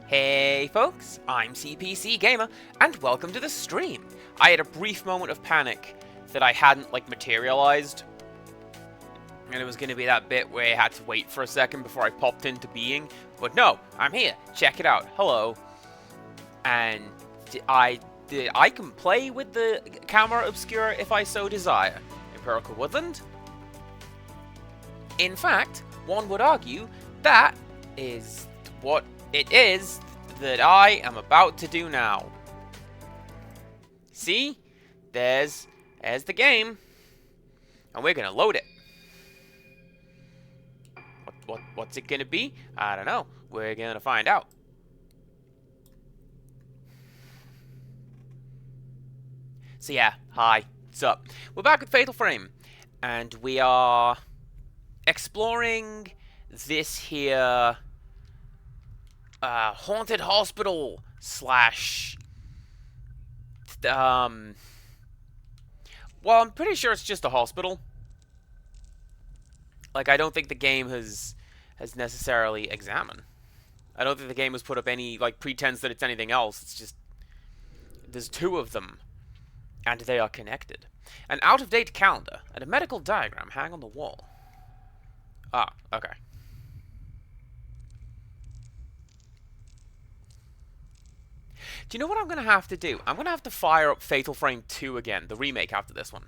Hey folks, I'm CPC Gamer, and welcome to the stream. I had a brief moment of panic that I hadn't, materialized, and it was going to be that bit where I had to wait for a second before I popped into being, but no, I'm here, check it out, hello. And I can play with the camera obscura if I so desire. Empirical Woodland? In fact, one would argue that is what it is that I am about to do now. See? There's the game. And we're gonna load it. What's it gonna be? I don't know. We're gonna find out. So yeah, hi. What's up? We're back with Fatal Frame. And we are exploring this here haunted hospital slash well, I'm pretty sure it's just a hospital. I don't think the game has necessarily examined. I don't think the game has put up any pretense that it's anything else. It's just there's two of them and they are connected. An out-of-date calendar and a medical diagram hang on the wall. Ah, okay. Do you know what I'm going to have to do? I'm going to have to fire up Fatal Frame 2 again, the remake after this one.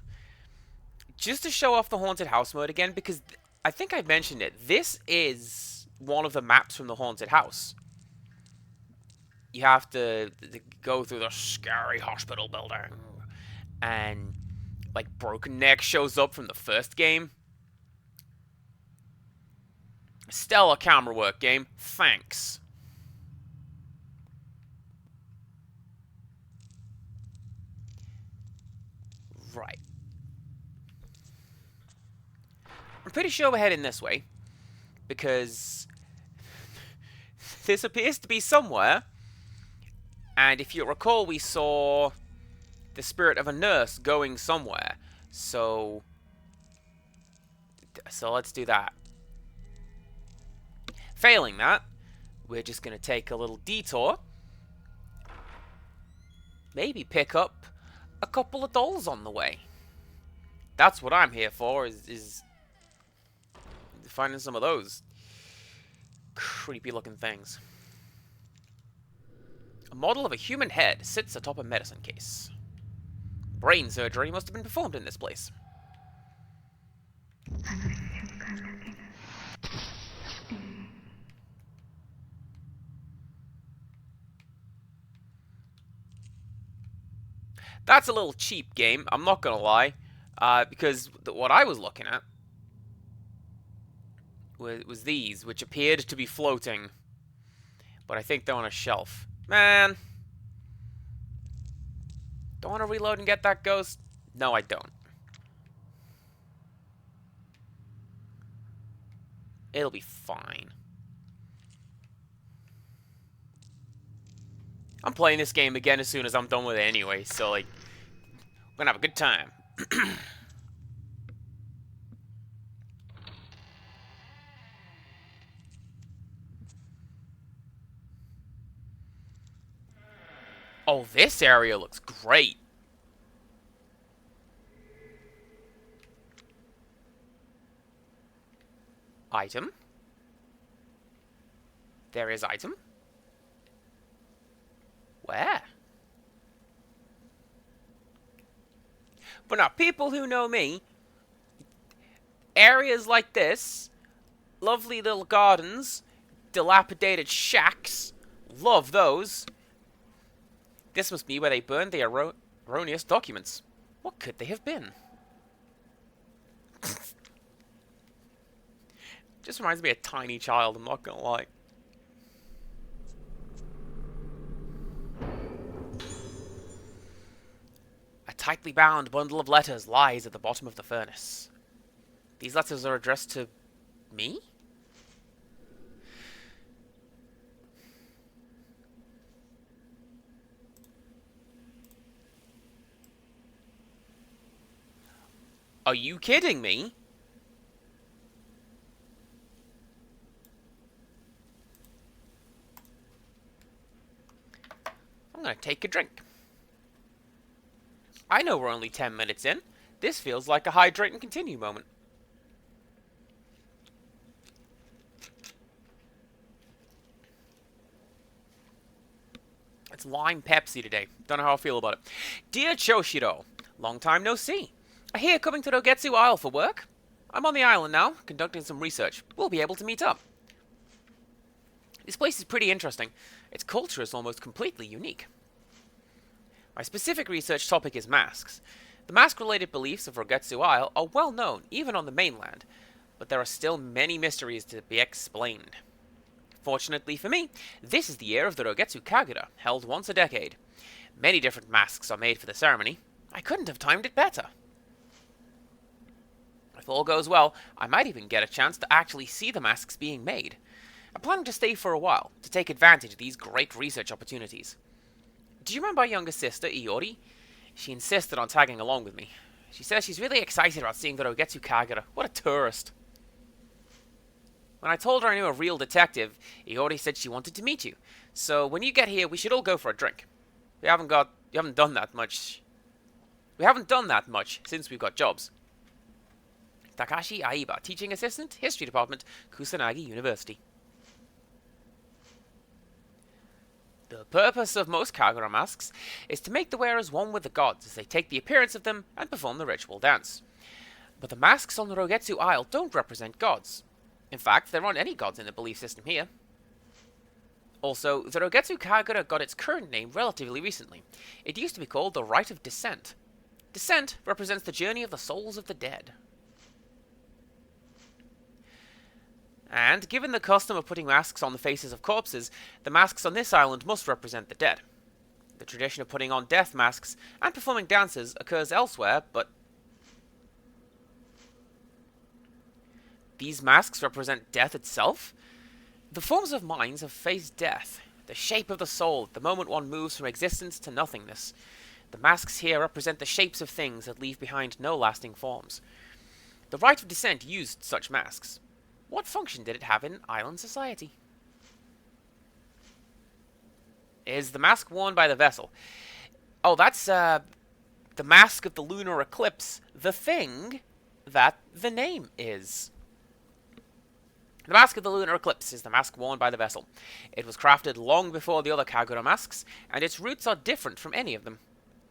Just to show off the Haunted House mode again, because I think I mentioned it. This is one of the maps from the Haunted House. You have to go through the scary hospital building. And, Broken Neck shows up from the first game. Stellar camera work, game. Thanks. Right. I'm pretty sure we're heading this way. Because this appears to be somewhere. And if you recall, we saw the spirit of a nurse going somewhere. So let's do that. Failing that, we're just going to take a little detour. Maybe pick up a couple of dolls on the way. That's what I'm here for, is finding some of those creepy looking things. A model of a human head sits atop a medicine case. Brain surgery must have been performed in this place. That's a little cheap game, I'm not gonna lie, because what I was looking at was these, which appeared to be floating, but I think they're on a shelf. Man, don't want to reload and get that ghost? No, I don't. It'll be fine. I'm playing this game again as soon as I'm done with it anyway, so, we're gonna have a good time. Oh, this area looks great. Item. There is item. Where? But now, people who know me, areas like this, lovely little gardens, dilapidated shacks, love those. This must be where they burned the erroneous documents. What could they have been? Just reminds me of a tiny child, I'm not gonna lie. A tightly bound bundle of letters lies at the bottom of the furnace. These letters are addressed to me? Are you kidding me? I'm going to take a drink. I know we're only 10 minutes in. This feels like a hydrate and continue moment. It's lime Pepsi today. Don't know how I feel about it. Dear Choshiro, long time no see. I hear coming to Rogetsu Isle for work. I'm on the island now, conducting some research. We'll be able to meet up. This place is pretty interesting. Its culture is almost completely unique. My specific research topic is masks. The mask-related beliefs of Rogetsu Isle are well known, even on the mainland, but there are still many mysteries to be explained. Fortunately for me, this is the year of the Rogetsu Kagura, held once a decade. Many different masks are made for the ceremony. I couldn't have timed it better. If all goes well, I might even get a chance to actually see the masks being made. I'm planning to stay for a while, to take advantage of these great research opportunities. Do you remember our younger sister, Iori? She insisted on tagging along with me. She says she's really excited about seeing the Rogetsu Kagura. What a tourist. When I told her I knew a real detective, Iori said she wanted to meet you. So when you get here, we should all go for a drink. We haven't done that much. We haven't done that much since we've got jobs. Takashi Aiba, teaching assistant, history department, Kusanagi University. The purpose of most Kagura masks is to make the wearers one with the gods as they take the appearance of them and perform the ritual dance. But the masks on the Rogetsu Isle don't represent gods. In fact, there aren't any gods in the belief system here. Also, the Rogetsu Kagura got its current name relatively recently. It used to be called the Rite of Descent. Descent represents the journey of the souls of the dead. And, given the custom of putting masks on the faces of corpses, the masks on this island must represent the dead. The tradition of putting on death masks and performing dances occurs elsewhere, but these masks represent death itself? The forms of minds have faced death, the shape of the soul, the moment one moves from existence to nothingness. The masks here represent the shapes of things that leave behind no lasting forms. The Rite of Descent used such masks. What function did it have in island society? Is the mask worn by the vessel? Oh, that's the mask of the lunar eclipse, the thing that the name is. The mask of the lunar eclipse is the mask worn by the vessel. It was crafted long before the other Kagura masks, and its roots are different from any of them.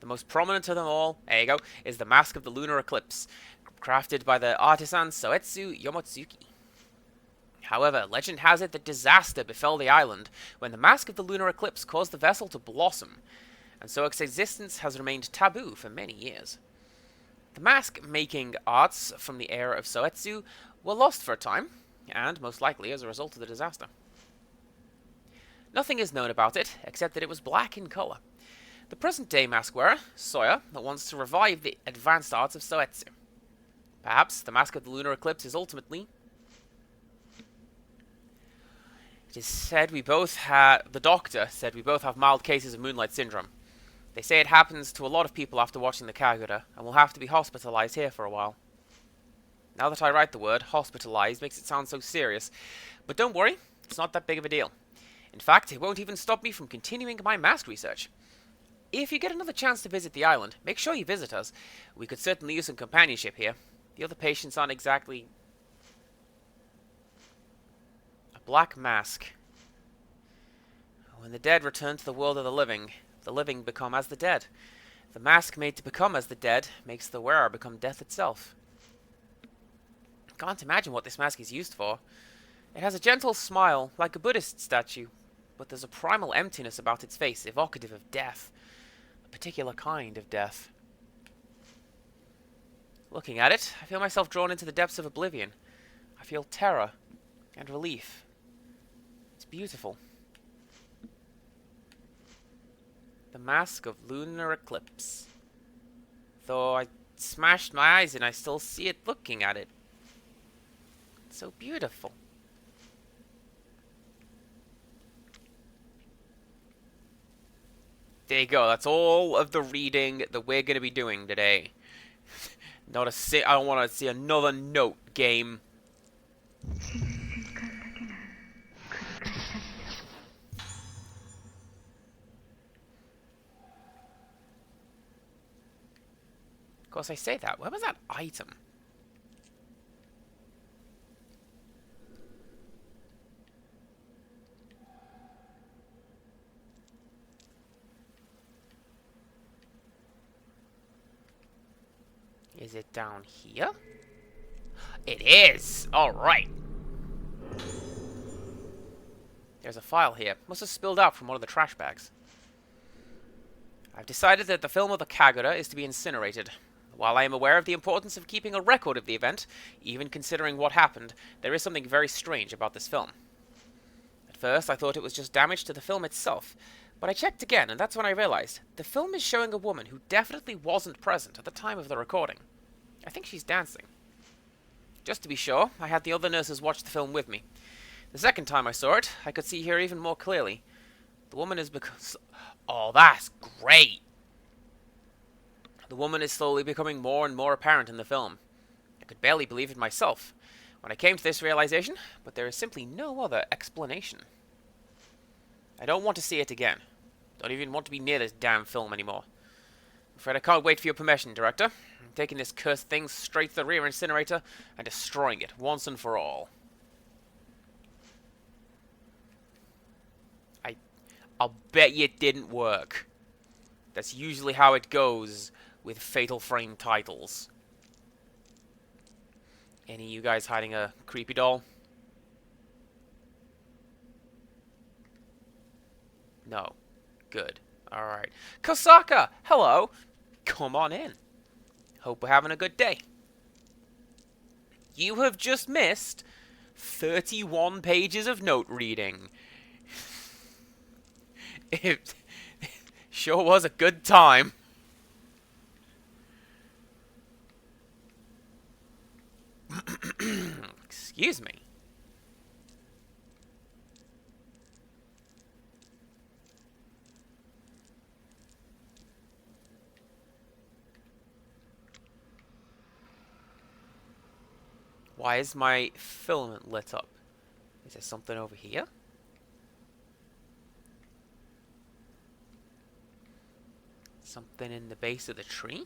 The most prominent of them all, there you go, is the mask of the lunar eclipse, crafted by the artisan Soetsu Yomotsuki. However, legend has it that disaster befell the island when the mask of the lunar eclipse caused the vessel to blossom, and so its existence has remained taboo for many years. The mask-making arts from the era of Soetsu were lost for a time, and most likely as a result of the disaster. Nothing is known about it, except that it was black in color. The present-day mask wearer, Soya, wants to revive the advanced arts of Soetsu. Perhaps the mask of the lunar eclipse is ultimately... It is said we both have... The doctor said we both have mild cases of Moonlight Syndrome. They say it happens to a lot of people after watching the Kagura, and will have to be hospitalized here for a while. Now that I write the word, hospitalized makes it sound so serious. But don't worry, it's not that big of a deal. In fact, it won't even stop me from continuing my mask research. If you get another chance to visit the island, make sure you visit us. We could certainly use some companionship here. The other patients aren't exactly... A black mask. When the dead return to the world of the living become as the dead. The mask made to become as the dead makes the wearer become death itself. I can't imagine what this mask is used for. It has a gentle smile, like a Buddhist statue, but there's a primal emptiness about its face, evocative of death. A particular kind of death. Looking at it, I feel myself drawn into the depths of oblivion. I feel terror and relief. It's beautiful. The mask of lunar eclipse. Though I smashed my eyes and I still see it looking at it. It's so beautiful. There you go. That's all of the reading that we're going to be doing today. I don't want to see another note game. course, I say that. Where was that item? Is it down here? It is! Alright. There's a file here. Must have spilled out from one of the trash bags. I've decided that the film of the Kagura is to be incinerated. While I am aware of the importance of keeping a record of the event, even considering what happened, there is something very strange about this film. At first, I thought it was just damage to the film itself, but I checked again, and that's when I realized the film is showing a woman who definitely wasn't present at the time of the recording. I think she's dancing. Just to be sure, I had the other nurses watch the film with me. The second time I saw it, I could see her even more clearly. The woman is Oh, that's great! The woman is slowly becoming more and more apparent in the film. I could barely believe it myself when I came to this realization, but there is simply no other explanation. I don't want to see it again. Don't even want to be near this damn film anymore. I'm afraid I can't wait for your permission, Director. I'm taking this cursed thing straight to the rear incinerator and destroying it once and for all. I'll bet you it didn't work. That's usually how it goes with Fatal Frame titles. Any of you guys hiding a creepy doll? No. Good. Alright. Kosaka! Hello! Come on in. Hope we're having a good day. You have just missed 31 pages of note reading. It sure was a good time. Excuse me. Why is my filament lit up? Is there something over here? Something in the base of the tree?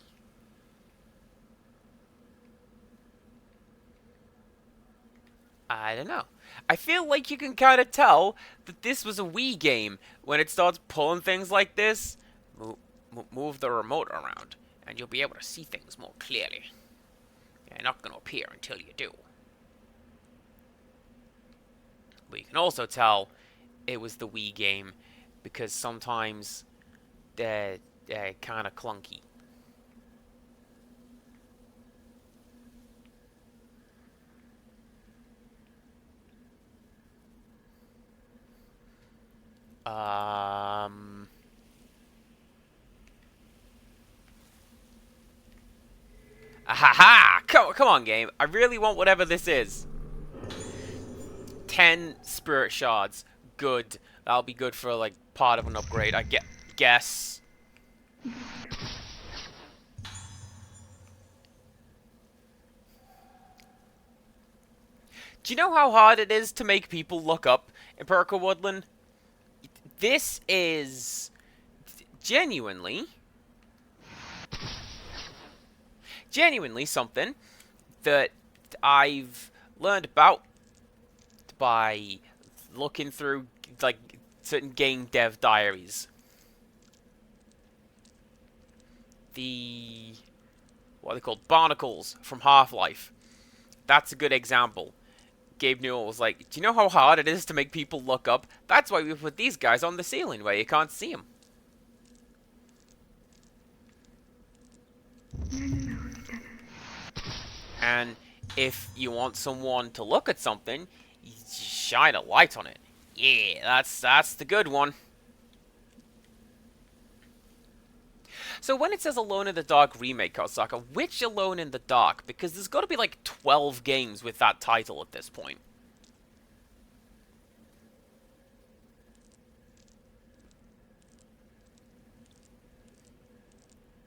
I don't know. I feel like you can kind of tell that this was a Wii game when it starts pulling things like this. Move the remote around, and you'll be able to see things more clearly. They're not going to appear until you do. But you can also tell it was the Wii game because sometimes they're kind of clunky. Ahaha! Come on, game. I really want whatever this is. 10 spirit shards. Good. That'll be good for, like, part of an upgrade, I guess. Do you know how hard it is to make people look up Empirical Woodland? This is genuinely something that I've learned about by looking through, like, certain game dev diaries. What are they called? Barnacles from Half-Life. That's a good example. Gabe Newell was like, do you know how hard it is to make people look up? That's why we put these guys on the ceiling where you can't see them. And if you want someone to look at something, you shine a light on it. Yeah, that's the good one. So when it says Alone in the Dark Remake, Kosaka, which Alone in the Dark? Because there's got to be like 12 games with that title at this point.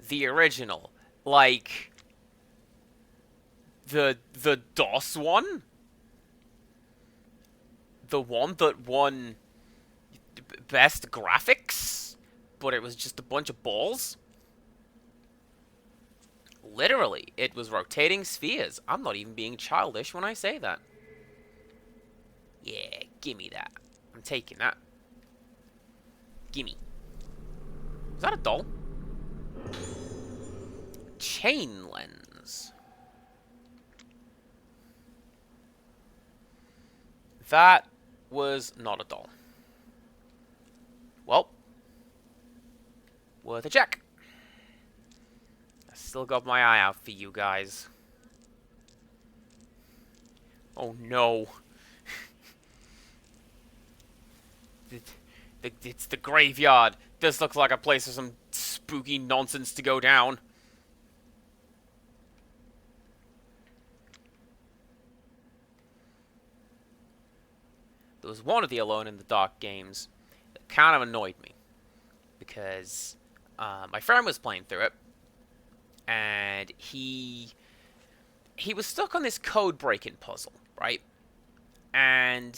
The original. Like, the DOS one? The one that won best graphics, but it was just a bunch of balls? Literally, it was rotating spheres. I'm not even being childish when I say that. Yeah, gimme that. I'm taking that. Gimme. Is that a doll? Chain lens. That was not a doll. Well, worth a check. I still got my eye out for you guys. Oh no. It's the graveyard. This looks like a place for some spooky nonsense to go down. There was one of the Alone in the Dark games that kind of annoyed me. Because my friend was playing through it. And he was stuck on this code breaking puzzle, right? And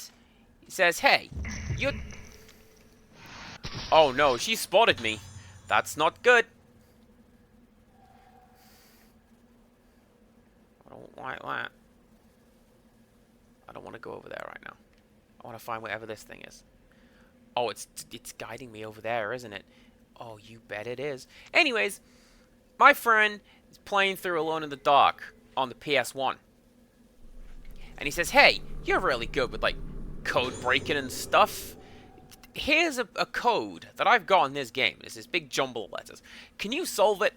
he says, hey, you're... Oh no, she spotted me. That's not good. I don't like that. I don't want to go over there right now. I want to find whatever this thing is. Oh, it's guiding me over there, isn't it? Oh, you bet it is. Anyways, my friend is playing through Alone in the Dark on the PS1. And he says, hey, you're really good with, like, code breaking and stuff. Here's a code that I've got in this game. It's this big jumble of letters. Can you solve it?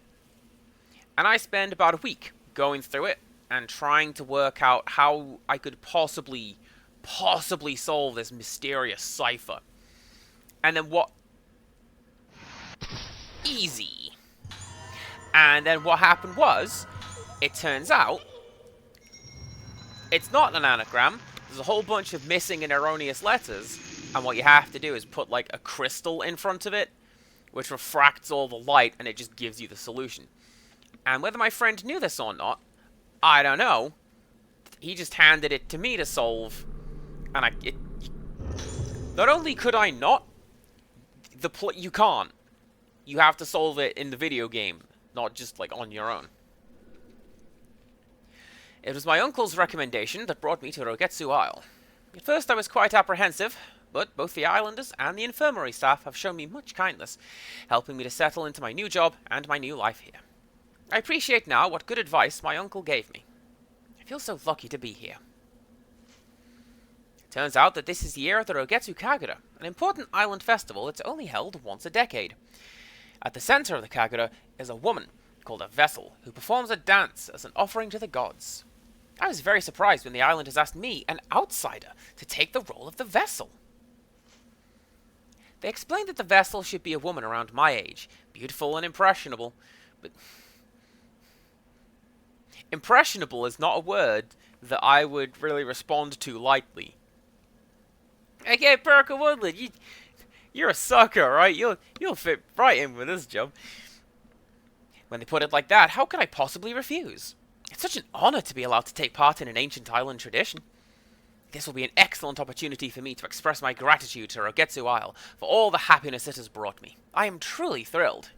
And I spend about a week going through it and trying to work out how I could possibly solve this mysterious cipher. And then what... Easy. And then what happened was, it turns out, it's not an anagram. There's a whole bunch of missing and erroneous letters. And what you have to do is put, like, a crystal in front of it, which refracts all the light, and it just gives you the solution. And whether my friend knew this or not, I don't know. He just handed it to me to solve. And not only could I not, you can't. You have to solve it in the video game, not just, like, on your own. It was my uncle's recommendation that brought me to Rogetsu Isle. At first I was quite apprehensive, but both the islanders and the infirmary staff have shown me much kindness, helping me to settle into my new job and my new life here. I appreciate now what good advice my uncle gave me. I feel so lucky to be here. It turns out that this is the year of the Rogetsu Kagura, an important island festival that's only held once a decade. At the center of the Kagura is a woman called a Vessel, who performs a dance as an offering to the gods. I was very surprised when the islanders asked me, an outsider, to take the role of the Vessel. They explained that the Vessel should be a woman around my age, beautiful and impressionable, but... Impressionable is not a word that I would really respond to lightly. Okay, Perka Woodland, you're a sucker, right? You'll fit right in with this job. When they put it like that, how could I possibly refuse? It's such an honor to be allowed to take part in an ancient island tradition. This will be an excellent opportunity for me to express my gratitude to Rogetsu Isle for all the happiness it has brought me. I am truly thrilled.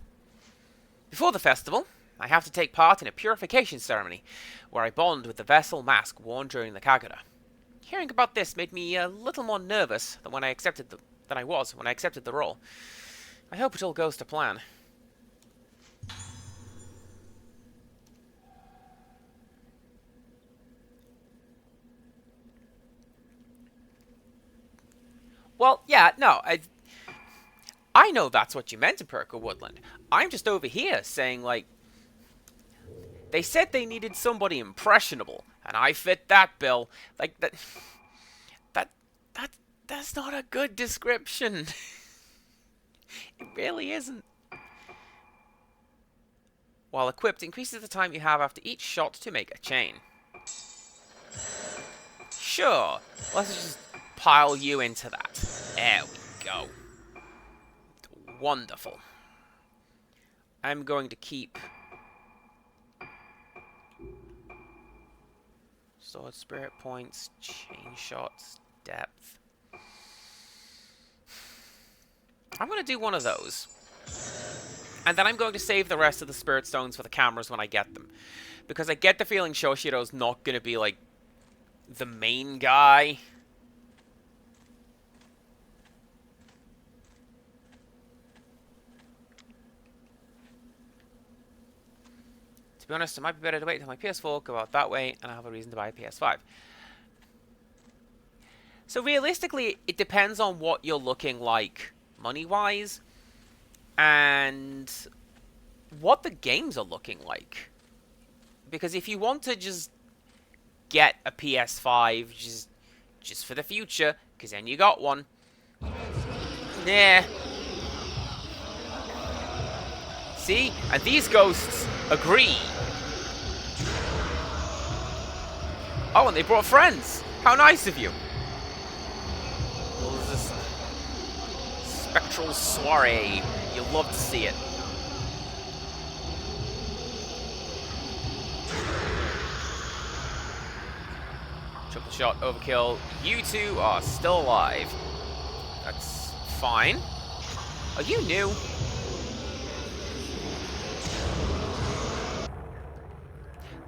Before the festival, I have to take part in a purification ceremony, where I bond with the Vessel mask worn during the Kagura. Hearing about this made me a little more nervous than I was when I accepted the role. I hope it all goes to plan. Well, yeah, no, I know that's what you meant in Perka Woodland. I'm just over here saying, like, they said they needed somebody impressionable, and I fit that bill. Like, that's not a good description. It really isn't. While equipped, increases the time you have after each shot to make a chain. Sure, let's just pile you into that. There we go. Wonderful. I'm going to keep... Sword spirit points, chain shots, depth. I'm going to do one of those. And then I'm going to save the rest of the Spirit Stones for the cameras when I get them. Because I get the feeling Shoshiro's not going to be, like, the main guy. To be honest, it might be better to wait until my PS4, go out that way, and I have a reason to buy a PS5. So realistically, it depends on what you're looking like money-wise, and what the games are looking like. Because if you want to just get a PS5 just for the future, because then you got one, nah. See? And these ghosts agree. Oh, and they brought friends. How nice of you. Well, there's this spectral soiree. You'll love to see it. Triple shot, overkill. You two are still alive. That's fine. Are you new?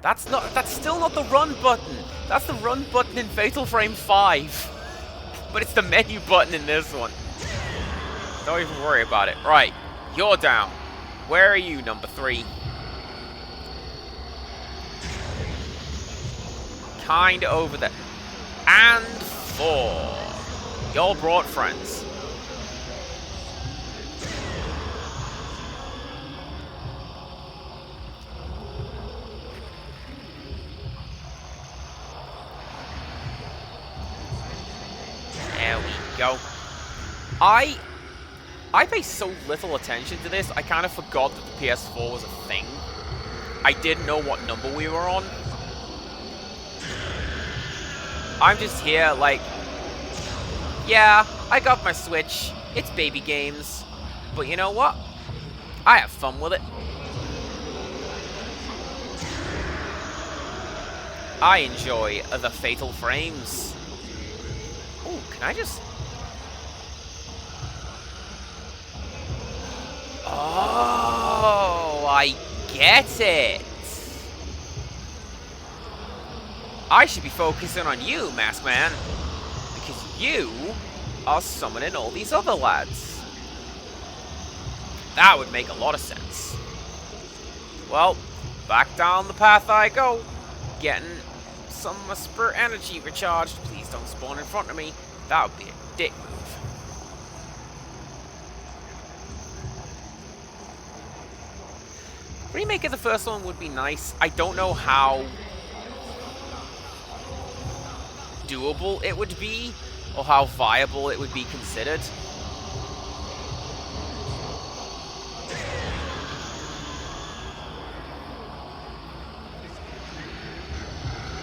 That's still not the run button. That's the run button in Fatal Frame 5. But it's the menu button in this one. Don't even worry about it. Right, you're down. Where are you, number 3? Kinda over there. And 4. Y'all brought friends. There we go. I pay so little attention to this, I kind of forgot that the PS4 was a thing. I didn't know what number we were on. I'm just here like, yeah, I got my Switch. It's baby games. But you know what? I have fun with it. I enjoy the Fatal Frames. Oh, can I just... Oh, I get it. I should be focusing on you, Mask Man, because you are summoning all these other lads. That would make a lot of sense. Well, back down the path I go, getting some of my spirit energy recharged. Please don't spawn in front of me. That would be a dick move. Remake of the first one would be nice. I don't know how doable it would be, or how viable it would be considered.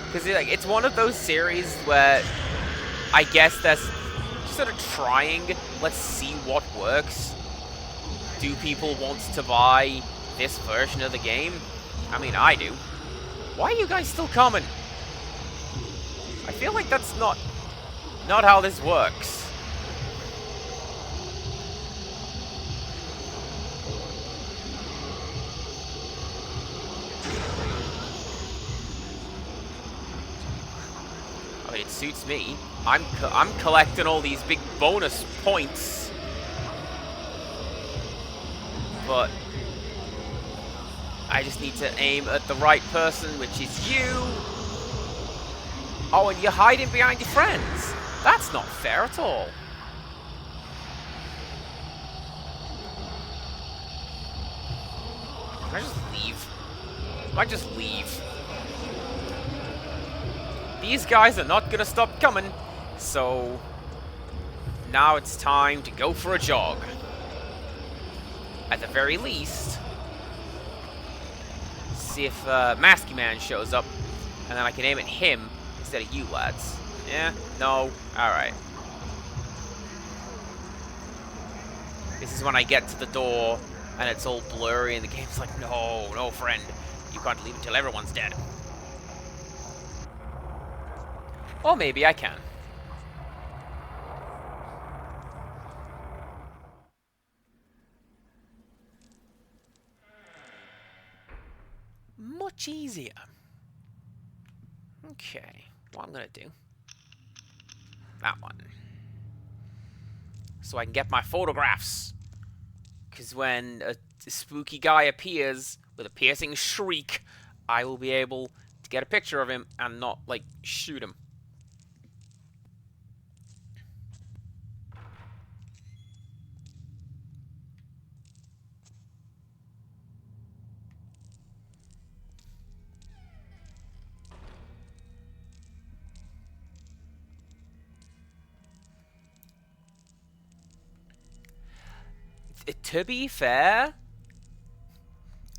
Because like, it's one of those series where I guess that's just sort of trying, let's see what works. Do people want to buy this version of the game? I mean, I do. Why are you guys still coming? I feel like that's not how this works. I mean, it suits me. I'm collecting all these big bonus points. But I just need to aim at the right person, which is you. Oh, and you're hiding behind your friends. That's not fair at all. Can I just leave? Can I just leave? These guys are not gonna stop coming, so now it's time to go for a jog. At the very least, see if Masky Man shows up, and then I can aim at him instead of you lads. Yeah? No? Alright. This is when I get to the door, and it's all blurry, and the game's like, no, no friend. You can't leave until everyone's dead. Or maybe I can. much easier. Okay, what I'm gonna do... that one. So I can get my photographs. Because when a spooky guy appears with a piercing shriek, I will be able to get a picture of him and not, like, shoot him. To be fair,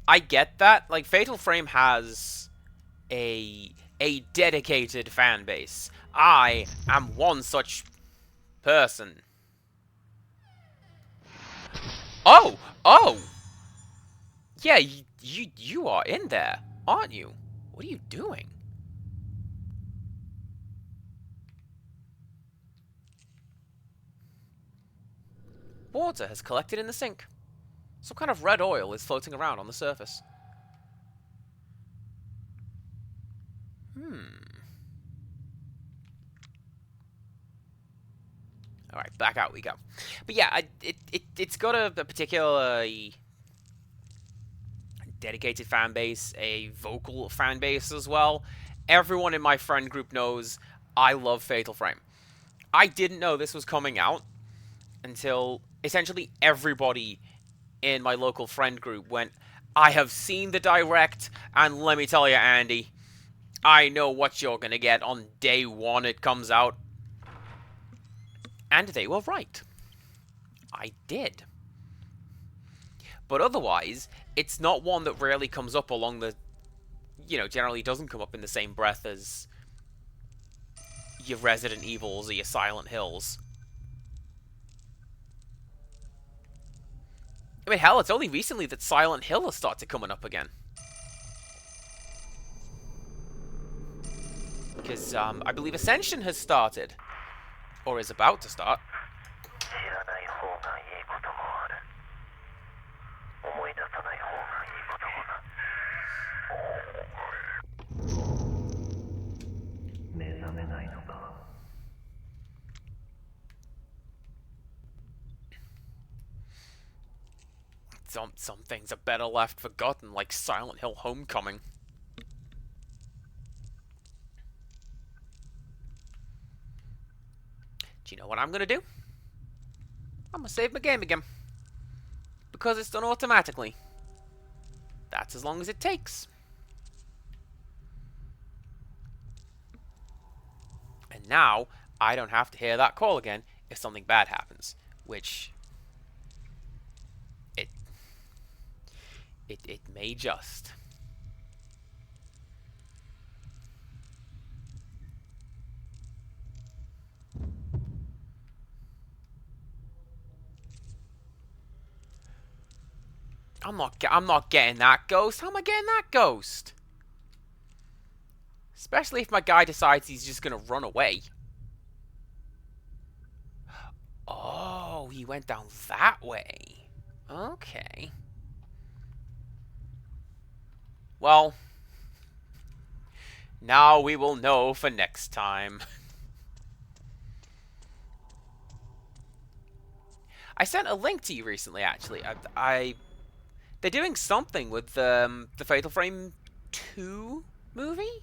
I get that. Like, Fatal Frame has a dedicated fan base. I am one such person. Oh! Oh! Yeah, you are in there, aren't you? What are you doing? Water has collected in the sink. Some kind of red oil is floating around on the surface. Alright, back out we go. But yeah, it's got a particular dedicated fan base, a vocal fan base as well. Everyone in my friend group knows I love Fatal Frame. I didn't know this was coming out until essentially everybody in my local friend group went, I have seen the direct, and let me tell you, Andy, I know what you're gonna get on day one it comes out. And they were right. I did. But otherwise, it's not one that rarely comes up along the... generally doesn't come up in the same breath as your Resident Evils or your Silent Hills. I mean, hell, it's only recently that Silent Hill has started coming up again. Because, I believe Ascension has started. Or is about to start. Some things are better left forgotten, like Silent Hill Homecoming. Do you know what I'm gonna do? I'm gonna save my game again. Because it's done automatically. That's as long as it takes. And now, I don't have to hear that call again if something bad happens. Which... It may just. I'm not getting that ghost. How am I getting that ghost? Especially if my guy decides he's just gonna run away. Oh, he went down that way. Okay. Well, now we will know for next time. I sent a link to you recently, actually. They're doing something with the Fatal Frame 2 movie?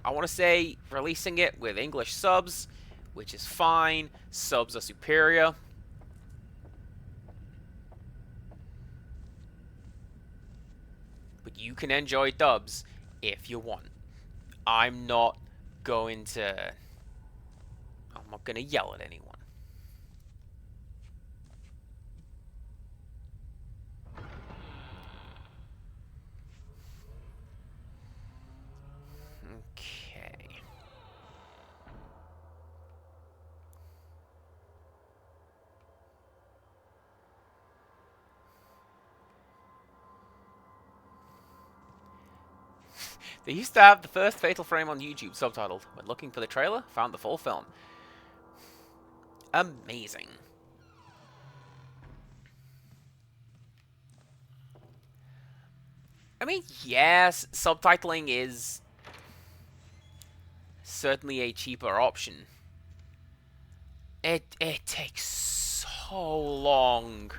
I want to say releasing it with English subs, which is fine. Subs are superior. But you can enjoy dubs if you want. I'm not going to yell at anyone. Okay. They used to have the first Fatal Frame on YouTube subtitled. When looking for the trailer, found the full film. Amazing. I mean, yes, subtitling is certainly a cheaper option. It takes so long.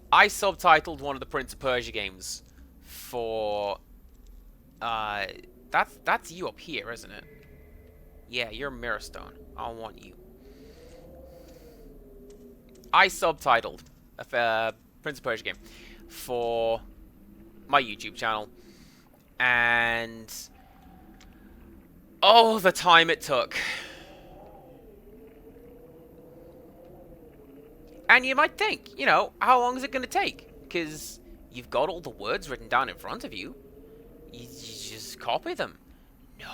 I subtitled one of the Prince of Persia games for uh that's you up here, isn't it? Yeah, you're Mirrorstone. I want you. I subtitled a Prince of Persia game for my YouTube channel, and oh, the time it took. And you might think, you know, how long is it going to take? Because you've got all the words written down in front of you. You just copy them. No.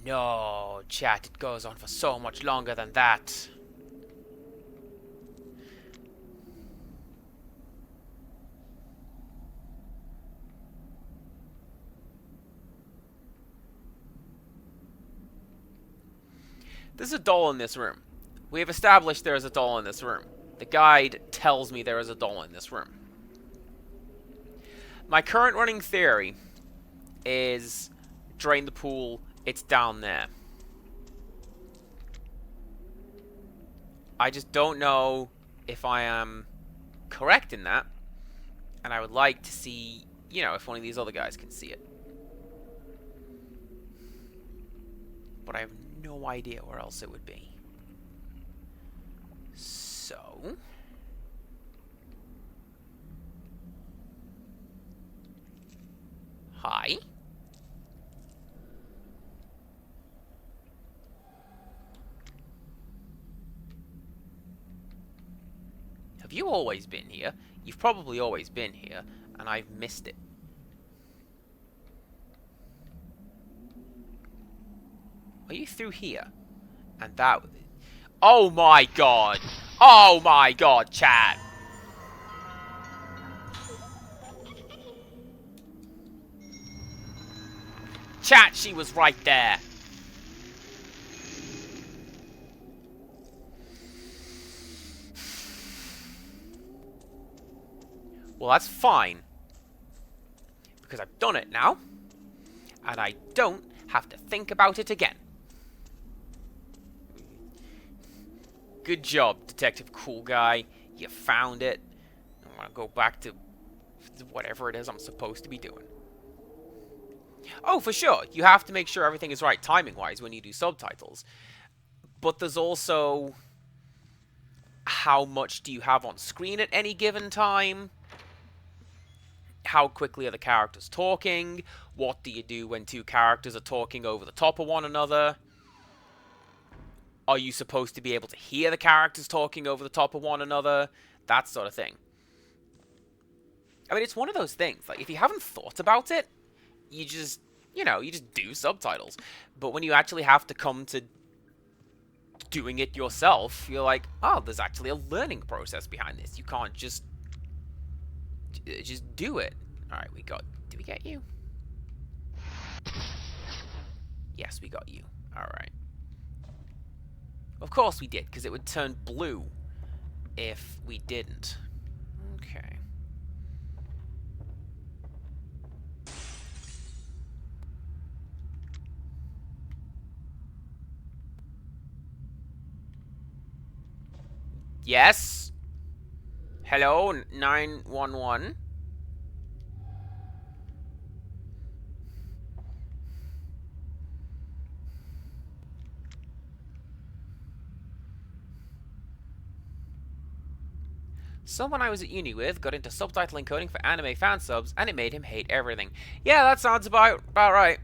No, chat, it goes on for so much longer than that. There's a doll in this room. We have established there is a doll in this room. The guide tells me there is a doll in this room. My current running theory is drain the pool, it's down there. I just don't know if I am correct in that, and I would like to see, you know, if one of these other guys can see it. But I have no idea where else it would be. So... Hi. Have you always been here? You've probably always been here, and I've missed it. Are you through here? And that... Oh my god! Oh my god, chat! Chat, she was right there! Well, that's fine. Because I've done it now. And I don't have to think about it again. Good job, Detective Cool Guy. You found it. I want to go back to whatever it is I'm supposed to be doing. Oh, for sure. You have to make sure everything is right timing-wise when you do subtitles. But there's also... how much do you have on screen at any given time? How quickly are the characters talking? What do you do when two characters are talking over the top of one another? Are you supposed to be able to hear the characters talking over the top of one another? That sort of thing. I mean, it's one of those things. Like, if you haven't thought about it, you just, you know, you just do subtitles. But when you actually have to come to doing it yourself, you're like, oh, there's actually a learning process behind this. You can't just do it. Alright, we got... Did we get you? Yes, we got you. Alright. Of course we did, because it would turn blue if we didn't. Okay. Yes? Hello, 911? Someone I was at uni with got into subtitling coding for anime fan subs, and it made him hate everything. Yeah, that sounds about right.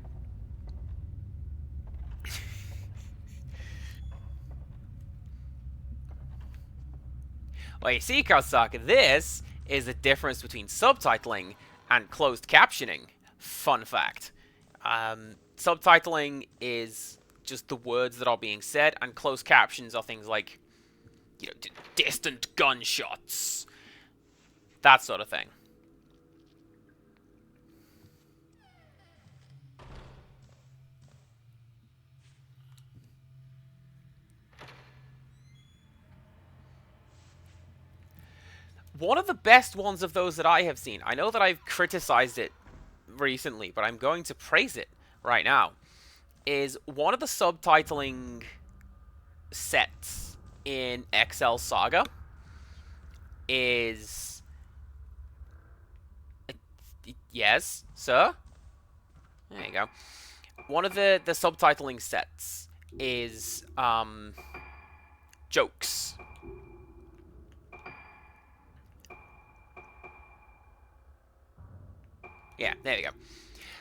Well, you see, Kawasaki, this is the difference between subtitling and closed captioning. Fun fact. Subtitling is just the words that are being said, and closed captions are things like, you know, distant gunshots. That sort of thing. One of the best ones of those that I have seen, I know that I've criticized it recently, but I'm going to praise it right now, is one of the subtitling sets in XL Saga is... Yes, sir? There you go. One of the subtitling sets is, jokes. Yeah, there you go.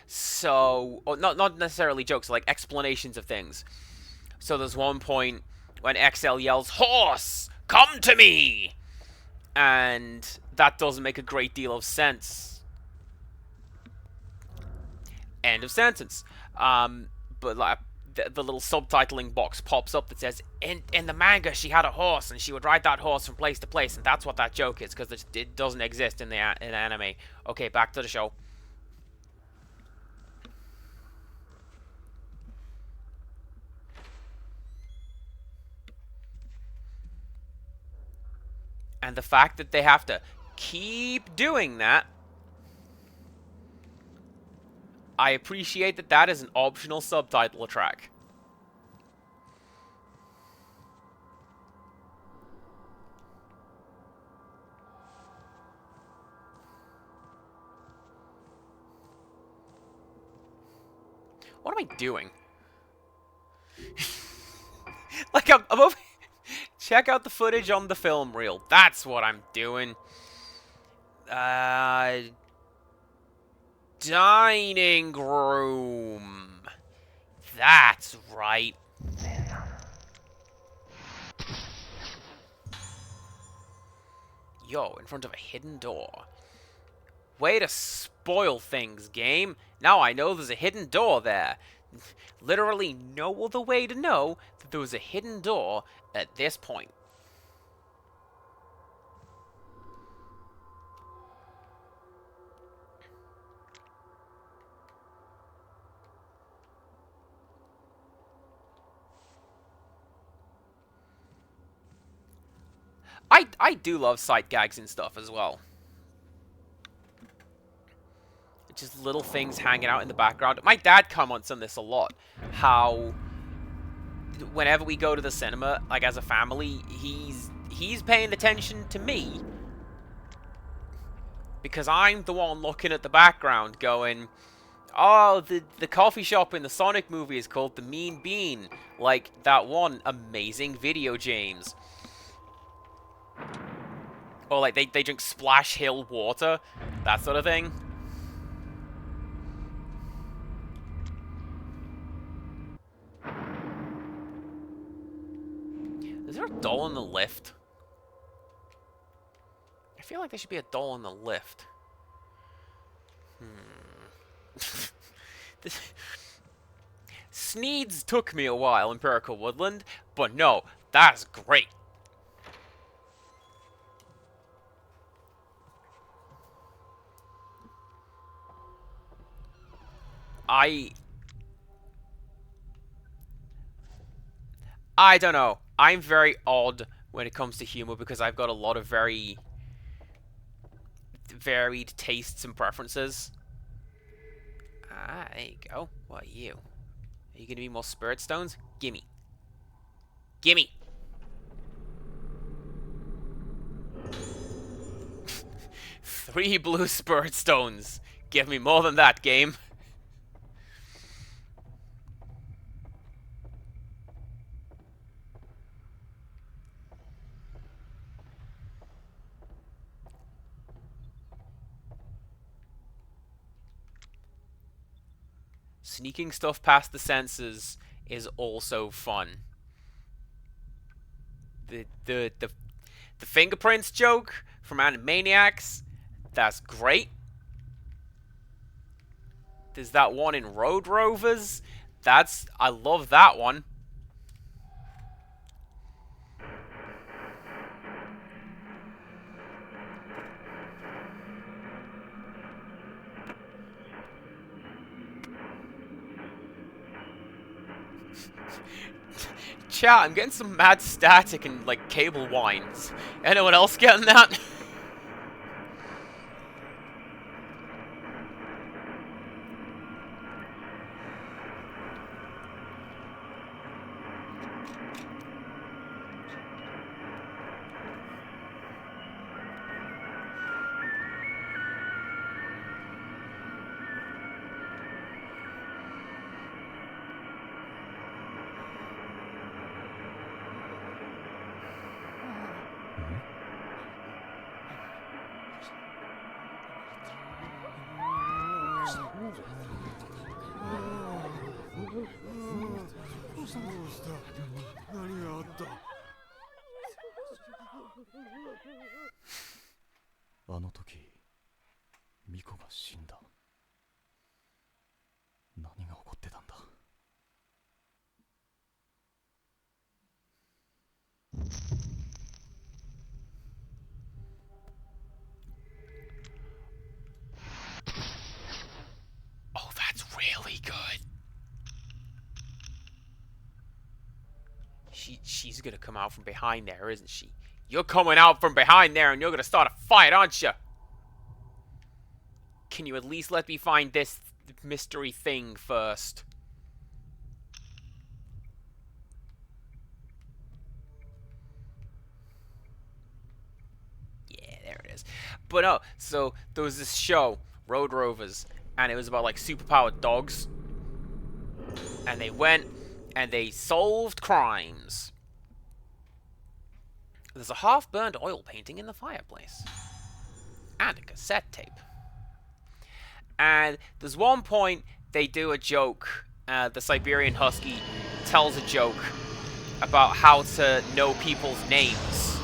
So, not necessarily jokes, like explanations of things. So there's one point when XL yells, "Horse, come to me!" And that doesn't make a great deal of sense. End of sentence. But like the little subtitling box pops up that says, in the manga she had a horse and she would ride that horse from place to place, and that's what that joke is, because it doesn't exist in the anime. Okay, back to the show. And the fact that they have to keep doing that, I appreciate that that is an optional subtitle track. What am I doing? Like, I'm over... Check out the footage on the film reel. That's what I'm doing. Dining room. That's right. Yo, in front of a hidden door. Way to spoil things, game. Now I know there's a hidden door there. Literally no other way to know that there was a hidden door at this point. I do love sight gags and stuff as well. Just little things hanging out in the background. My dad comments on this a lot. How whenever we go to the cinema, like as a family, he's paying attention to me. Because I'm the one looking at the background going, oh, the coffee shop in the Sonic movie is called the Mean Bean. Like that one amazing video, James. Or like they drink Splash Hill water. That sort of thing. Is there a doll in the lift? I feel like there should be a doll in the lift. Sneeds took me a while, Empirical Woodland, but no, that's great. I don't know. I'm very odd when it comes to humor because I've got a lot of very varied tastes and preferences. Ah, there you go. What are you? Are you gonna be more spirit stones? Gimme. Gimme! 3 blue spirit stones. Give me more than that, game. Sneaking stuff past the sensors is also fun. The fingerprints joke from Animaniacs, that's great. There's that one in Road Rovers. I love that one. Chat, I'm getting some mad static and, like, cable whines. Anyone else getting that? あの時ミコが死んだ。何が起こってたんだ。Oh, that's really good. She's gonna come out from behind there, isn't she? You're coming out from behind there and you're gonna start a fight, aren't you? Can you at least let me find this mystery thing first? Yeah, there it is. But no, so there was this show, Road Rovers, and it was about like superpowered dogs. And they went and they solved crimes. There's a half-burned oil painting in the fireplace. And a cassette tape. And there's one point they do a joke. The Siberian Husky tells a joke about how to know people's names.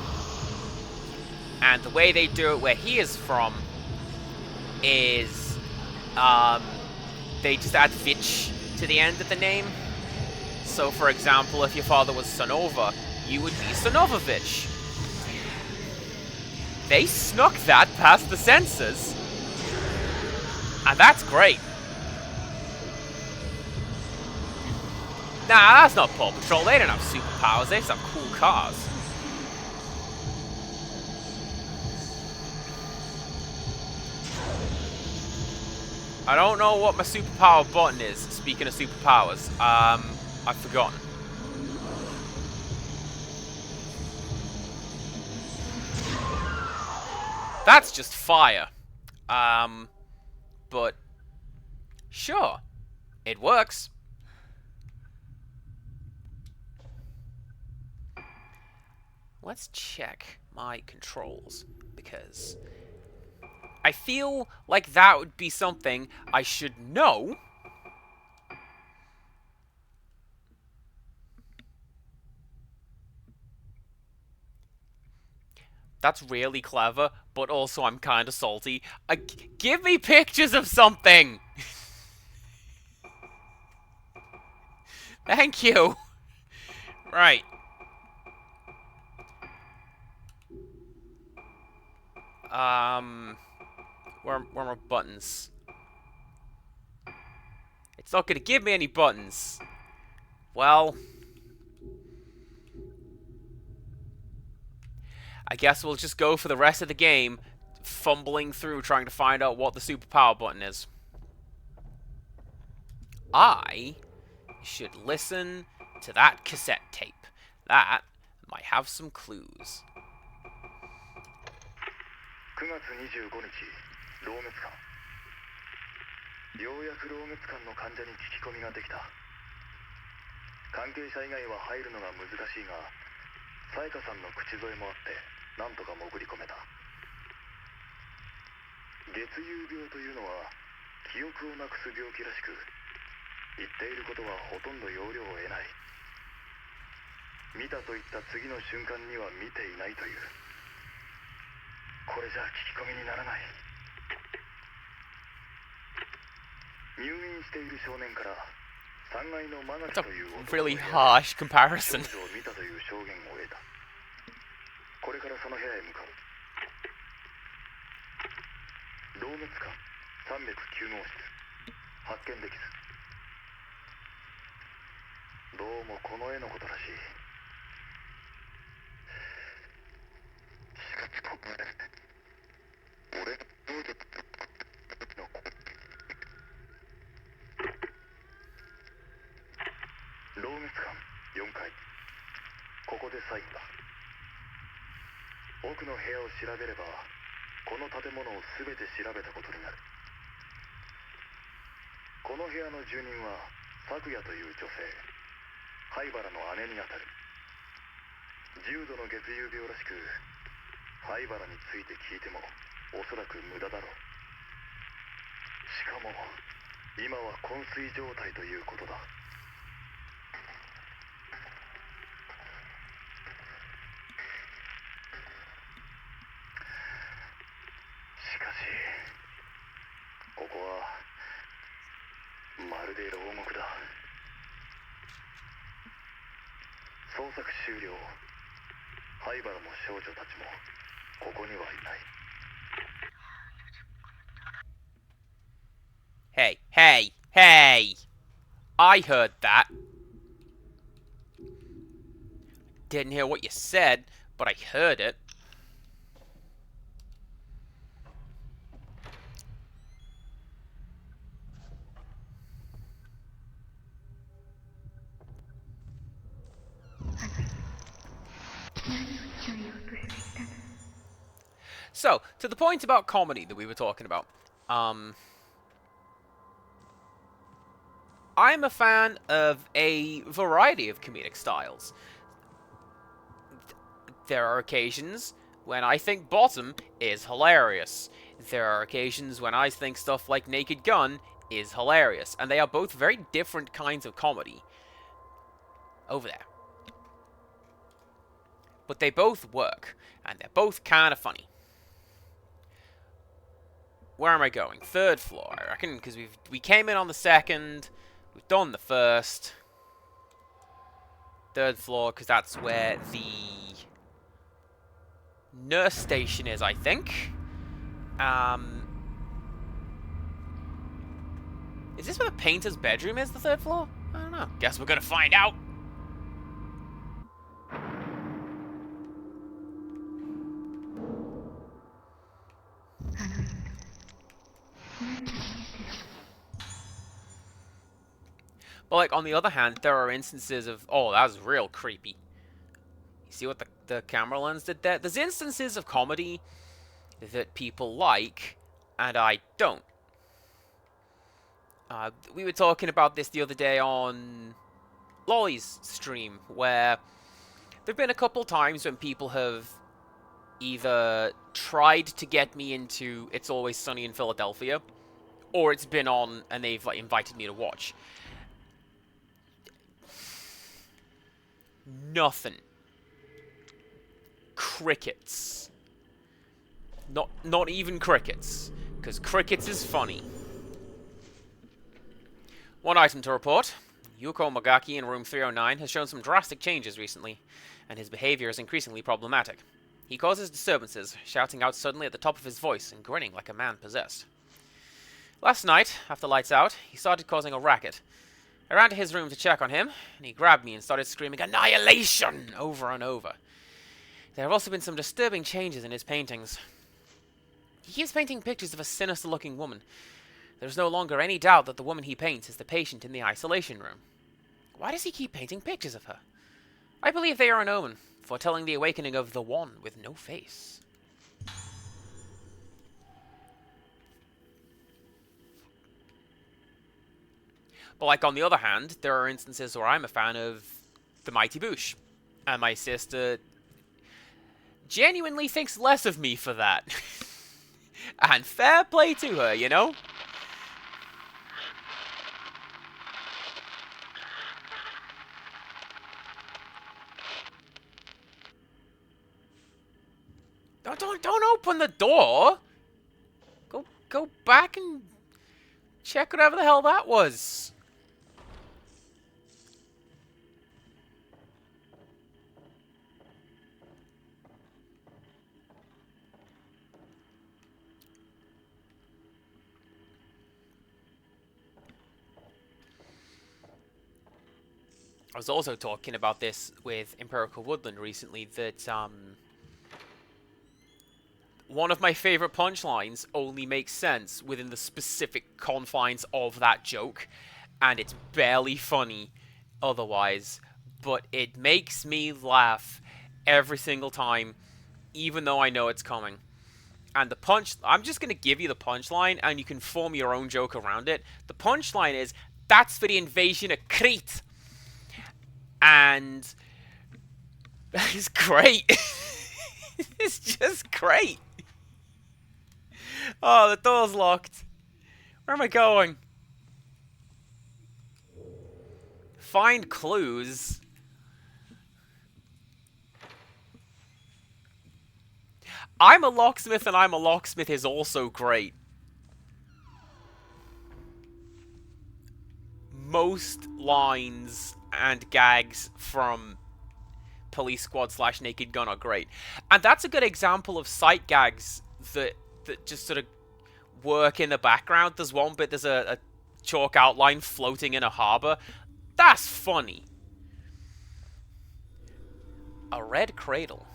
And the way they do it where he is from is they just add Vich to the end of the name. So, for example, if your father was Sonova, you would be Sonovovich. They snuck that past the censors. And that's great. Nah, that's not Paw Patrol. They don't have superpowers. They just have cool cars. I don't know what my superpower button is, speaking of superpowers. I've forgotten. That's just fire. But sure, it works. Let's check my controls, because I feel like that would be something I should know. That's really clever, but also I'm kind of salty. Give me pictures of something! Thank you! Right. Where are my buttons? It's not gonna give me any buttons. Well, I guess we'll just go for the rest of the game fumbling through trying to find out what the superpower button is. I should listen to that cassette tape. That might have some clues. 9月25日、老滅館。ようやく老滅館の患者に聞き込みができた。関係者以外は入るのが難しいが、さやかさんの口添えもあって、なんとか潜り込めた。月遊病というのは、記憶をなくす病気らしく、言っていることはほとんど要領を得ない。見たと言った次の瞬間には見ていないという。これじゃ聞き込みにならない。入院している少年から3階のマナキという男の部屋 really harsh comparison. 少女を見たという証言を得た。これからその部屋へ向かう。老滅館309号室発見できず。どうもこの絵のことらしい。しかしここで俺の老滅館4階。ここで最後だ。奥の部屋を調べればこの建物を全て調べたことになる。この部屋の住人は咲夜という女性、灰原の姉にあたる。重度の月遊病らしく、灰原について聞いてもおそらく無駄だろう。しかも今は昏睡状態ということだ。るで牢獄だ。捜索終了。灰原も少女たちもここにはいない。 Hey, hey, hey! I heard that. Didn't hear what you said, but I heard it. So, to the point about comedy that we were talking about. I'm a fan of a variety of comedic styles. There are occasions when I think Bottom is hilarious. There are occasions when I think stuff like Naked Gun is hilarious. And they are both very different kinds of comedy. Over there. But they both work. And they're both kind of funny. Where am I going? Third floor, I reckon, because we came in on the second. We've done the first. Third floor, because that's where the nurse station is, I think. Is this where the painter's bedroom is, the third floor? I don't know. Guess we're gonna find out. But, like, on the other hand, there are instances of... Oh, that was real creepy. You see what the camera lens did there? There's instances of comedy that people like, and I don't. We were talking about this the other day on Lolly's stream, where there have been a couple times when people have either tried to get me into It's Always Sunny in Philadelphia, or it's been on and they've like, invited me to watch. Nothing. Crickets. Not even crickets. Because crickets is funny. One item to report. Yuko Magaki in room 309 has shown some drastic changes recently, and his behavior is increasingly problematic. He causes disturbances, shouting out suddenly at the top of his voice and grinning like a man possessed. Last night, after lights out, he started causing a racket. I ran to his room to check on him, and he grabbed me and started screaming "Annihilation!" over and over. There have also been some disturbing changes in his paintings. He keeps painting pictures of a sinister-looking woman. There is no longer any doubt that the woman he paints is the patient in the isolation room. Why does he keep painting pictures of her? I believe they are an omen, foretelling the awakening of the one with no face. But, like, on the other hand, there are instances where I'm a fan of the Mighty Boosh. And my sister genuinely thinks less of me for that. And fair play to her, you know? Don't open the door! Go back and check whatever the hell that was. I was also talking about this with Empirical Woodland recently, that one of my favorite punchlines only makes sense within the specific confines of that joke, and it's barely funny otherwise, but it makes me laugh every single time, even though I know it's coming. And the I'm just going to give you the punchline, and you can form your own joke around it. The punchline is, "That's for the invasion of Crete." And it's great. It's just great. Oh, the door's locked. Where am I going? Find clues. I'm a locksmith and I'm a locksmith is also great. most lines and gags from Police Squad / Naked Gun are great. And that's a good example of sight gags that just sort of work in the background. There's one bit, there's a chalk outline floating in a harbor. That's funny. A red cradle.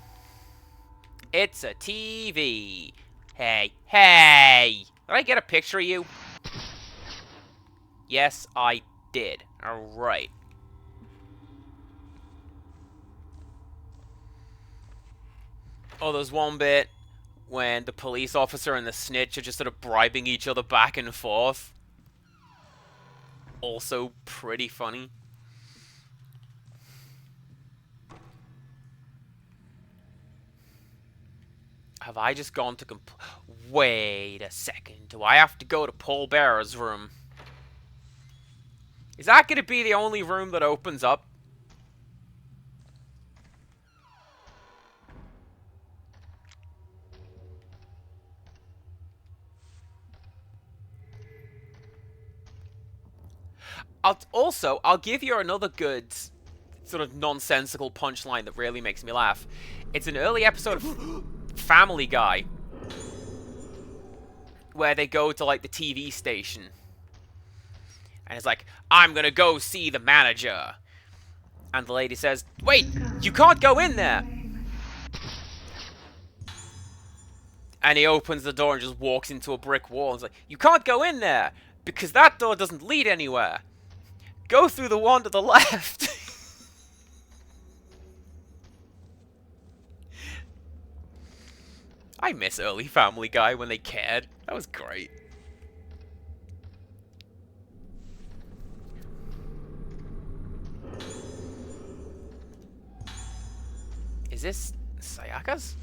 It's a TV. Hey, hey! Did I get a picture of you? Yes, I did. Alright. Oh, there's one bit when the police officer and the snitch are just sort of bribing each other back and forth. Also pretty funny. Have I just gone to wait a second. Do I have to go to Paul Bearer's room? Is that going to be the only room that opens up? I'll give you another good sort of nonsensical punchline that really makes me laugh. It's an early episode of Family Guy where they go to like the TV station and it's like, I'm gonna go see the manager, and the lady says, wait, you can't go in there. And he opens the door and just walks into a brick wall and is like, you can't go in there because that door doesn't lead anywhere. Go through the one to the left. I miss early Family Guy when they cared. That was great. Is this Sayaka's?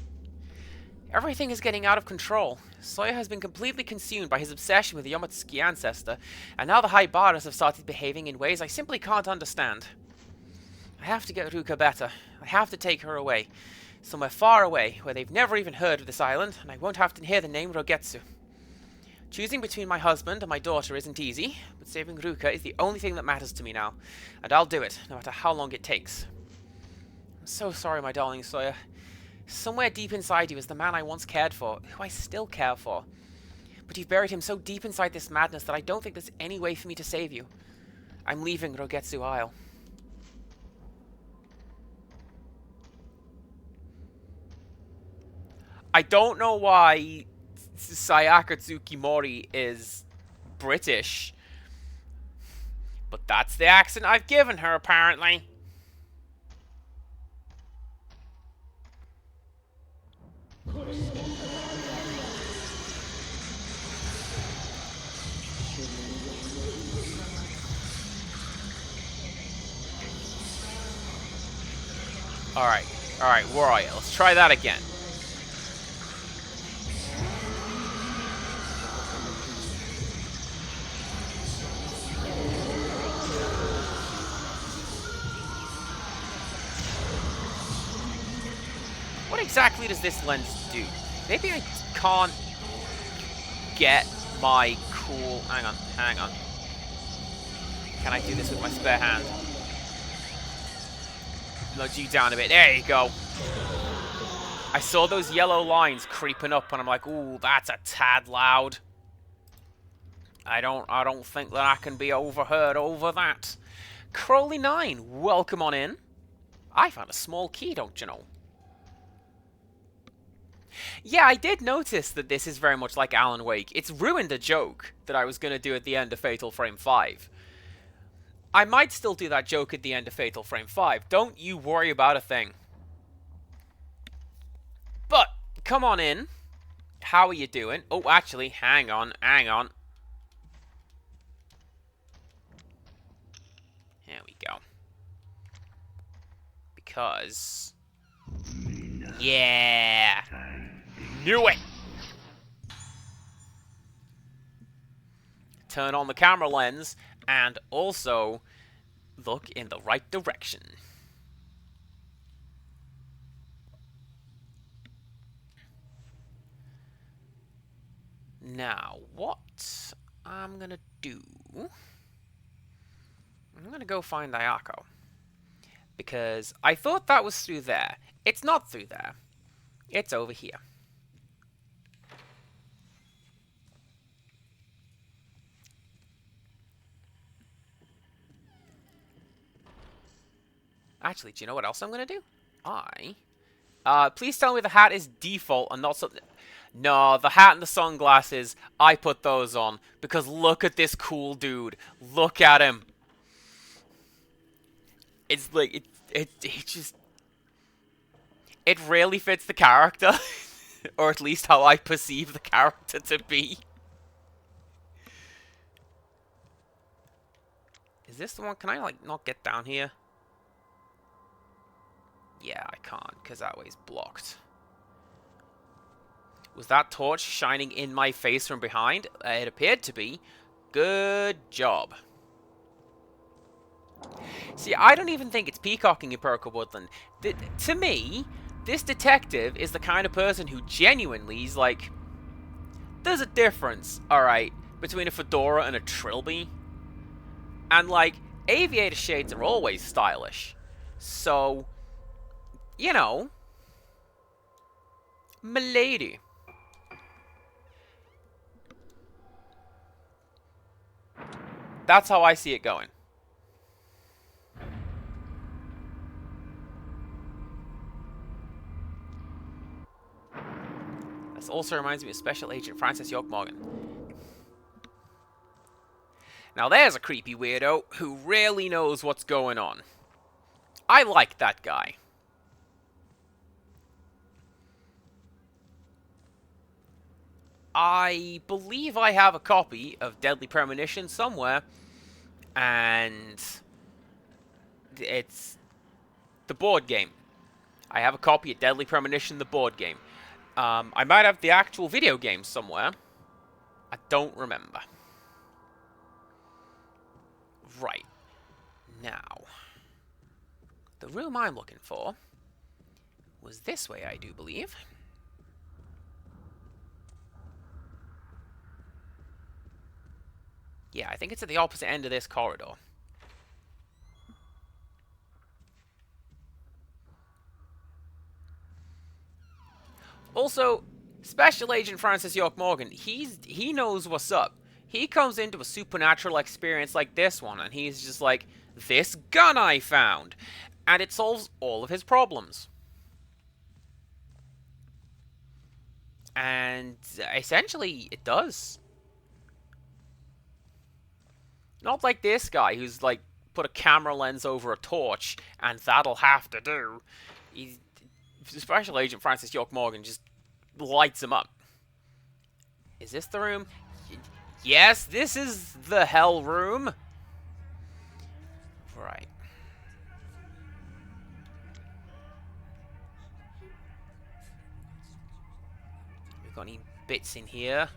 Everything is getting out of control. Soya has been completely consumed by his obsession with the Yomotsuki ancestor, and now the High Baras have started behaving in ways I simply can't understand. I have to get Ruka better. I have to take her away. Somewhere far away, where they've never even heard of this island, and I won't have to hear the name Rogetsu. Choosing between my husband and my daughter isn't easy, but saving Ruka is the only thing that matters to me now, and I'll do it, no matter how long it takes. I'm so sorry, my darling Soya. Somewhere deep inside you is the man I once cared for, who I still care for. But you've buried him so deep inside this madness that I don't think there's any way for me to save you. I'm leaving Rogetsu Isle. I don't know why Sayaka Tsukimori is British, but that's the accent I've given her, apparently. Alright, where are you? Let's try that again. What exactly does this lens do? Maybe I can't get my cool... Hang on. Can I do this with my spare hand? Nudge you down a bit. There you go. I saw those yellow lines creeping up, and I'm like, ooh, that's a tad loud. I don't think that I can be overheard over that. Crowley 9, welcome on in. I found a small key, don't you know? Yeah, I did notice that this is very much like Alan Wake. It's ruined a joke that I was going to do at the end of Fatal Frame 5. I might still do that joke at the end of Fatal Frame 5. Don't you worry about a thing. But, come on in. How are you doing? Oh, actually, hang on. There we go. Because... yeah! Knew it! Turn on the camera lens, and also look in the right direction. Now, what I'm gonna do I'm gonna go find Ayako. Because I thought that was through there. It's not through there. It's over here. Actually, do you know what else I'm gonna do? Please tell me the hat is default and not something... No, the hat and the sunglasses, I put those on. Because look at this cool dude. Look at him. It's like, it just... It really fits the character. Or at least how I perceive the character to be. Is this the one? Can I, like, not get down here? Yeah, I can't, because that way's blocked. Was that torch shining in my face from behind? It appeared to be. Good job. See, I don't even think it's peacocking in Purple Woodland. To me, this detective is the kind of person who genuinely is like... There's a difference, alright, between a fedora and a trilby. And, like, aviator shades are always stylish. So... You know, milady. That's how I see it going. This also reminds me of Special Agent Francis York Morgan. Now there's a creepy weirdo who really knows what's going on. I like that guy. I believe I have a copy of Deadly Premonition somewhere, and it's the board game. I have a copy of Deadly Premonition, the board game. I might have the actual video game somewhere. I don't remember. Right. Now, the room I'm looking for was this way, I do believe. Yeah, I think it's at the opposite end of this corridor. Also, Special Agent Francis York Morgan, he knows what's up. He comes into a supernatural experience like this one, and he's just like, this gun I found! And it solves all of his problems. And essentially, it does. Not like this guy who's like put a camera lens over a torch and that'll have to do. Special Agent Francis York Morgan just lights him up. Is this the room? Yes, this is the hell room. Right. We've got any bits in here?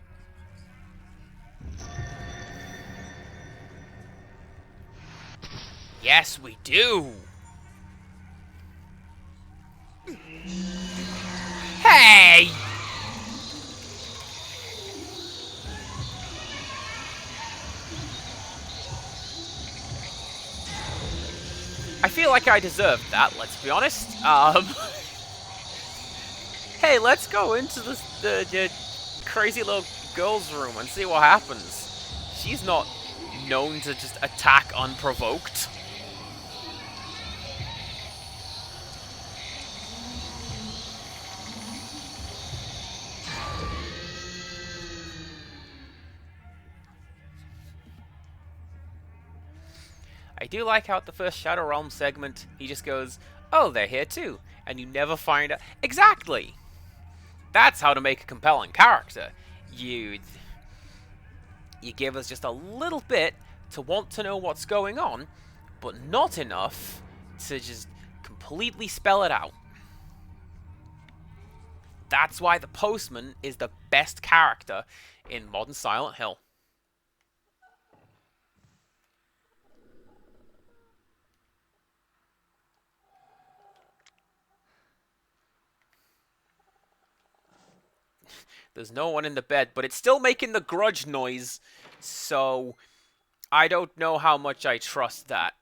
Yes, we do! Hey! I feel like I deserved that, let's be honest. Hey, let's go into the crazy little girl's room and see what happens. She's not known to just attack unprovoked. I do like how at the first Shadow Realm segment, he just goes, oh, they're here too, and you never find out. Exactly! That's how to make a compelling character. You give us just a little bit to want to know what's going on, but not enough to just completely spell it out. That's why the Postman is the best character in modern Silent Hill. There's no one in the bed, but it's still making the grudge noise, so I don't know how much I trust that.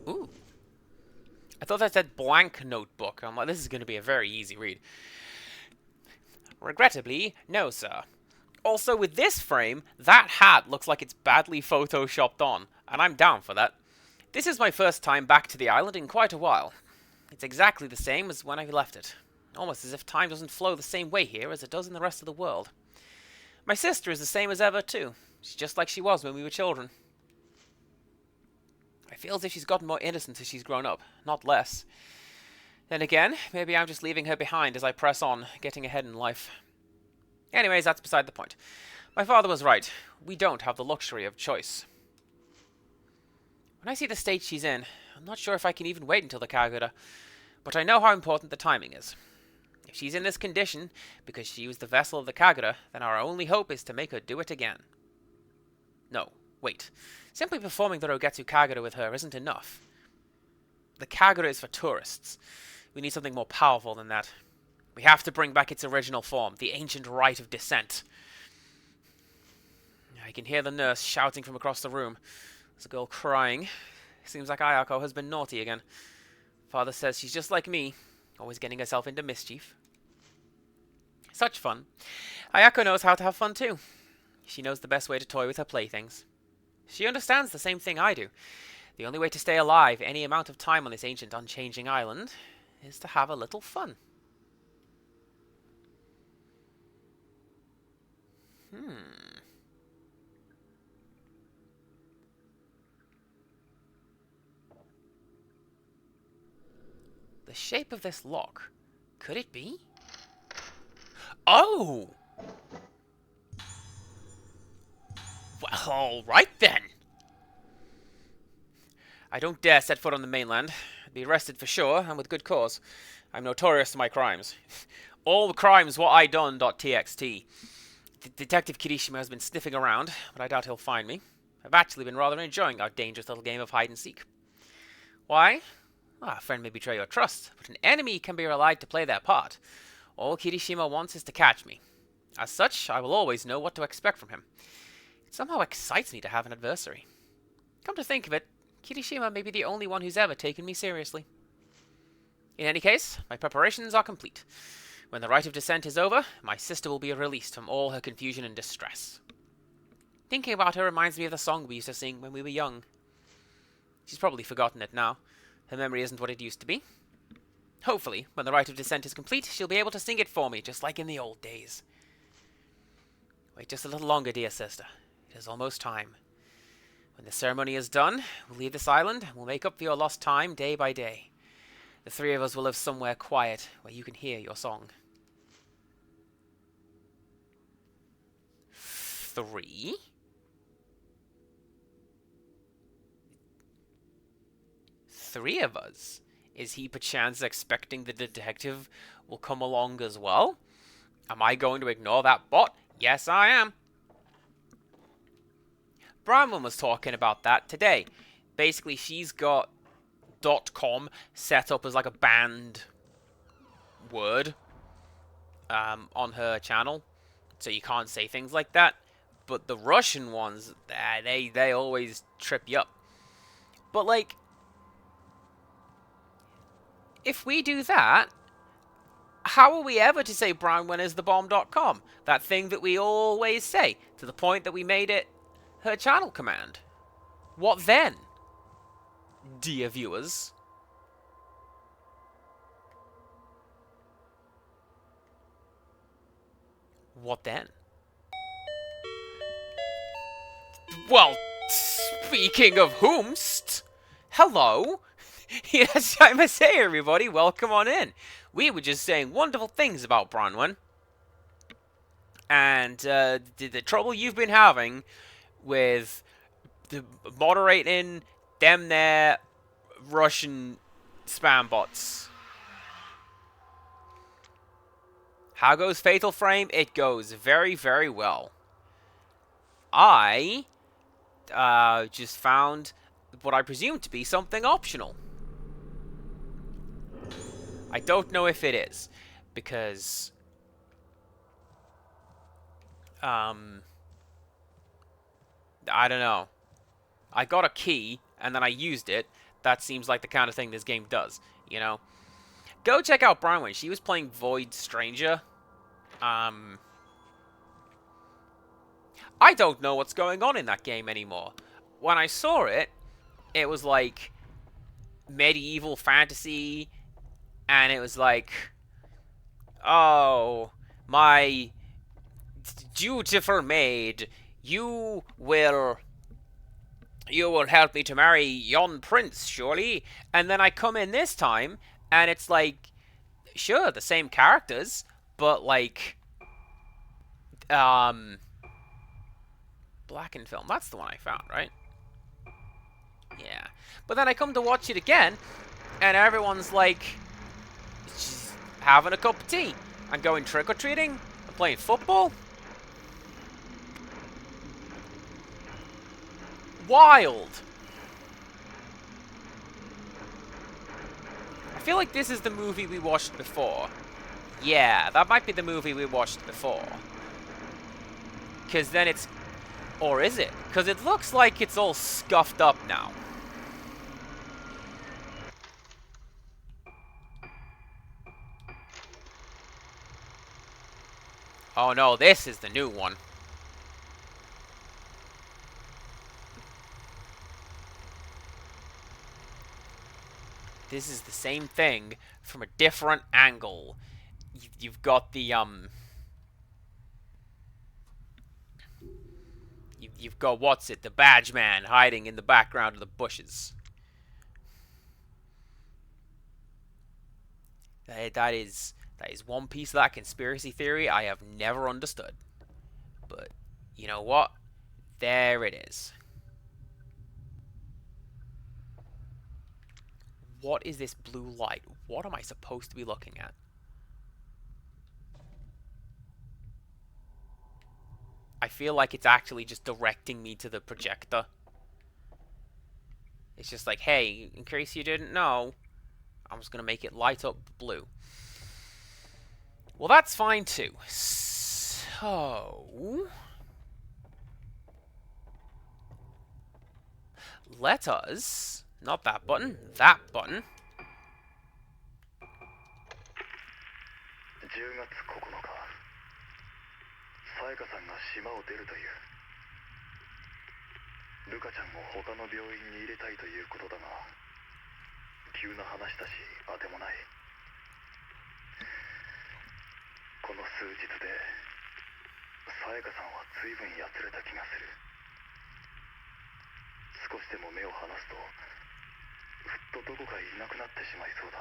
Ooh. I thought that said blank notebook. I'm like, this is going to be a very easy read. Regrettably, no, sir. Also, with this frame, that hat looks like it's badly photoshopped on, and I'm down for that. This is my first time back to the island in quite a while. It's exactly the same as when I left it. Almost as if time doesn't flow the same way here as it does in the rest of the world. My sister is the same as ever, too. She's just like she was when we were children. I feel as if she's gotten more innocent as she's grown up, not less. Then again, maybe I'm just leaving her behind as I press on, getting ahead in life. Anyways, that's beside the point. My father was right. We don't have the luxury of choice. When I see the state she's in, I'm not sure if I can even wait until the Kagura, but I know how important the timing is. If she's in this condition because she was the vessel of the Kagura, then our only hope is to make her do it again. No, wait. Simply performing the Rogetsu Kagura with her isn't enough. The Kagura is for tourists. We need something more powerful than that. We have to bring back its original form, the ancient rite of descent. I can hear the nurse shouting from across the room. There's a girl crying. Seems like Ayako has been naughty again. Father says she's just like me, always getting herself into mischief. Such fun. Ayako knows how to have fun too. She knows the best way to toy with her playthings. She understands the same thing I do. The only way to stay alive any amount of time on this ancient, unchanging island is to have a little fun. The shape of this lock. Could it be? Oh! Well, alright then. I don't dare set foot on the mainland. I'd be arrested for sure, and with good cause. I'm notorious for my crimes. All the crimes what I done.txt. Detective Kirishima has been sniffing around, but I doubt he'll find me. I've actually been rather enjoying our dangerous little game of hide and seek. Why? Well, a friend may betray your trust, but an enemy can be relied to play their part. All Kirishima wants is to catch me. As such, I will always know what to expect from him. It somehow excites me to have an adversary. Come to think of it, Kirishima may be the only one who's ever taken me seriously. In any case, my preparations are complete. When the rite of descent is over, my sister will be released from all her confusion and distress. Thinking about her reminds me of the song we used to sing when we were young. She's probably forgotten it now. Her memory isn't what it used to be. Hopefully, when the rite of descent is complete, she'll be able to sing it for me, just like in the old days. Wait just a little longer, dear sister. It is almost time. When the ceremony is done, we'll leave this island, and we'll make up for your lost time day by day. The three of us will live somewhere quiet, where you can hear your song. 3? Three of us? Is he perchance expecting the detective will come along as well? Am I going to ignore that bot? Yes, I am. Bronwyn was talking about that today. Basically, she's got .com set up as like a banned word on her channel, so you can't say things like that. But the Russian ones, they always trip you up. But like, if we do that, how are we ever to say Bronwyn is the bomb.com? That thing that we always say, to the point that we made it her channel command. What then, dear viewers? What then? Well, speaking of whomst, hello. Yes, I must say, everybody, welcome on in. We were just saying wonderful things about Bronwyn. And the trouble you've been having with moderating them there Russian spam bots. How goes Fatal Frame? It goes very, very well. I just found what I presume to be something optional. I don't know if it is, because I don't know. I got a key and then I used it. That seems like the kind of thing this game does, you know. Go check out Bronwyn. She was playing Void Stranger. I don't know what's going on in that game anymore. When I saw it, it was like medieval fantasy, and it was like, oh, my dutiful maid, you will help me to marry yon prince, surely? And then I come in this time, and it's like, sure, the same characters, but like, Black and Film, that's the one I found, right? Yeah. But then I come to watch it again, and everyone's like, just having a cup of tea, and going trick-or-treating, and playing football. Wild. I feel like this is the movie we watched before. Yeah, that might be the movie we watched before. Because then it's... Or is it? Because it looks like it's all scuffed up now. Oh no, this is the new one. This is the same thing from a different angle. You've got the, You've got, what's it, the badge man hiding in the background of the bushes. That is one piece of that conspiracy theory I have never understood. But, you know what? There it is. What is this blue light? What am I supposed to be looking at? I feel like it's actually just directing me to the projector. It's just like, hey, in case you didn't know, I'm just going to make it light up blue. Well, that's fine too. So... let us... not that button, that button. 10月9日、さやかさんが島を出るという。ルカちゃんを他の病院に入れたいということだが、急な話だし当てもない。この数日でさやかさんは随分やつれた気がする。少しでも目を離すとふっとどこかいなくなってしまいそうだ。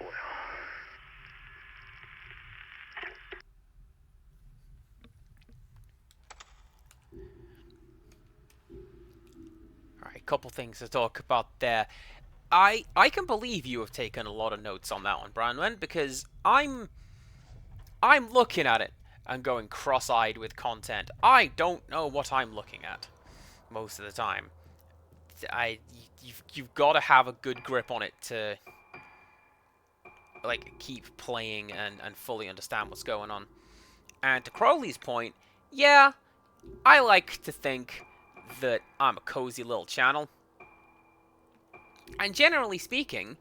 俺は。Alright, couple things to talk about there. I can believe you have taken a lot of notes on that one, Branwen, because I'm looking at it and going cross-eyed with content. I don't know what I'm looking at most of the time. You've got to have a good grip on it to like keep playing and fully understand what's going on. And to Crowley's point, yeah, I like to think that I'm a cozy little channel. And generally speaking,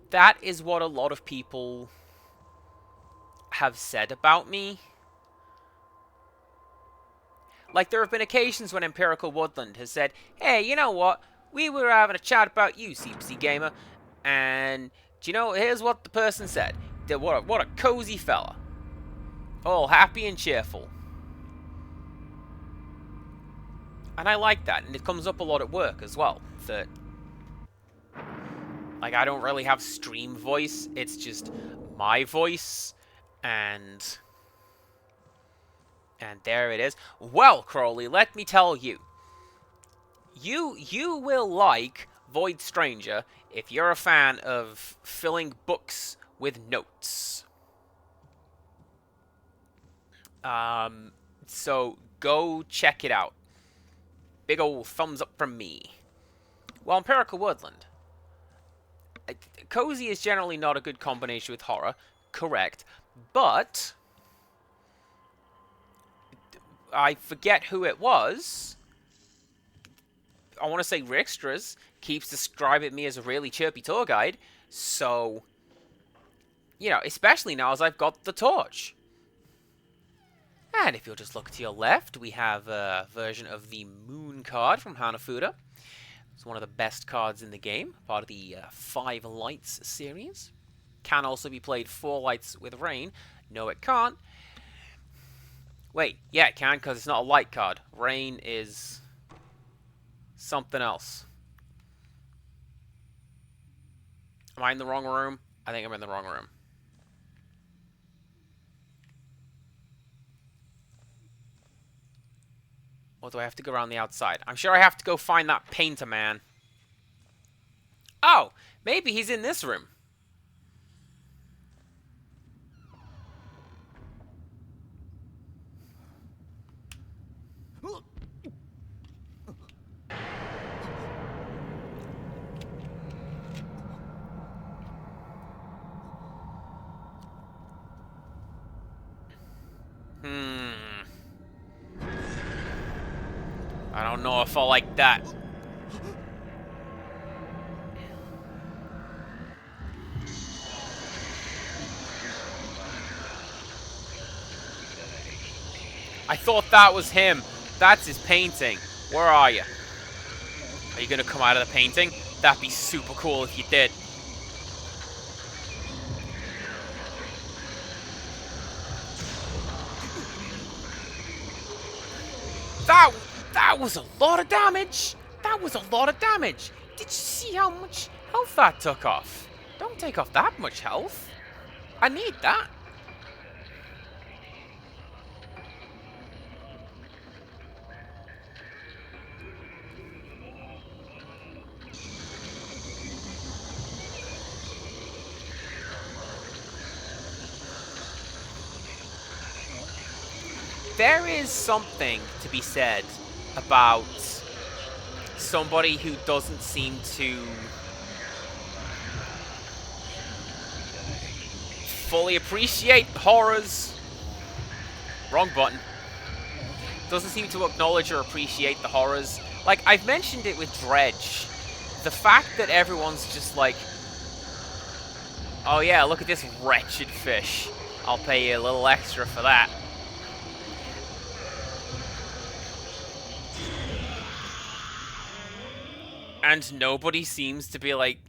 that is what a lot of people have said about me. Like, there have been occasions when Empirical Woodland has said, hey, you know what? We were having a chat about you, CPC Gamer, and, do you know, here's what the person said. What a cozy fella. All happy and cheerful. And I like that, and it comes up a lot at work as well, that, like, I don't really have stream voice, it's just my voice, and there it is. Well, Crowley, let me tell you. You will like Void Stranger if you're a fan of filling books with notes. So go check it out. Big old thumbs up from me. Well, Empirical Woodland. Cozy is generally not a good combination with horror, correct, but I forget who it was. I want to say Rickstras keeps describing me as a really chirpy tour guide, so, you know, especially now as I've got the torch. And if you'll just look to your left, we have a version of the Moon card from Hanafuda. It's one of the best cards in the game, part of the 5 Lights series. Can also be played 4 Lights with Rain. No, it can't. Wait, yeah, it can, because it's not a light card. Rain is something else. Am I in the wrong room? I think I'm in the wrong room. Or do I have to go around the outside? I'm sure I have to go find that painter man. Oh, maybe he's in this room. I don't know if I like that. I thought that was him. That's his painting. Where are you? Are you gonna come out of the painting? That'd be super cool if you did. That was a lot of damage. That was a lot of damage. Did you see how much health that took off? Don't take off that much health. I need that. There is something to be said about somebody who doesn't seem to fully appreciate horrors. Wrong button. Doesn't seem to acknowledge or appreciate the horrors. Like, I've mentioned it with Dredge. The fact that everyone's just like, oh yeah, look at this wretched fish. I'll pay you a little extra for that. And nobody seems to be like...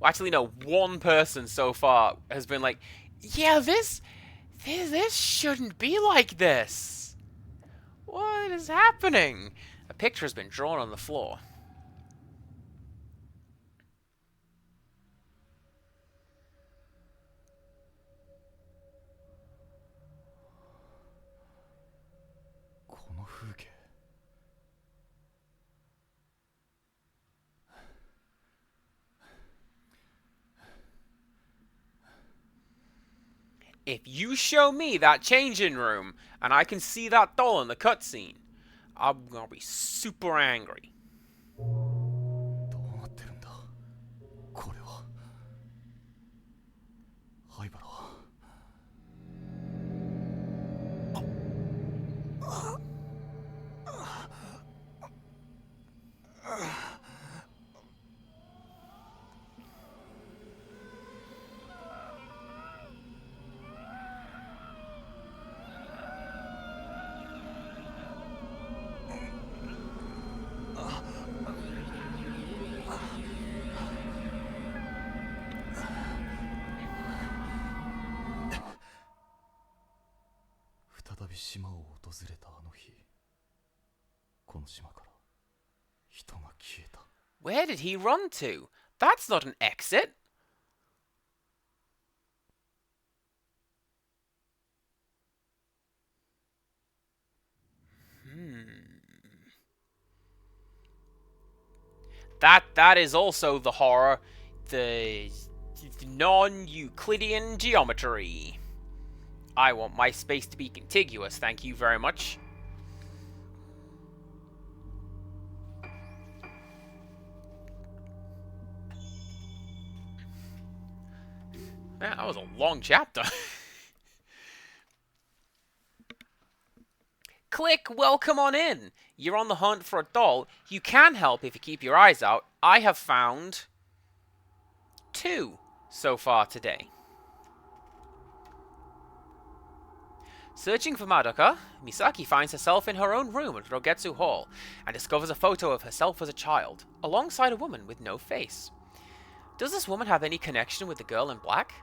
Well, actually, no. One person so far has been like, yeah, this shouldn't be like this. What is happening? A picture has been drawn on the floor. If you show me that changing room, and I can see that doll in the cutscene, I'm gonna be super angry. どうなってるんだこれは灰原は再び島を訪れたあの日この島から人が消えた Where did he run to? That's not an exit. That is also the horror, the non-Euclidean geometry. I want my space to be contiguous, thank you very much. Man, that was a long chapter. Click, welcome on in. You're on the hunt for a doll. You can help if you keep your eyes out. I have found 2 so far today. Searching for Madoka, Misaki finds herself in her own room at Rogetsu Hall and discovers a photo of herself as a child, alongside a woman with no face. Does this woman have any connection with the girl in black?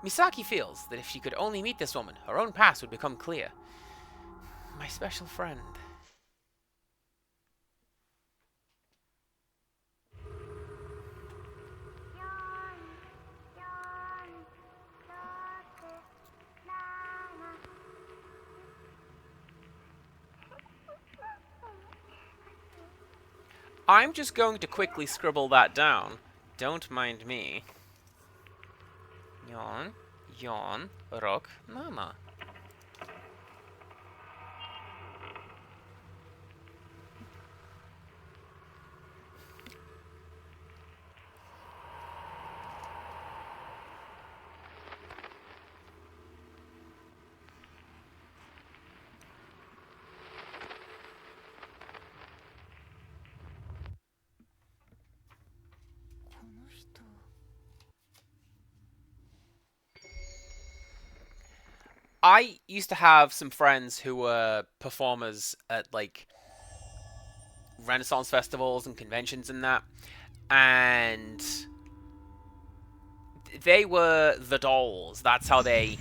Misaki feels that if she could only meet this woman, her own past would become clear. My special friend. I'm just going to quickly scribble that down. Don't mind me. Yon, yon, rok, mama. I used to have some friends who were performers at, like, Renaissance festivals and conventions and that, and they were the dolls. That's how they...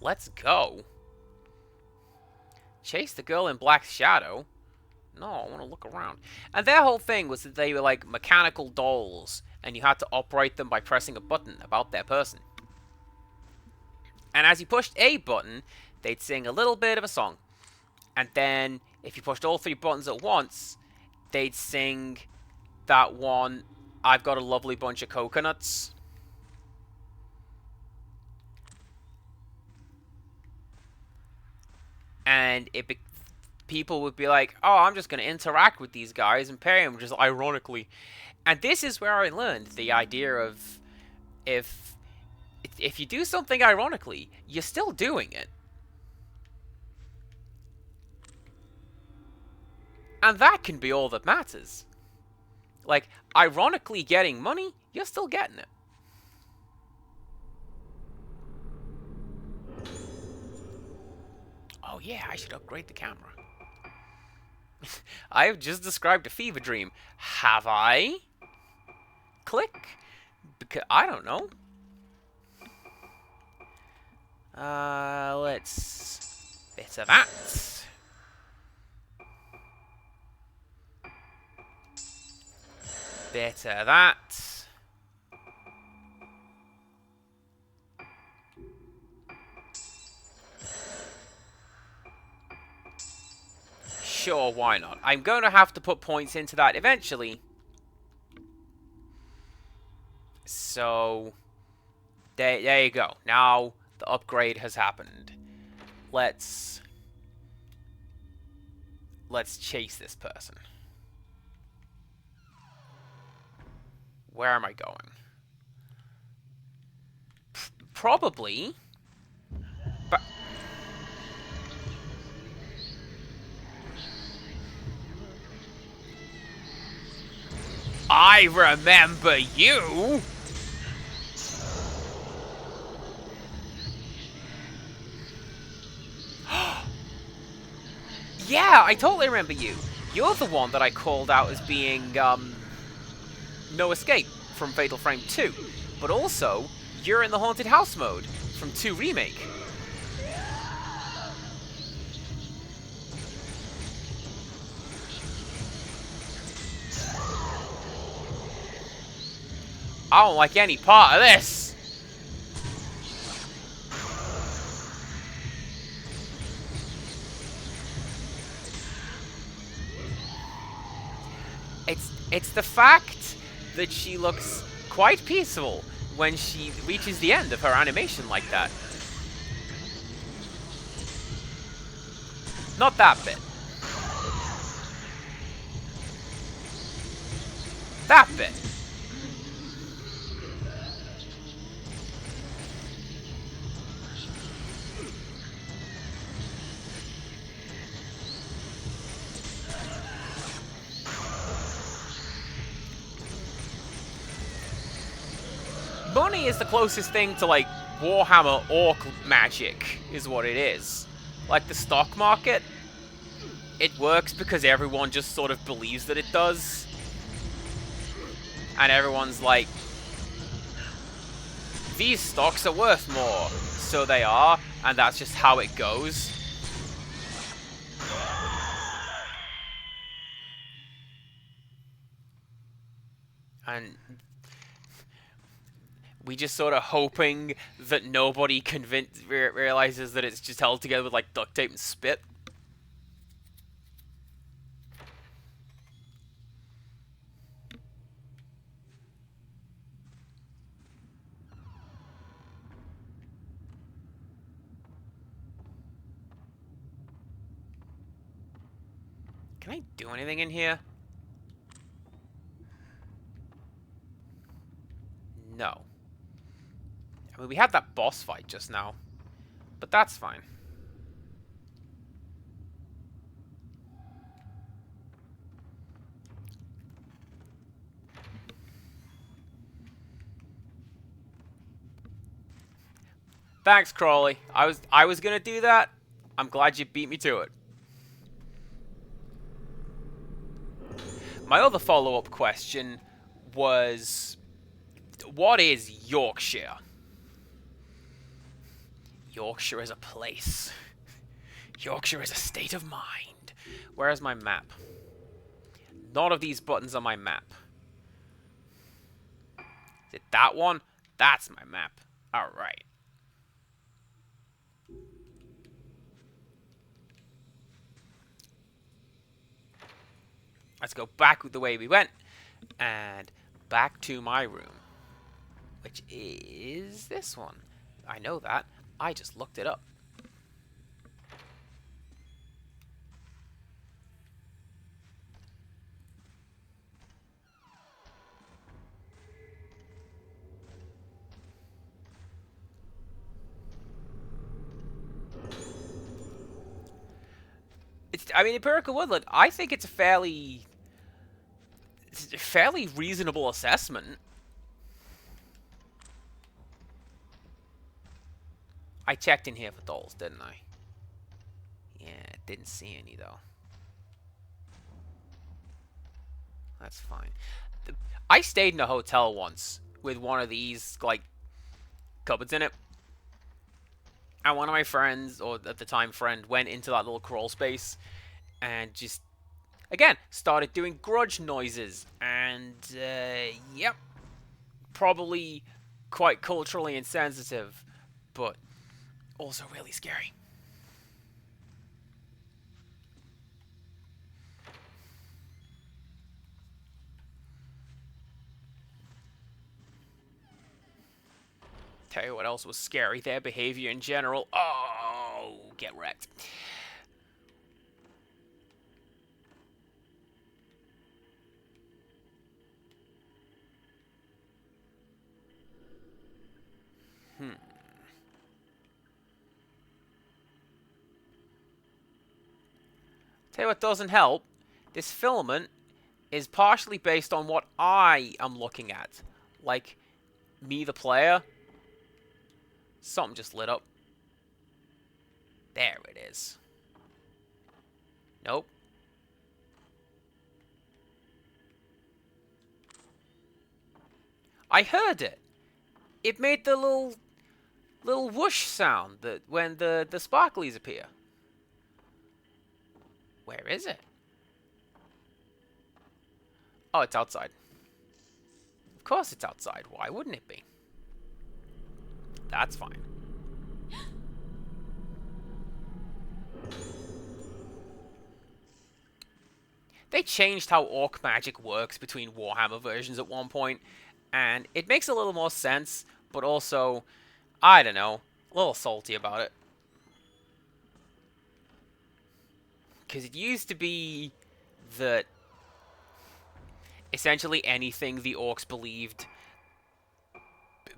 Let's go. Chase the girl in black shadow? No, I want to look around. And their whole thing was that they were like mechanical dolls, and you had to operate them by pressing a button about their person. And as you pushed a button, they'd sing a little bit of a song. And then, if you pushed all 3 buttons at once, they'd sing that one, I've got a lovely bunch of coconuts. And people would be like, oh, I'm just going to interact with these guys and pay them, just ironically. And this is where I learned the idea of if you do something ironically, you're still doing it. And that can be all that matters. Like, ironically getting money, you're still getting it. Oh yeah, I should upgrade the camera. I've just described a fever dream. Have I? Click. Because I don't know. Let's... Bit of that. Bit of that. Sure, why not? I'm going to have to put points into that eventually. So, there you go. Now, the upgrade has happened. Let's chase this person. Where am I going? Probably. But I remember you. Yeah, I totally remember you. You're the one that I called out as being, no escape from Fatal Frame 2. But also, you're in the Haunted House mode from 2 Remake. I don't like any part of this. It's the fact that she looks quite peaceful when she reaches the end of her animation like that. Not that bit. That bit. Money is the closest thing to, like, Warhammer Orc magic, is what it is. Like, the stock market, it works because everyone just sort of believes that it does. And everyone's like, these stocks are worth more. So they are, and that's just how it goes. And we just sort of hoping that nobody realizes that it's just held together with, like, duct tape and spit. Can I do anything in here? No. I mean, we had that boss fight just now, but that's fine. Thanks, Crawley. I was gonna do that. I'm glad you beat me to it. My other follow-up question was, what is Yorkshire? Yorkshire is a place. Yorkshire is a state of mind. Where's my map? None of these buttons on my map. Is it that one? That's my map. Alright. Let's go back the way we went. And back to my room. Which is this one. I know that. I just looked it up. I mean, Empirical Woodland, I think it's a fairly reasonable assessment. I checked in here for dolls, didn't I? Yeah, didn't see any, though. That's fine. I stayed in a hotel once with one of these, like, cupboards in it. And one of my friends, or at the time friend, went into that little crawl space and just, again, started doing grudge noises. And, yep, probably quite culturally insensitive, but also really scary. Tell you what else was scary, their behavior in general. Oh, get wrecked. Tell you what doesn't help. This filament is partially based on what I am looking at. Like, me the player. Something just lit up. There it is. Nope. I heard it. It made the little whoosh sound that when the sparklies appear. Where is it? Oh, it's outside. Of course it's outside. Why wouldn't it be? That's fine. They changed how orc magic works between Warhammer versions at one point, And it makes a little more sense, but also, I don't know, a little salty about it. Because it used to be that essentially anything the orcs believed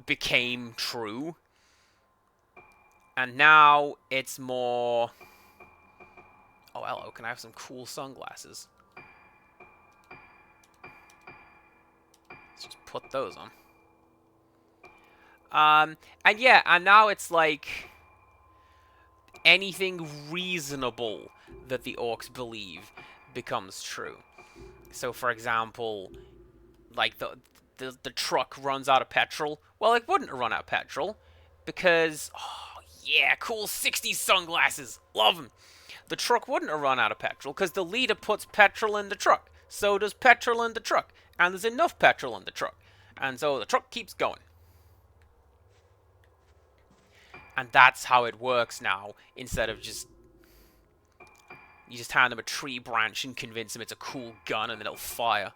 became true. And now it's more... Oh, hello, can I have some cool sunglasses? Let's just put those on. And yeah, and now it's like... anything reasonable that the orcs believe becomes true. So, for example, like the truck runs out of petrol. Well, it wouldn't run out of petrol because, oh yeah, cool 60s sunglasses, love them. The truck wouldn't have run out of petrol because the leader puts petrol in the truck. So does petrol in the truck, and there's enough petrol in the truck, and so the truck keeps going. And that's how it works now, instead of just... you just hand them a tree branch and convince them it's a cool gun and then it'll fire.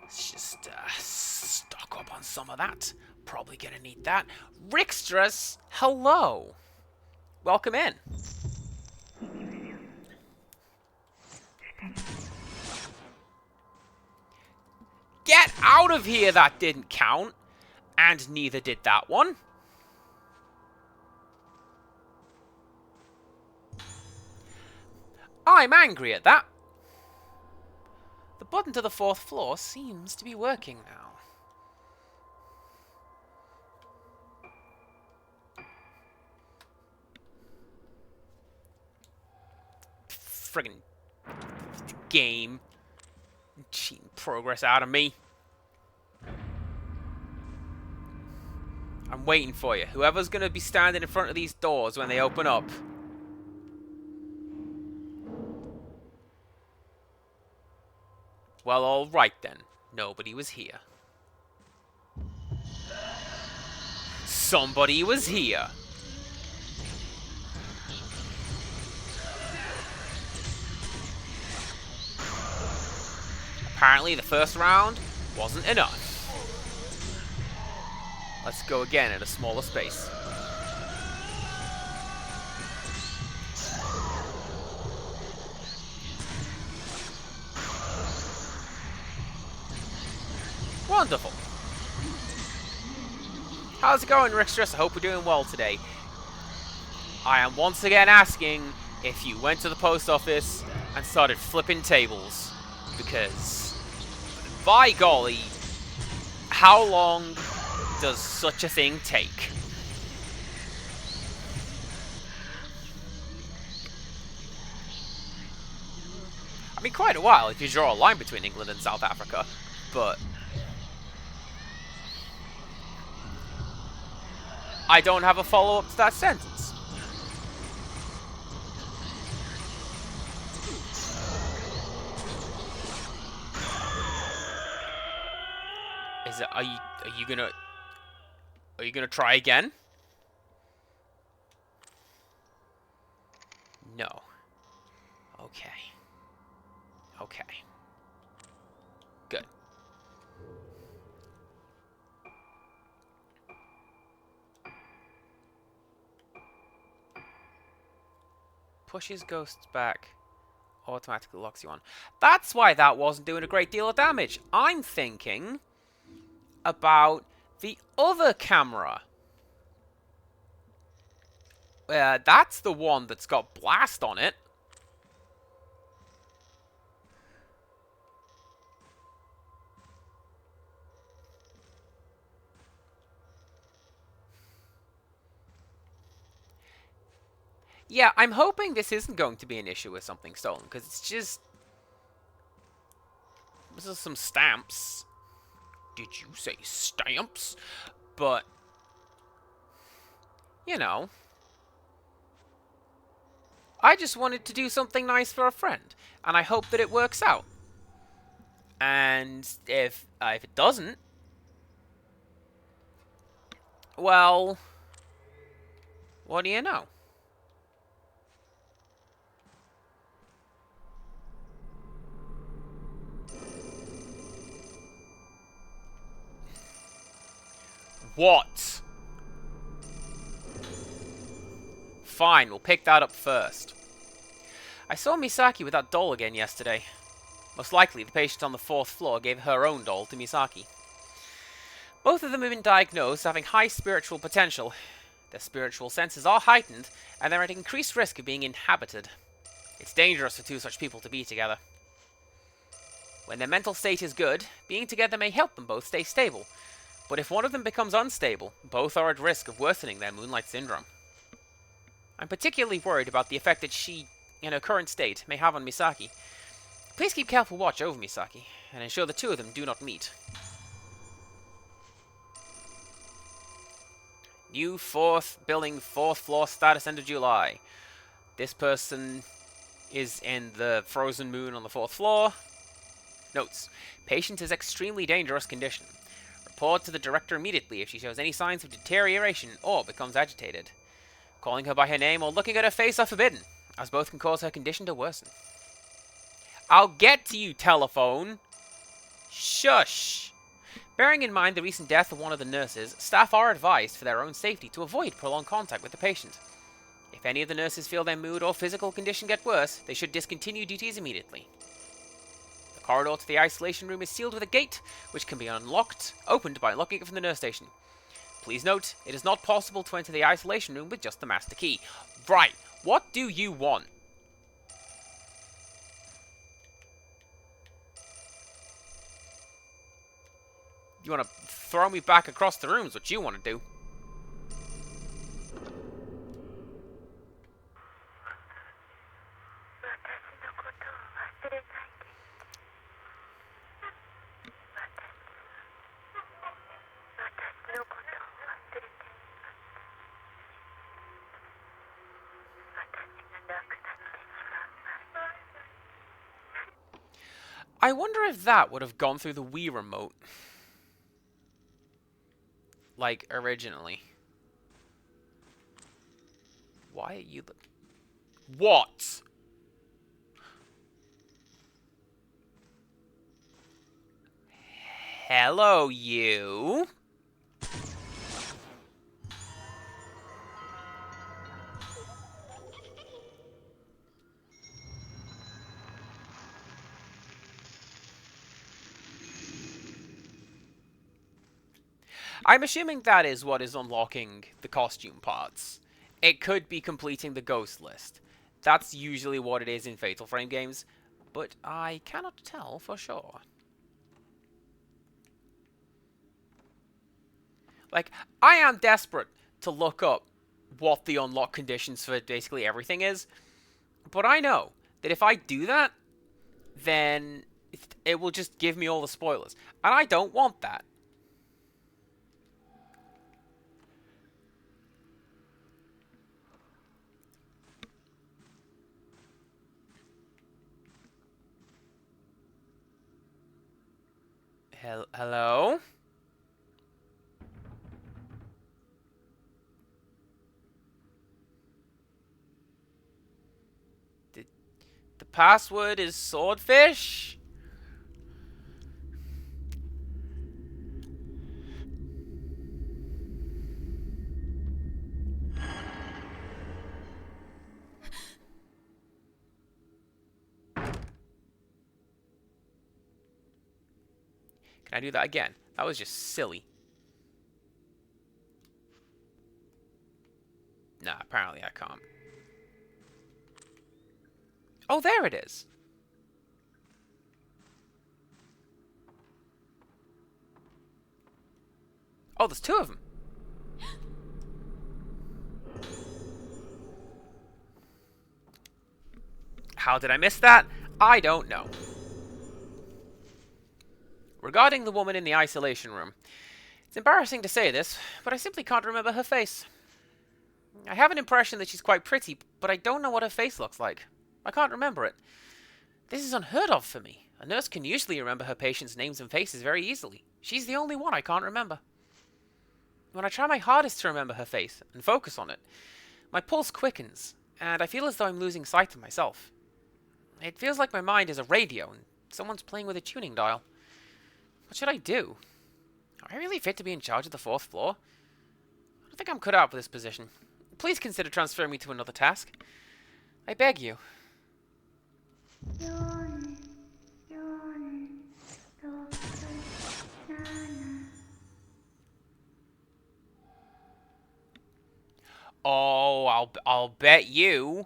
Let's just stock up on some of that. Probably gonna need that. Rixtras, hello! Welcome in. Get out of here! That didn't count. And neither did that one. I'm angry at that. The button to the 4th floor seems to be working now. Friggin' game. Cheating progress out of me. I'm waiting for you. Whoever's going to be standing in front of these doors when they open up. Well, alright then. Nobody was here. Somebody was here. Apparently the first round wasn't enough. Let's go again in a smaller space. Wonderful. How's it going, Rixtras? I hope we're doing well today. I am once again asking if you went to the post office and started flipping tables. Because, by golly, how long does such a thing take? I mean, quite a while if you draw a line between England and South Africa, but I don't have a follow-up to that sentence. Is it? Are you gonna try again? No. Okay. Okay. Good. Pushes ghosts back. Automatically locks you on. That's why that wasn't doing a great deal of damage. I'm thinking about the other camera. That's the one that's got blast on it. Yeah, I'm hoping this isn't going to be an issue with something stolen, because it's just... this is some stamps. Did you say stamps? But, you know, I just wanted to do something nice for a friend, and I hope that it works out. And if it doesn't, well, What do you know? What? Fine, we'll pick that up first. I saw Misaki with that doll again yesterday. Most likely, the patient on the 4th floor gave her own doll to Misaki. Both of them have been diagnosed as having high spiritual potential. Their spiritual senses are heightened, and they're at increased risk of being inhabited. It's dangerous for two such people to be together. When their mental state is good, being together may help them both stay stable. But if one of them becomes unstable, both are at risk of worsening their Moonlight Syndrome. I'm particularly worried about the effect that she, in her current state, may have on Misaki. Please keep careful watch over Misaki, and ensure the two of them do not meet. New 4th building, 4th floor status end of July. This person is in the frozen moon on the 4th floor. Notes. Patient is extremely dangerous condition. Report to the director immediately if she shows any signs of deterioration or becomes agitated. Calling her by her name or looking at her face are forbidden, as both can cause her condition to worsen. I'll get to you, telephone! Shush! Bearing in mind the recent death of one of the nurses, staff are advised for their own safety to avoid prolonged contact with the patient. If any of the nurses feel their mood or physical condition get worse, they should discontinue duties immediately. The corridor to the isolation room is sealed with a gate, which can be opened by unlocking it from the nurse station. Please note, it is not possible to enter the isolation room with just the master key. Right, what do you want? You want to throw me back across the room is what you want to do. I wonder if that would have gone through the Wii remote. Like, originally. Why are you... What? Hello, you. I'm assuming that is what is unlocking the costume parts. It could be completing the ghost list. That's usually what it is in Fatal Frame games, but I cannot tell for sure. Like, I am desperate to look up what the unlock conditions for basically everything is, but I know that if I do that, then it will just give me all the spoilers, and I don't want that. Hello? The password is swordfish? Can I do that again? That was just silly. Nah, apparently I can't. Oh, there it is. Oh, there's two of them. How did I miss that? I don't know. Regarding the woman in the isolation room, it's embarrassing to say this, but I simply can't remember her face. I have an impression that she's quite pretty, but I don't know what her face looks like. I can't remember it. This is unheard of for me. A nurse can usually remember her patients' names and faces very easily. She's the only one I can't remember. When I try my hardest to remember her face and focus on it, My pulse quickens, and I feel as though I'm losing sight of myself. It feels like my mind is a radio, and someone's playing with a tuning dial. What should I do? Am I really fit to be in charge of the 4th floor? I don't think I'm cut out for this position. Please consider transferring me to another task. I beg you. Oh, I'll bet you.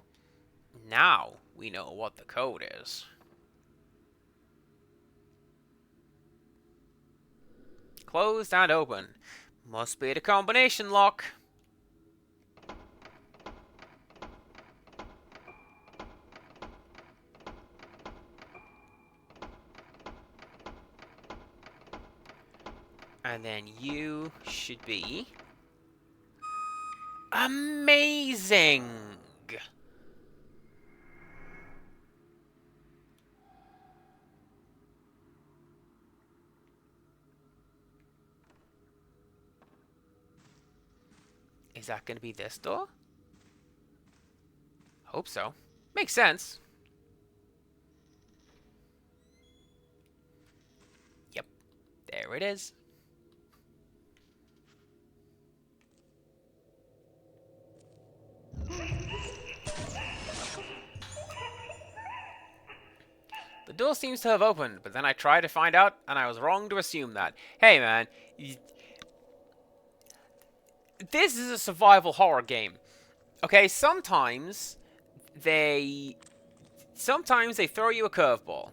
Now we know what the code is. Closed and open. Must be the combination lock. And then you should be amazing. Is that going to be this door? Hope so. Makes sense. Yep. There it is. The door seems to have opened, but then I tried to find out, and I was wrong to assume that. Hey, man. This is a survival horror game. Okay, sometimes they throw you a curveball.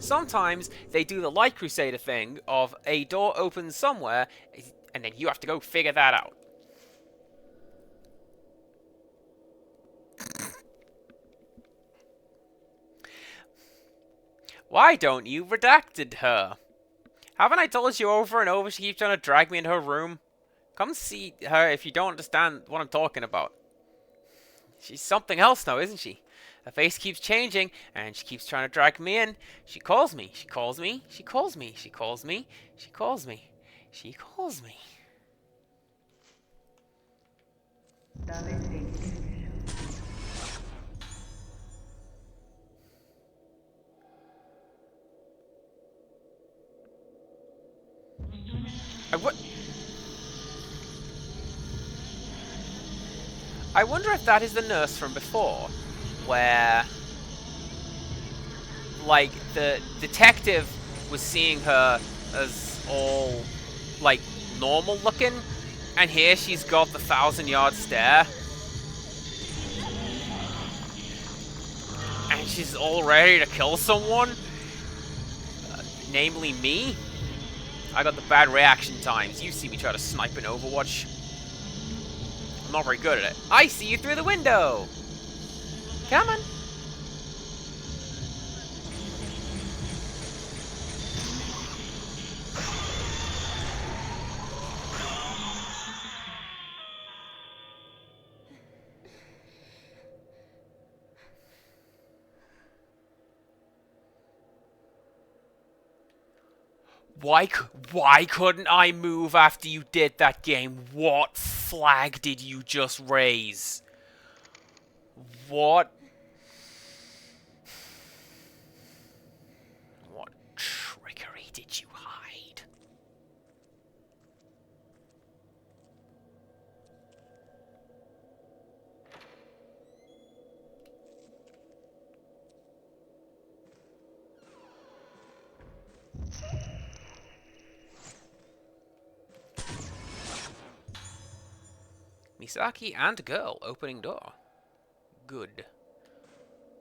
Sometimes they do the Light Crusader thing of a door opens somewhere, and then you have to go figure that out. Why don't you redacted her? Haven't I told you over and over she keeps trying to drag me in her room? Come see her if you don't understand what I'm talking about. She's something else now, isn't she? Her face keeps changing, and she keeps trying to drag me in. She calls me. She calls me. She calls me. She calls me. She calls me. She calls me. I wonder if that is the nurse from before, where, like, the detective was seeing her as all, like, normal looking, and here she's got the 1,000-yard stare. And she's all ready to kill someone, namely me. I got the bad reaction times. You see me try to snipe in Overwatch. I'm not very good at it. I see you through the window! Come on! Why couldn't I move after you did that game? What flag did you just raise? What trickery did you hide? Misaki and girl opening door. Good.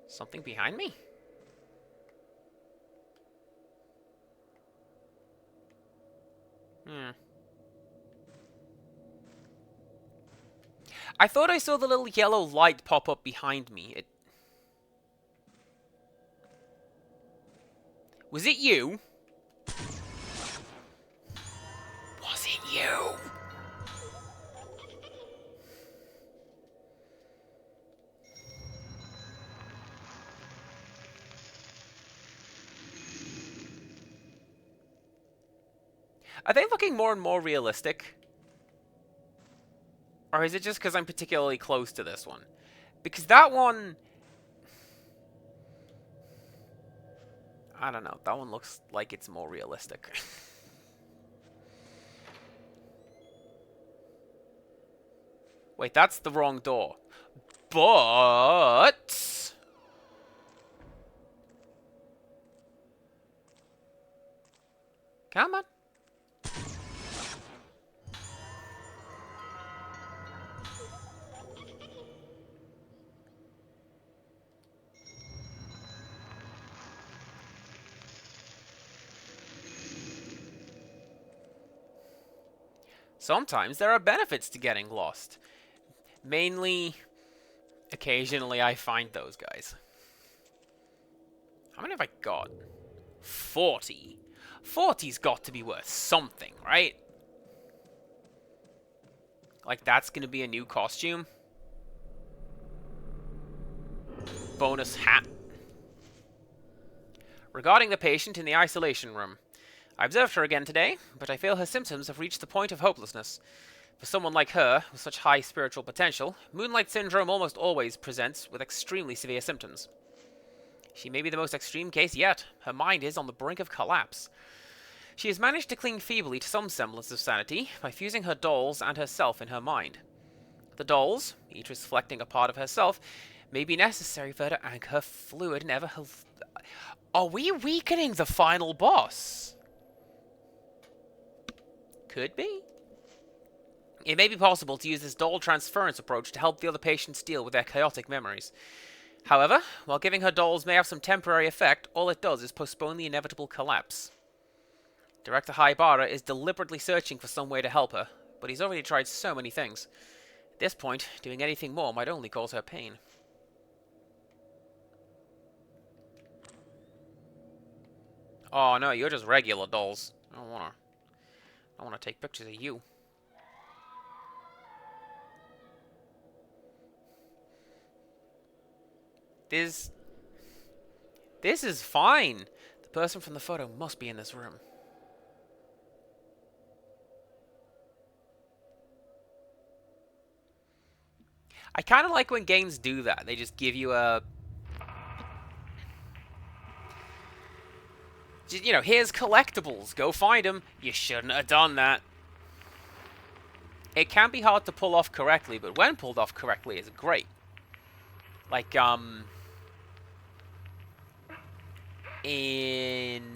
Something behind me? I thought I saw the little yellow light pop up behind me. Was it you? Was it you? Are they looking more and more realistic? Or is it just because I'm particularly close to this one? Because that one... I don't know. That one looks like it's more realistic. Wait, that's the wrong door. But... Come on. Sometimes there are benefits to getting lost. Mainly, occasionally I find those guys. How many have I got? 40. 40's got to be worth something, right? Like, that's going to be a new costume. Bonus hat. Regarding the patient in the isolation room. I observed her again today, but I feel her symptoms have reached the point of hopelessness. For someone like her, with such high spiritual potential, Moonlight Syndrome almost always presents with extremely severe symptoms. She may be the most extreme case yet. Her mind is on the brink of collapse. She has managed to cling feebly to some semblance of sanity by fusing her dolls and herself in her mind. The dolls, each reflecting a part of herself, may be necessary for her to anchor her fluid and ever... Are we weakening the final boss? Could be. It may be possible to use this doll transference approach to help the other patients deal with their chaotic memories. However, while giving her dolls may have some temporary effect, all it does is postpone the inevitable collapse. Director Haibara is deliberately searching for some way to help her, but he's already tried so many things. At this point, doing anything more might only cause her pain. Oh no, you're just regular dolls. I don't wanna take pictures of you. This is fine. The person from the photo must be in this room. I kind of like when games do that. They just give you a... You know, here's collectibles. Go find them. You shouldn't have done that. It can be hard to pull off correctly, but when pulled off correctly, it's great. Like, in...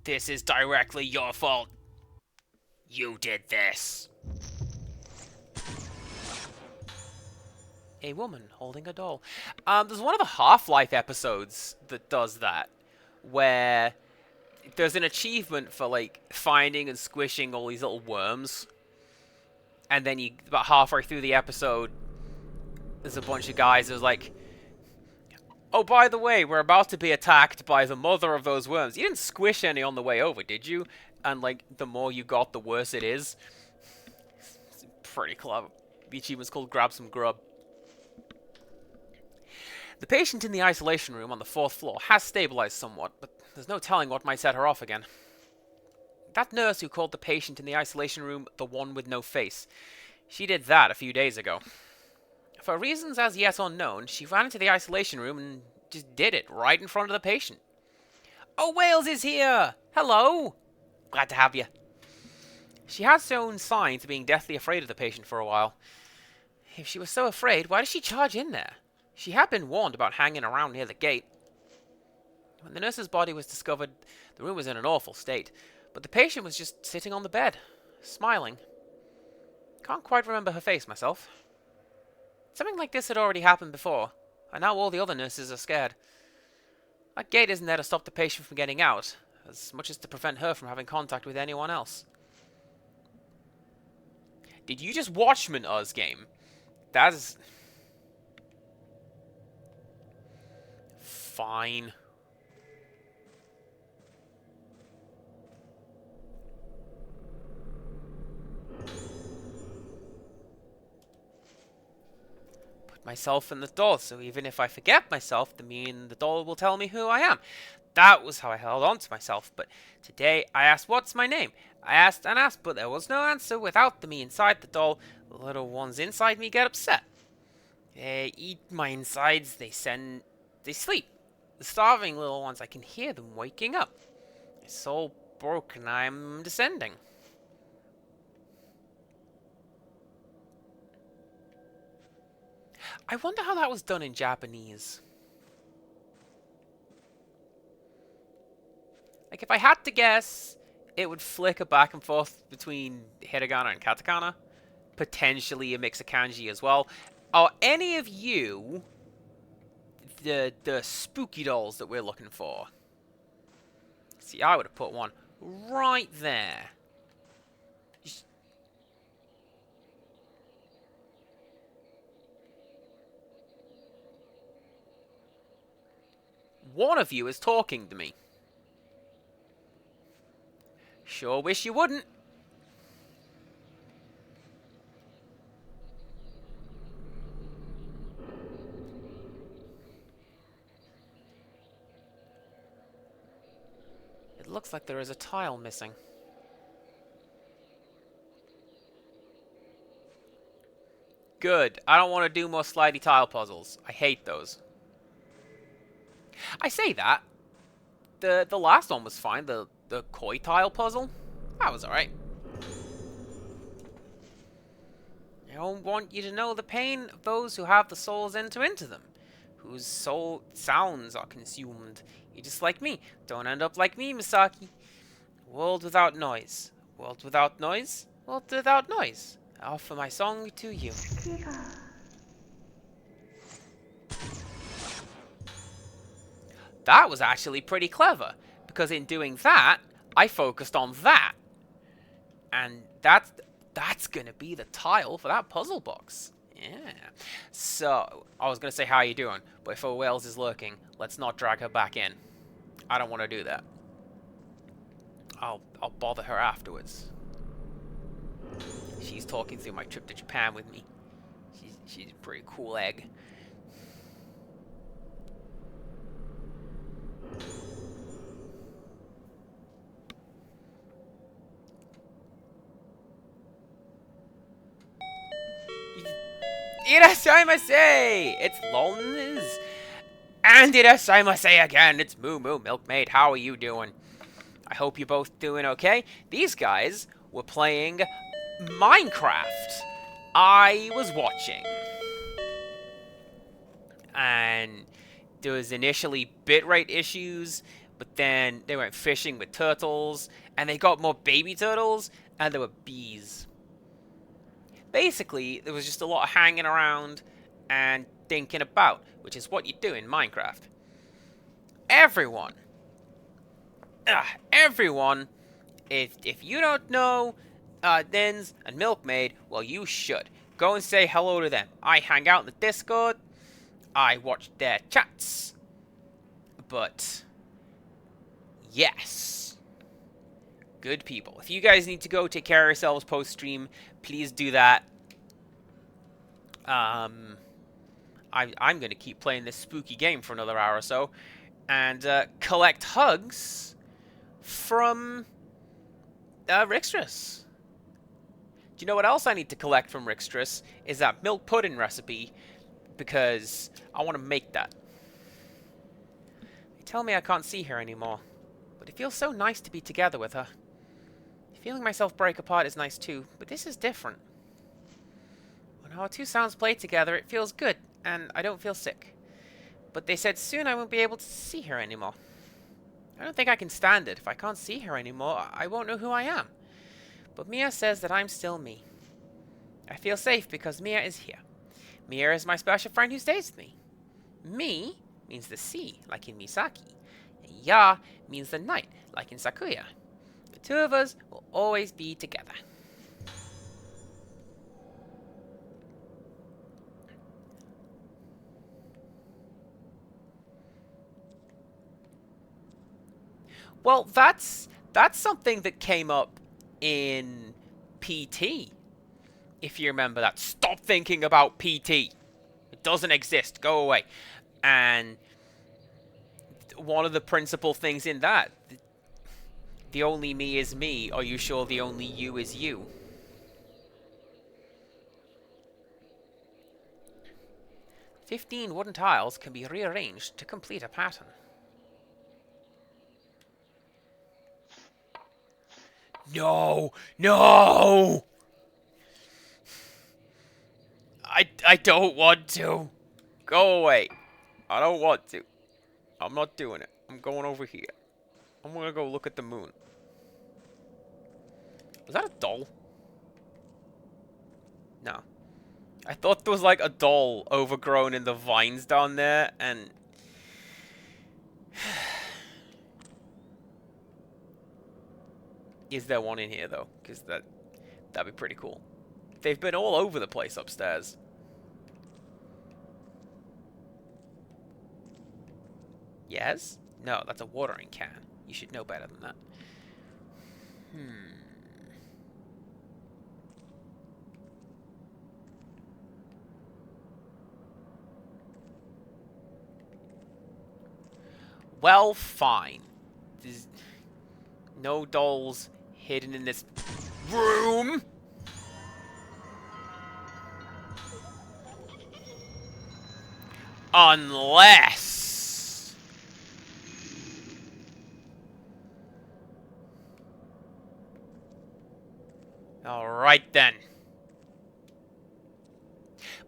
This is directly your fault. You did this. A woman holding a doll. There's one of the Half-Life episodes that does that, where there's an achievement for, like, finding and squishing all these little worms. And then you, about halfway through the episode, there's a bunch of guys who's like, oh, by the way, we're about to be attacked by the mother of those worms. You didn't squish any on the way over, did you? And, like, the more you got, the worse it is. It's pretty clever. The achievement's called Grab Some Grub. The patient in the isolation room on the 4th floor has stabilized somewhat, but there's no telling what might set her off again. That nurse who called the patient in the isolation room the one with no face, she did that a few days ago. For reasons as yet unknown, she ran into the isolation room and just did it right in front of the patient. Oh, Wales is here! Hello! Glad to have you. She has shown signs of being deathly afraid of the patient for a while. If she was so afraid, why did she charge in there? She had been warned about hanging around near the gate. When the nurse's body was discovered, the room was in an awful state, but the patient was just sitting on the bed, smiling. Can't quite remember her face myself. Something like this had already happened before, and now all the other nurses are scared. That gate isn't there to stop the patient from getting out, as much as to prevent her from having contact with anyone else. Did you just Watchmen us, game? That is... fine. myself and the doll, so even if I forget myself, the me in the doll will tell me who I am. That was how I held on to myself, but today I asked what's my name. I asked and asked, but there was no answer. Without the me inside the doll, the little ones inside me get upset. They eat my insides, they sleep. The starving little ones, I can hear them waking up. My soul broken, I'm descending. I wonder how that was done in Japanese. Like, if I had to guess, it would flicker back and forth between hiragana and katakana. Potentially a mix of kanji as well. Are any of you the spooky dolls that we're looking for? See, I would have put one right there. One of you is talking to me. Sure wish you wouldn't. It looks like there is a tile missing. Good. I don't want to do more slidey tile puzzles. I hate those. I say that. The last one was fine. The koi tile puzzle. That was alright. I don't want you to know the pain of those who have the souls enter into them, whose soul sounds are consumed. You're just like me. Don't end up like me, Misaki. World without noise. World without noise. World without noise. I offer my song to you. That was actually pretty clever, because in doing that, I focused on that. And that's gonna be the tile for that puzzle box. Yeah. So, I was gonna say, how are you doing? But if Wales is lurking, let's not drag her back in. I don't want to do that. I'll bother her afterwards. She's talking through my trip to Japan with me. She's a pretty cool egg. Irashaimase! It's Lons. And irashaimase again. It's Moo Moo Milkmaid. How are you doing? I hope you're both doing okay. These guys were playing Minecraft. I was watching. And there was initially bitrate issues, but then they went fishing with turtles, and they got more baby turtles, and there were bees. Basically, there was just a lot of hanging around and thinking about, which is what you do in Minecraft. Everyone, if you don't know Nins and Milkmaid, well, you should. Go and say hello to them. I hang out in the Discord. I watch their chats. But, yes. Good people. If you guys need to go take care of yourselves post-stream, please do that. I'm going to keep playing this spooky game for another hour or so. And collect hugs from Rixtrus. Do you know what else I need to collect from Rixtrus? Is that milk pudding recipe. Because I want to make that. They tell me I can't see her anymore. But it feels so nice to be together with her. Feeling myself break apart is nice too, but this is different. When our two sounds play together, it feels good, and I don't feel sick. But they said soon I won't be able to see her anymore. I don't think I can stand it. If I can't see her anymore, I won't know who I am. But Mia says that I'm still me. I feel safe because Mia is here. Mia is my special friend who stays with me. Mi means the sea, like in Misaki. And Ya means the night, like in Sakuya. The two of us will always be together. Well, that's something that came up in PT. If you remember that. Stop thinking about PT. It doesn't exist. Go away. And one of the principal things in that, the only me is me. Are you sure the only you is you? "15 wooden tiles can be rearranged to complete a pattern." No! No! I don't want to. Go away. I don't want to. I'm not doing it. I'm going over here. I'm gonna go look at the moon. Was that a doll? No. I thought there was like a doll overgrown in the vines down there, and... Is there one in here, though? Because that'd be pretty cool. They've been all over the place upstairs. Yes? No, that's a watering can. You should know better than that. Well, fine. There's no dolls hidden in this room. Unless... Alright then.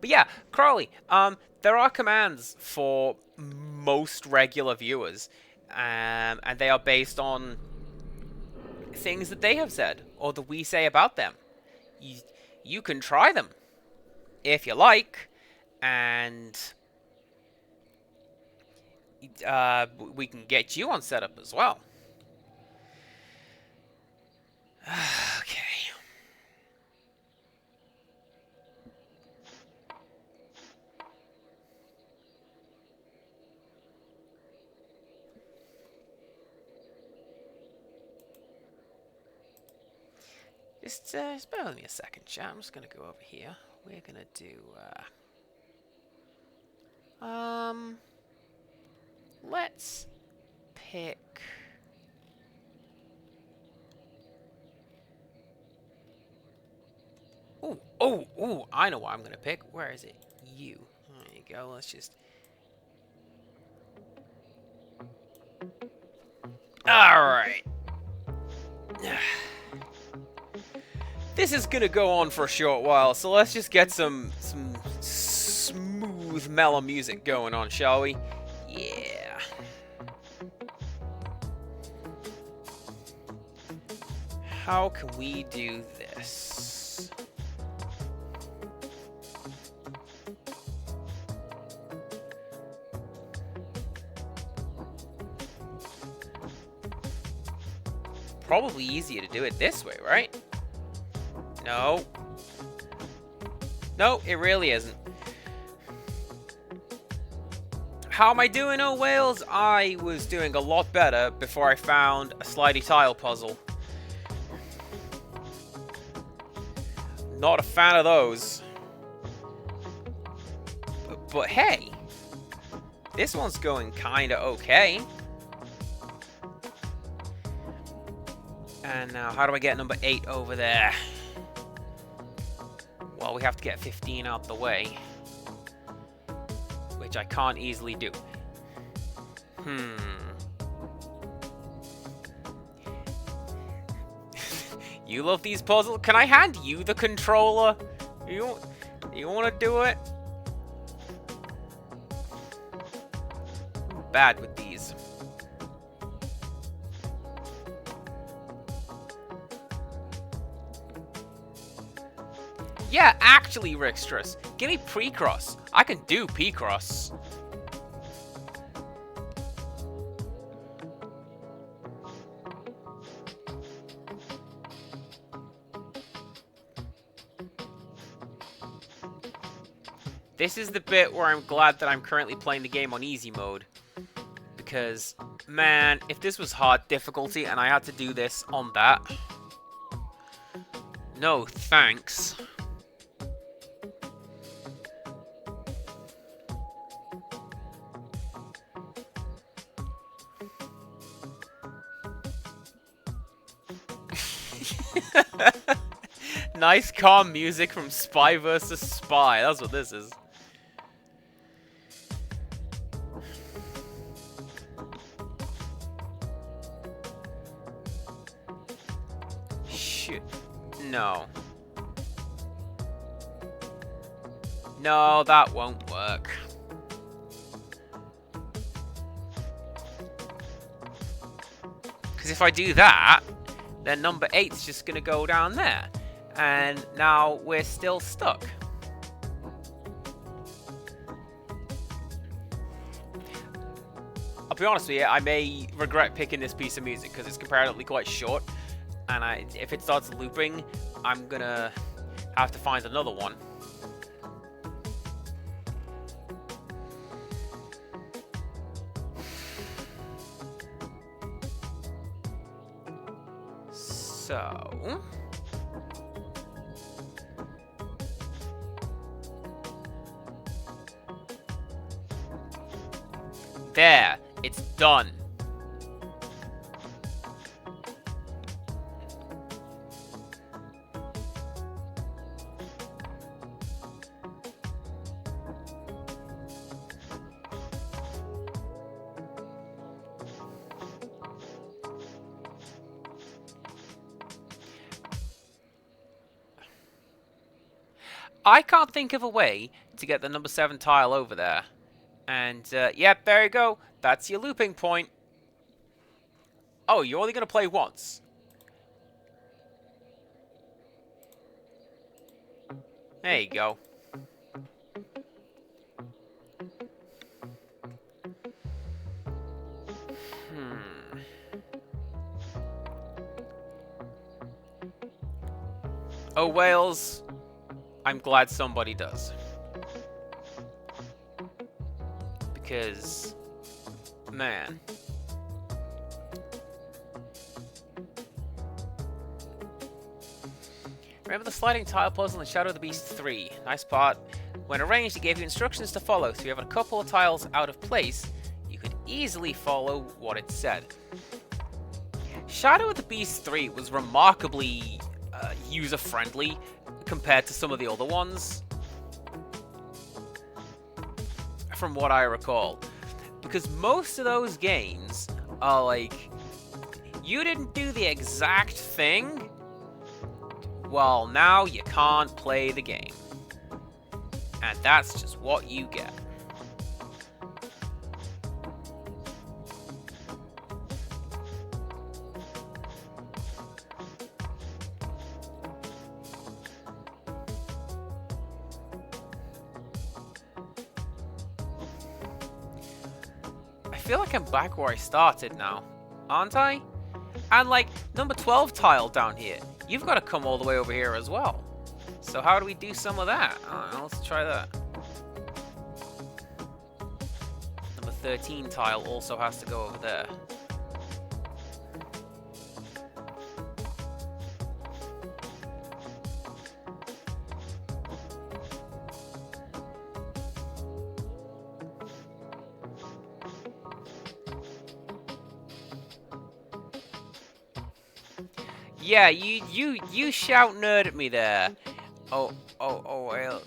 But yeah, Crowley, there are commands for most regular viewers, and they are based on things that they have said, or that we say about them. You can try them, if you like, and we can get you on setup as well. Okay. Just bear with me a second, chat. I'm just gonna go over here. We're gonna do let's pick... Ooh, I know what I'm gonna pick. Where is it? You. There you go, let's just... Alright. This is gonna go on for a short while, so let's just get some smooth, mellow music going on, shall we? Yeah. How can we do this? Probably easier to do it this way, right? No. No, it really isn't. How am I doing, oh Wales? I was doing a lot better before I found a slidey tile puzzle. Not a fan of those. But hey, this one's going kinda okay. And now, how do I get number 8 over there? Well, we have to get 15 out the way. Which I can't easily do. You love these puzzles? Can I hand you the controller? You want to do it? I'm bad with these. Yeah, actually, Rickstress, give me pre-cross. I can do P-cross. This is the bit where I'm glad that I'm currently playing the game on easy mode. Because, man, if this was hard difficulty and I had to do this on that... No, thanks. Nice calm music from Spy vs. Spy. That's what this is. Shit. No. No, that won't work. Because if I do that, then number 8's just going to go down there. And now we're still stuck. I'll be honest with you, I may regret picking this piece of music because it's comparatively quite short. And if it starts looping, I'm going to have to find another one. So... there, it's done. I can't think of a way to get the number 7 tile over there. And, yep, there you go. That's your looping point. Oh, you're only going to play once. There you go. Oh, Wales. I'm glad somebody does. Because, man. Remember the sliding tile puzzle in Shadow of the Beast 3? Nice part. When arranged, it gave you instructions to follow, so if you have a couple of tiles out of place, you could easily follow what it said. Shadow of the Beast 3 was remarkably user-friendly compared to some of the other ones, from what I recall. Because most of those games are like, you didn't do the exact thing, well, now you can't play the game. And that's just what you get. I feel like I'm back where I started now, aren't I? And like, number 12 tile down here, you've got to come all the way over here as well. So how do we do some of that? Let's try that. Number 13 tile also has to go over there. Yeah, you shout nerd at me there. Oh, well,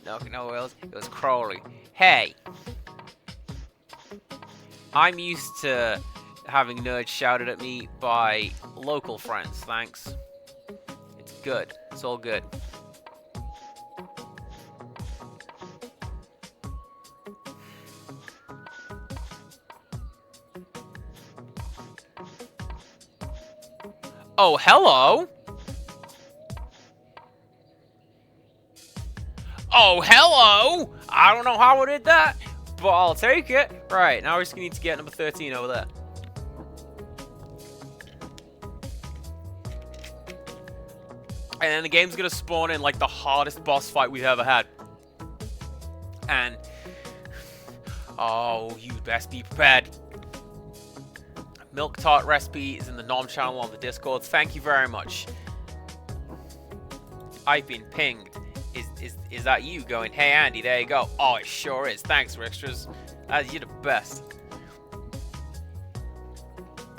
no, Wales. It was Crowley. Hey, I'm used to having nerds shouted at me by local friends. Thanks. It's good. It's all good. Oh, hello! Oh, hello! I don't know how I did that, but I'll take it. Right, now we just need to get number 13 over there. And then the game's gonna spawn in like the hardest boss fight we've ever had. And... oh, you best be prepared. Milk Tart recipe is in the Nom channel on the Discord. Thank you very much. I've been pinged. Is that you going, hey Andy, there you go. Oh, it sure is. Thanks, Rickstras. You're the best.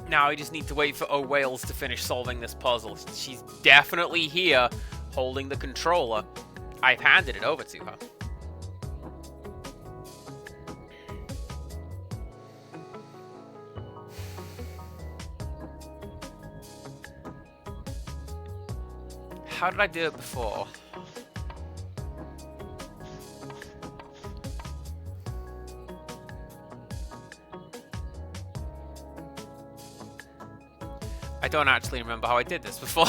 Now I just need to wait for O Wales to finish solving this puzzle. She's definitely here. holding the controller. I've handed it over to her. How did I do it before? I don't actually remember how I did this before.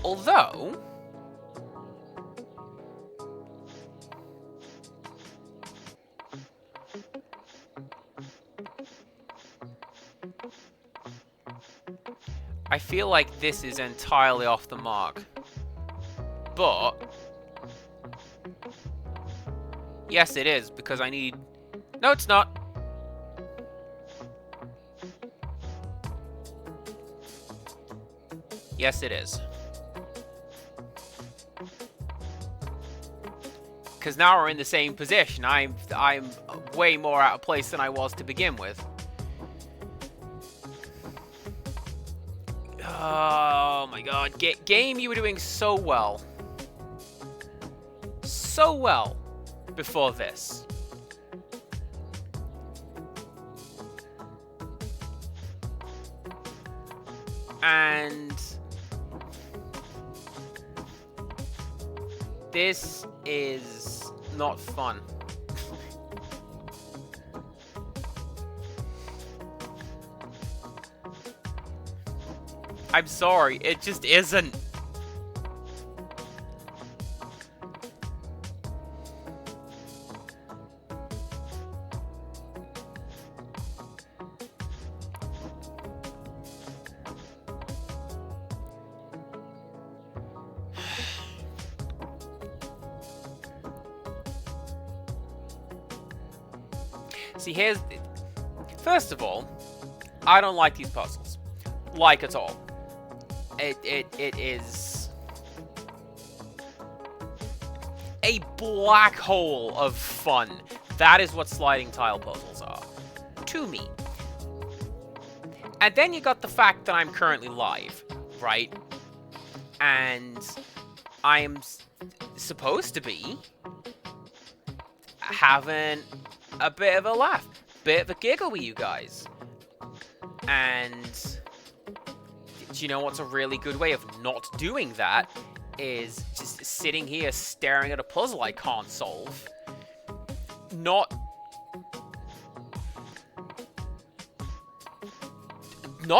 Although... I feel like this is entirely off the mark. But... yes, it is, because I need... no, it's not. Yes, it is. Because now we're in the same position. I'm way more out of place than I was to begin with. Oh my god. Game, you were doing so well. So well before this. And this is not fun. I'm sorry, it just isn't. See, here's... first of all, I don't like these puzzles. Like at all. It is... a black hole of fun. That is what sliding tile puzzles are. To me. And then you got the fact that I'm currently live, right? And I'm supposed to be having a bit of a laugh, bit of a giggle with you guys. And do you know what's a really good way of not doing that? Is just sitting here staring at a puzzle I can't solve. Not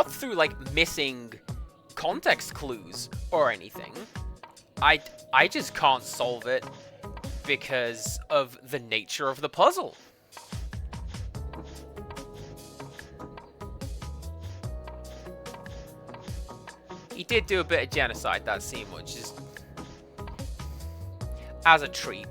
through, like, missing context clues or anything. I just can't solve it because of the nature of the puzzle. He did do a bit of genocide, that scene, which is as a treat.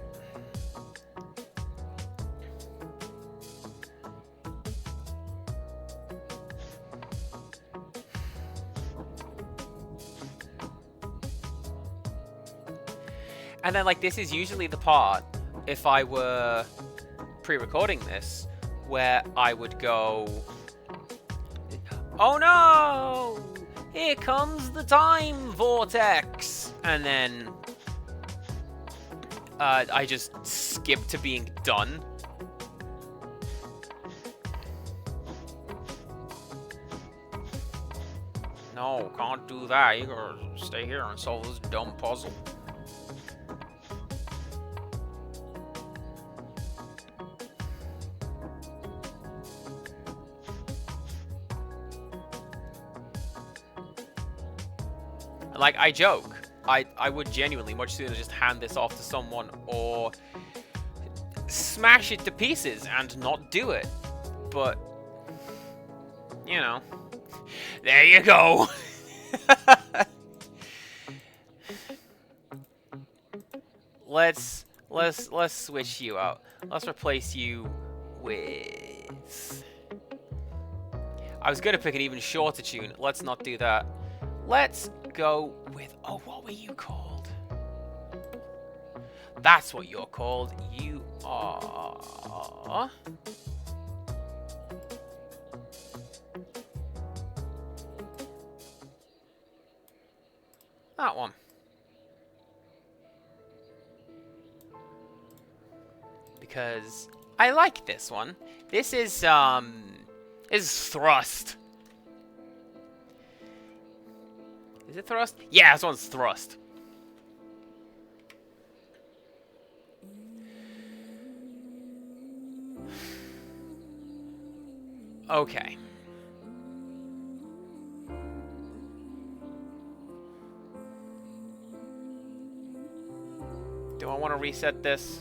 And then, like, this is usually the part, if I were pre-recording this, where I would go, oh no! Here comes the time vortex! And then I just skip to being done. No, can't do that. You gotta stay here and solve this dumb puzzle. Like, I joke. I would genuinely much sooner just hand this off to someone or smash it to pieces and not do it. But, you know. There you go. Let's switch you out. Let's replace you with... I was gonna pick an even shorter tune. Let's not do that. Let's go with... oh, what were you called? That's what you're called. You are... That one. Because I like this one. This is thrust. Is it thrust? Yeah, this one's thrust. Okay. Do I want to reset this?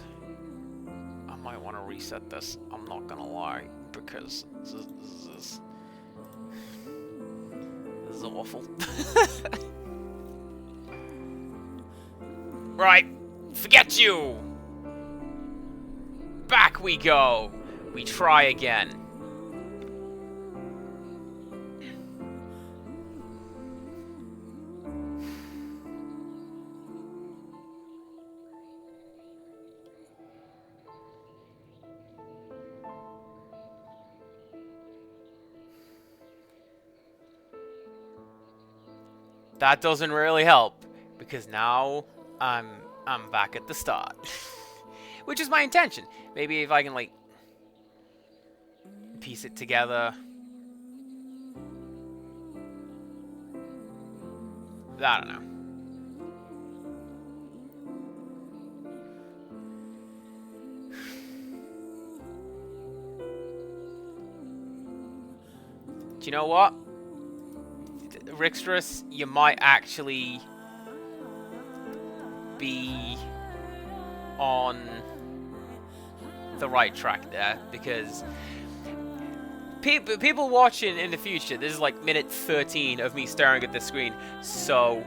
I might want to reset this. I'm not gonna lie, because this is awful. Right, forget you! Back we go! We try again. That doesn't really help, because now I'm back at the start. Which is my intention. Maybe if I can, like, piece it together. I don't know. Do you know what? Rixtrus, you might actually be on the right track there, because people watching in the future, this is like minute 13 of me staring at the screen, so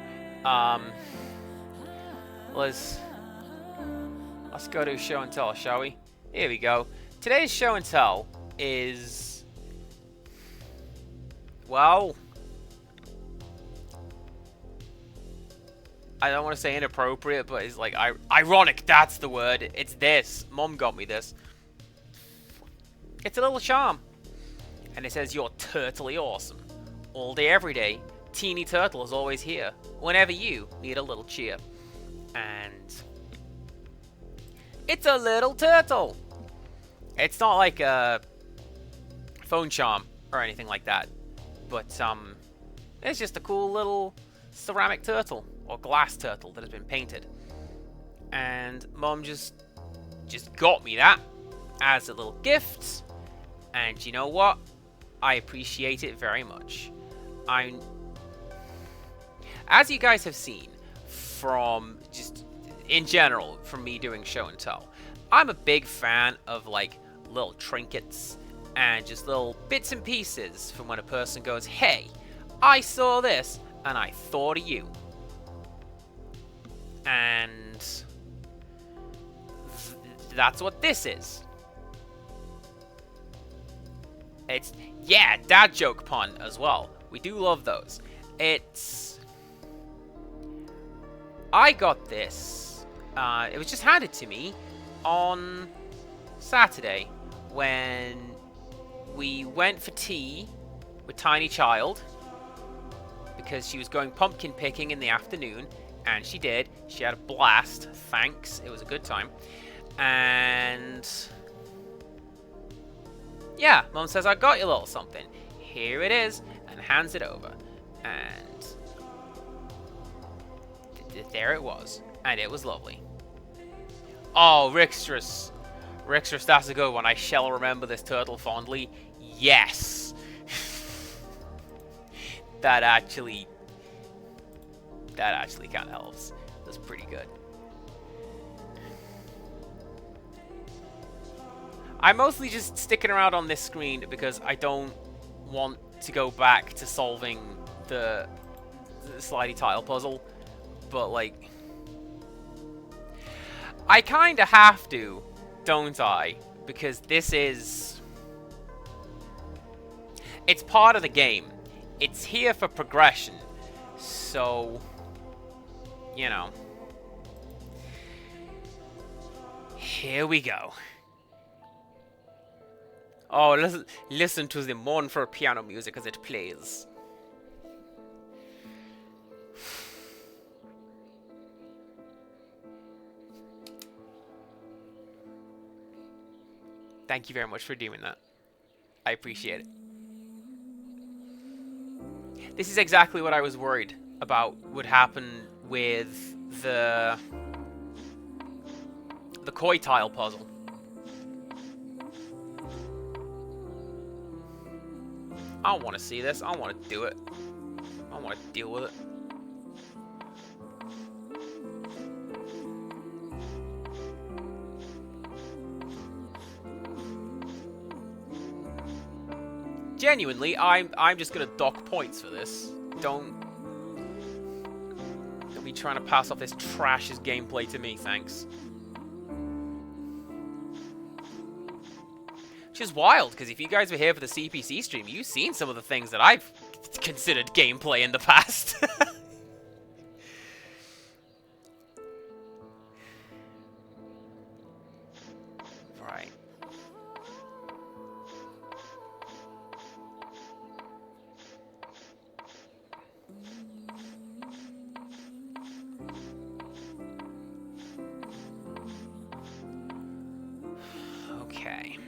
let's go to show and tell, shall we? Here we go. Today's show and tell is, well, I don't want to say inappropriate, but it's like ironic. That's the word. It's this. Mom got me this. It's a little charm. And it says, "You're turtly awesome. All day, every day. Teeny Turtle is always here. Whenever you need a little cheer." And it's a little turtle. It's not like a phone charm or anything like that. But it's just a cool little ceramic turtle. Or glass turtle that has been painted. And Mom just got me that as a little gift. And you know what? I appreciate it very much. As you guys have seen from just in general from me doing show and tell, I'm a big fan of like little trinkets and just little bits and pieces from when a person goes, "Hey, I saw this and I thought of you." And that's what this is. It's, yeah, dad joke pun as well. We do love those. I got this. It was just handed to me on Saturday when we went for tea with Tiny Child because she was going pumpkin picking in the afternoon. And she did. She had a blast. Thanks. It was a good time. And yeah, Mum says, "I got you a little something. Here it is," and hands it over. And there it was. And it was lovely. Oh, Rixtrus. Rixtrus, that's a good one. I shall remember this turtle fondly. Yes. That actually kind of helps. That's pretty good. I'm mostly just sticking around on this screen because I don't want to go back to solving the slidey tile puzzle. But, like, I kind of have to, don't I? Because this is... it's part of the game. It's here for progression. So... you know. Here we go. Oh, listen to the mournful piano music as it plays. Thank you very much for doing that. I appreciate it. This is exactly what I was worried about would happen with the koi tile puzzle. I don't want to see this. I want to do it. I want to deal with it. Genuinely, I'm just gonna dock points for this. Don't be trying to pass off this trash as gameplay to me, thanks. Which is wild, because if you guys were here for the CPC stream, you've seen some of the things that I've considered gameplay in the past. Right. Okay.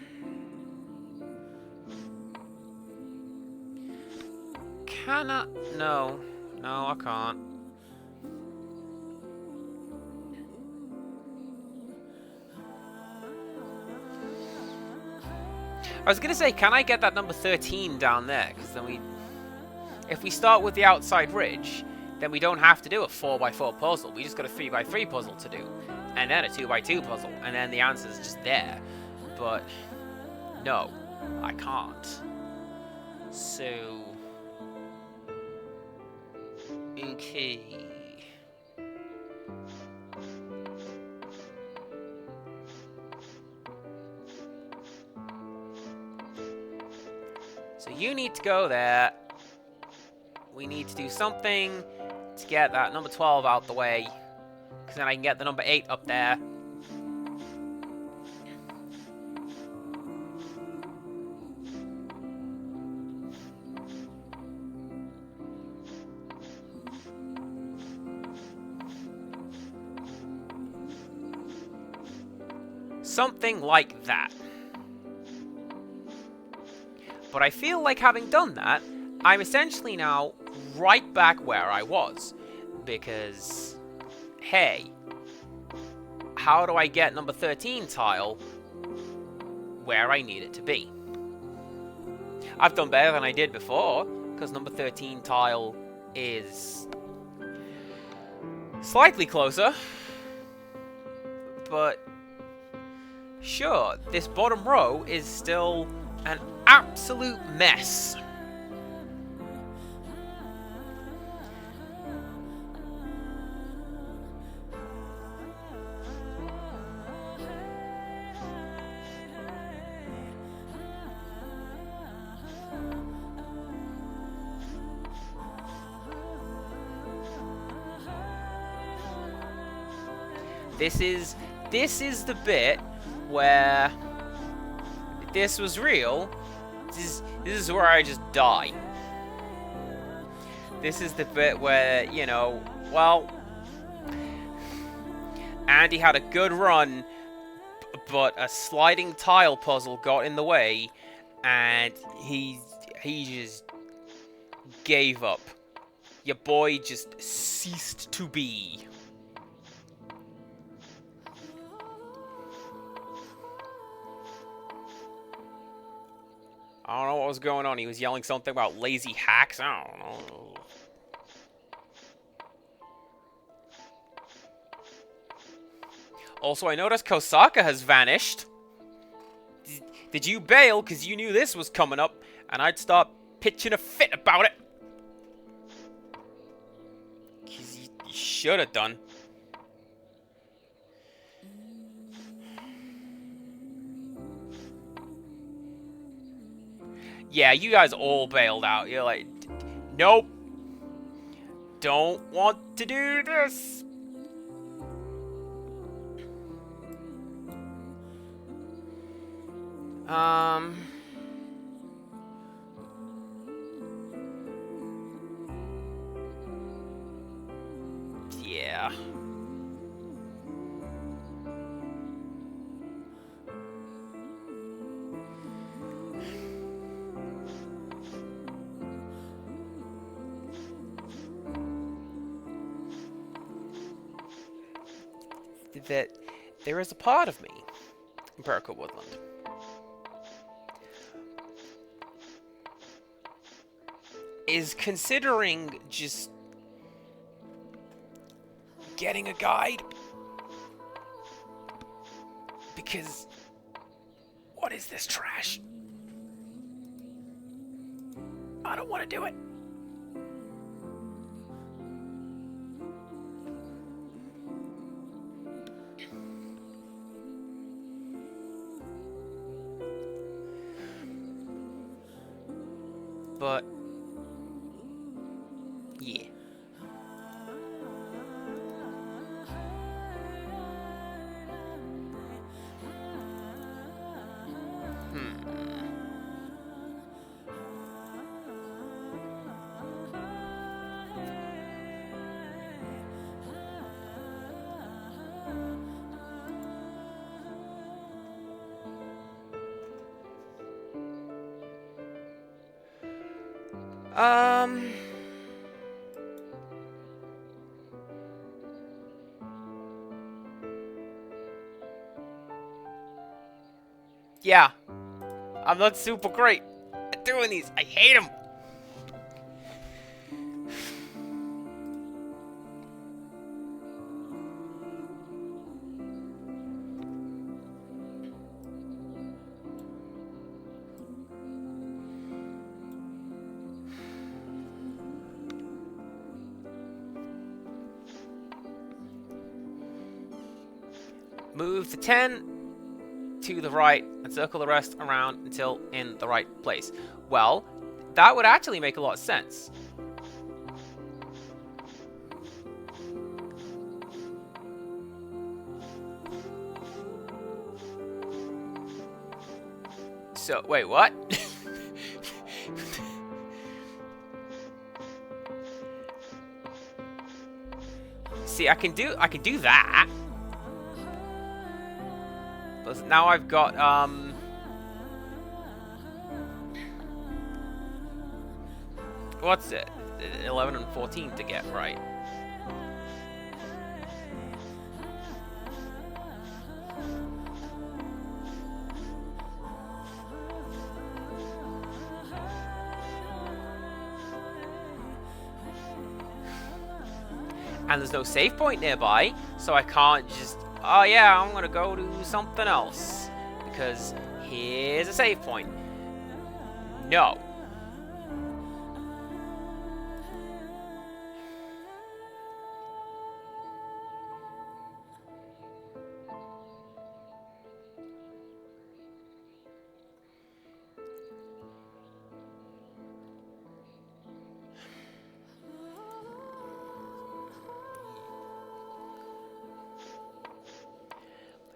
Can I? No. No, I can't. I was gonna say, can I get that number 13 down there? Because then if we start with the outside ridge, then we don't have to do a 4x4 puzzle. We just got a 3x3 puzzle to do, and then a 2x2 puzzle, and then the answer's just there. But no, I can't. So okay. So you need to go there. We need to do something to get that number 12 out the way, because then I can get the number 8 up there. Something like that. But I feel like having done that, I'm essentially now right back where I was. Because, hey, how do I get number 13 tile where I need it to be? I've done better than I did before, because number 13 tile is slightly closer. But sure, this bottom row is still an absolute mess. This is the bit where if this was real, this is where I just die. This is the bit where, you know, well, Andy had a good run, but a sliding tile puzzle got in the way, and he just gave up. Your boy just ceased to be. I don't know what was going on. He was yelling something about lazy hacks. I don't know. Also, I noticed Kosaka has vanished. Did you bail because you knew this was coming up and I'd start pitching a fit about it? Because you should have done. Yeah, you guys all bailed out. You're like, nope. Don't want to do this. Yeah. that there is a part of me in Perico Woodland is considering just getting a guide, because what is this trash? I don't want to do it. But yeah. Yeah. I'm not super great at doing these. I hate them. Move to 10 to the right and circle the rest around until in the right place. Well, that would actually make a lot of sense. So, wait, what? See, I can do that. But now I've got, what's it? 11 and 14 to get right. And there's no save point nearby, so I can't just, oh yeah, I'm gonna go do something else, because here's a save point. No.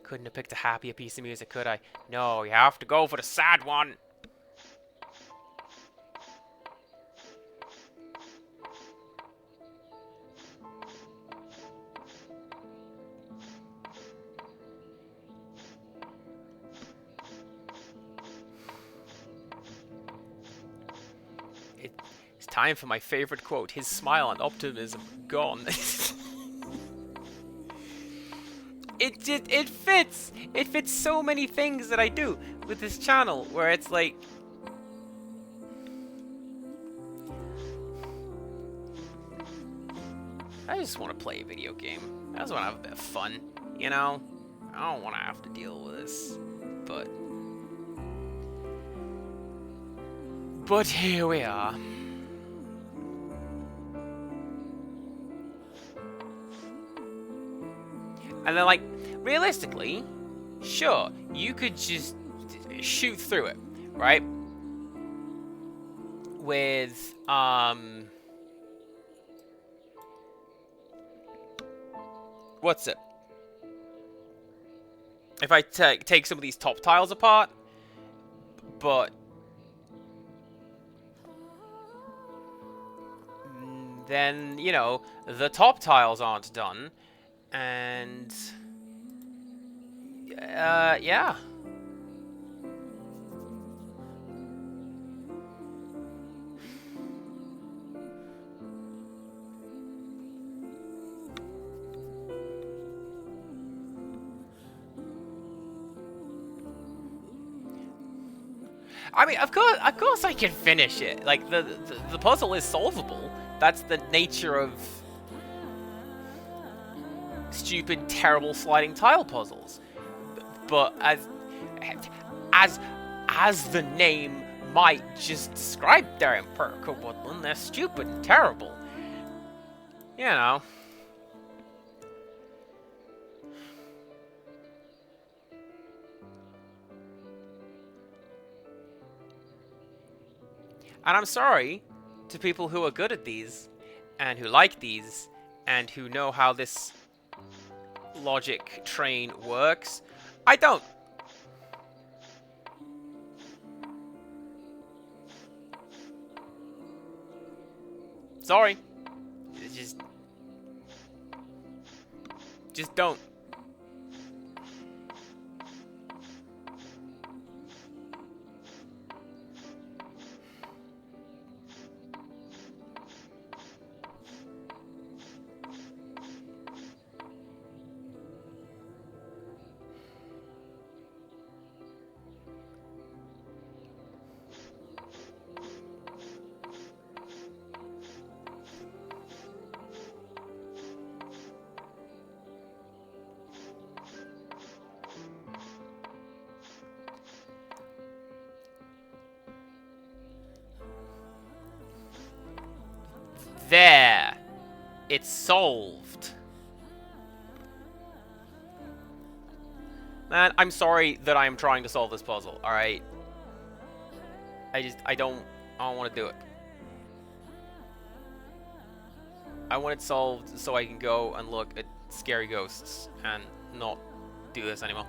Couldn't have picked a happier piece of music, could I? No, you have to go for the sad one. It's time for my favorite quote. His smile and optimism gone. It fits! It fits so many things that I do with this channel, where it's like... I just want to play a video game. I just want to have a bit of fun, you know? I don't want to have to deal with this, but... But here we are. And then, like, realistically, sure, you could just shoot through it, right? With, what's it? If I take some of these top tiles apart, but... then, you know, the top tiles aren't done. And yeah. I mean, of course I can finish it. Like, the puzzle is solvable. That's the nature of stupid, terrible sliding tile puzzles. But as as the name might just describe their Empirical Woodland, they're stupid and terrible. You know. And I'm sorry to people who are good at these, and who like these, and who know how this logic train works. I don't. Sorry. Just don't. There. It's solved. Man, I'm sorry that I am trying to solve this puzzle, alright? I don't want to do it. I want it solved so I can go and look at scary ghosts and not do this anymore.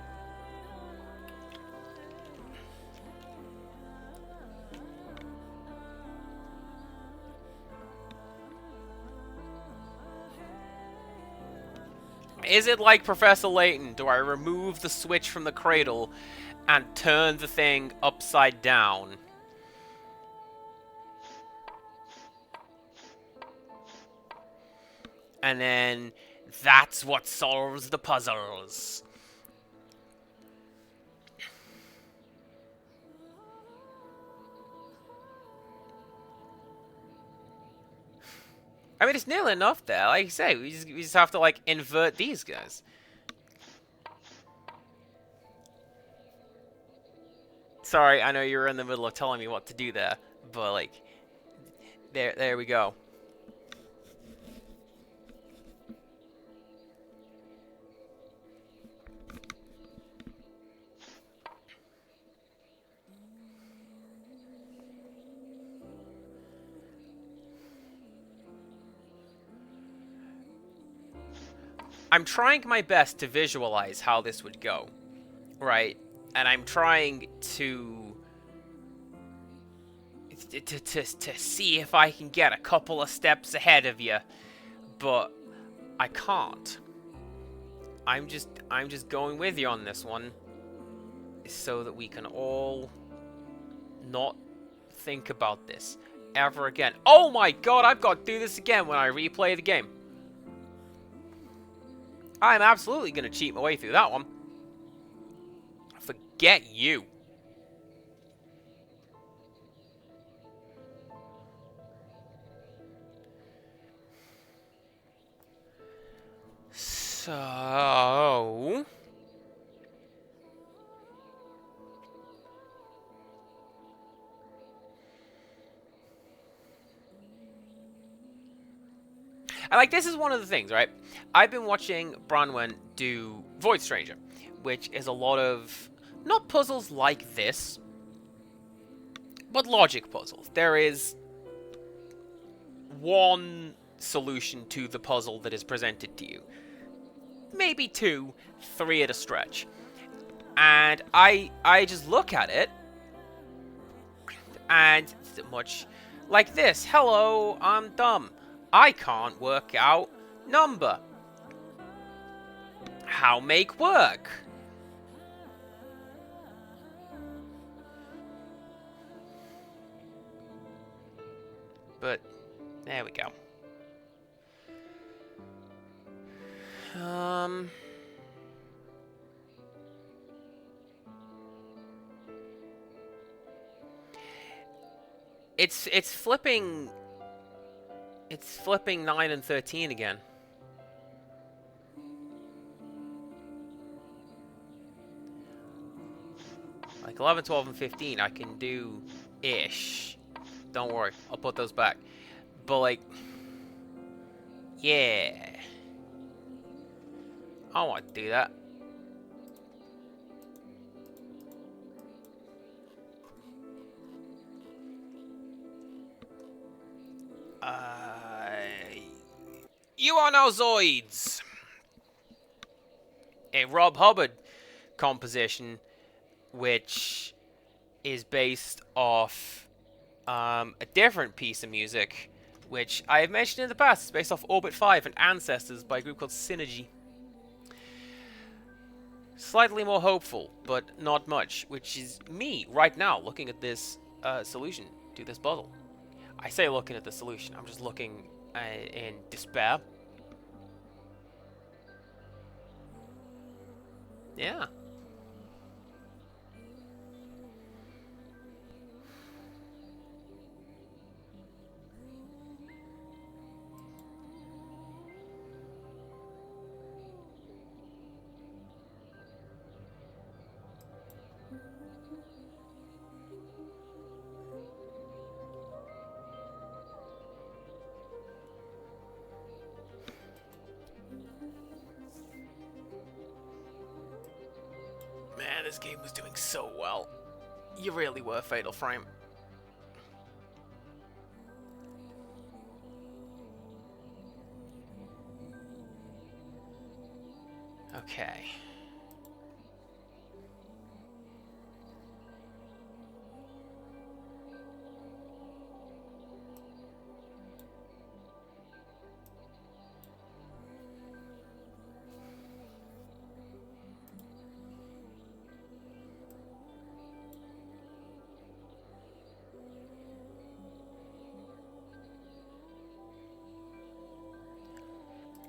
Is it like Professor Layton? Do I remove the switch from the cradle and turn the thing upside down? And then that's what solves the puzzles. I mean, it's nearly enough there. Like I say, we just have to, like, invert these guys. Sorry, I know you were in the middle of telling me what to do there, but, like, there we go. I'm trying my best to visualize how this would go, right? And I'm trying to see if I can get a couple of steps ahead of you, but I can't. I'm just going with you on this one, so that we can all not think about this ever again. Oh my god, I've got to do this again when I replay the game. I'm absolutely going to cheat my way through that one. Forget you. So... And, like, this is one of the things, right? I've been watching Bronwyn do Void Stranger, which is a lot of, not puzzles like this, but logic puzzles. There is one solution to the puzzle that is presented to you. Maybe two, three at a stretch. And I just look at it, and it's much like this. Hello, I'm dumb. I can't work out number. How make work? But there we go. It's flipping. It's flipping 9 and 13 again. Like 11, 12, and 15, I can do ish. Don't worry, I'll put those back. But like, yeah, I want to do that. You are now Zoids, a Rob Hubbard composition, which is based off a different piece of music, which I have mentioned in the past. It's based off Orbit 5 and Ancestors by a group called Synergy. Slightly more hopeful, but not much, which is me right now looking at this solution to this puzzle. I say looking at the solution, I'm just looking in despair. Yeah. Man, this game was doing so well. You really were, Fatal Frame. Okay.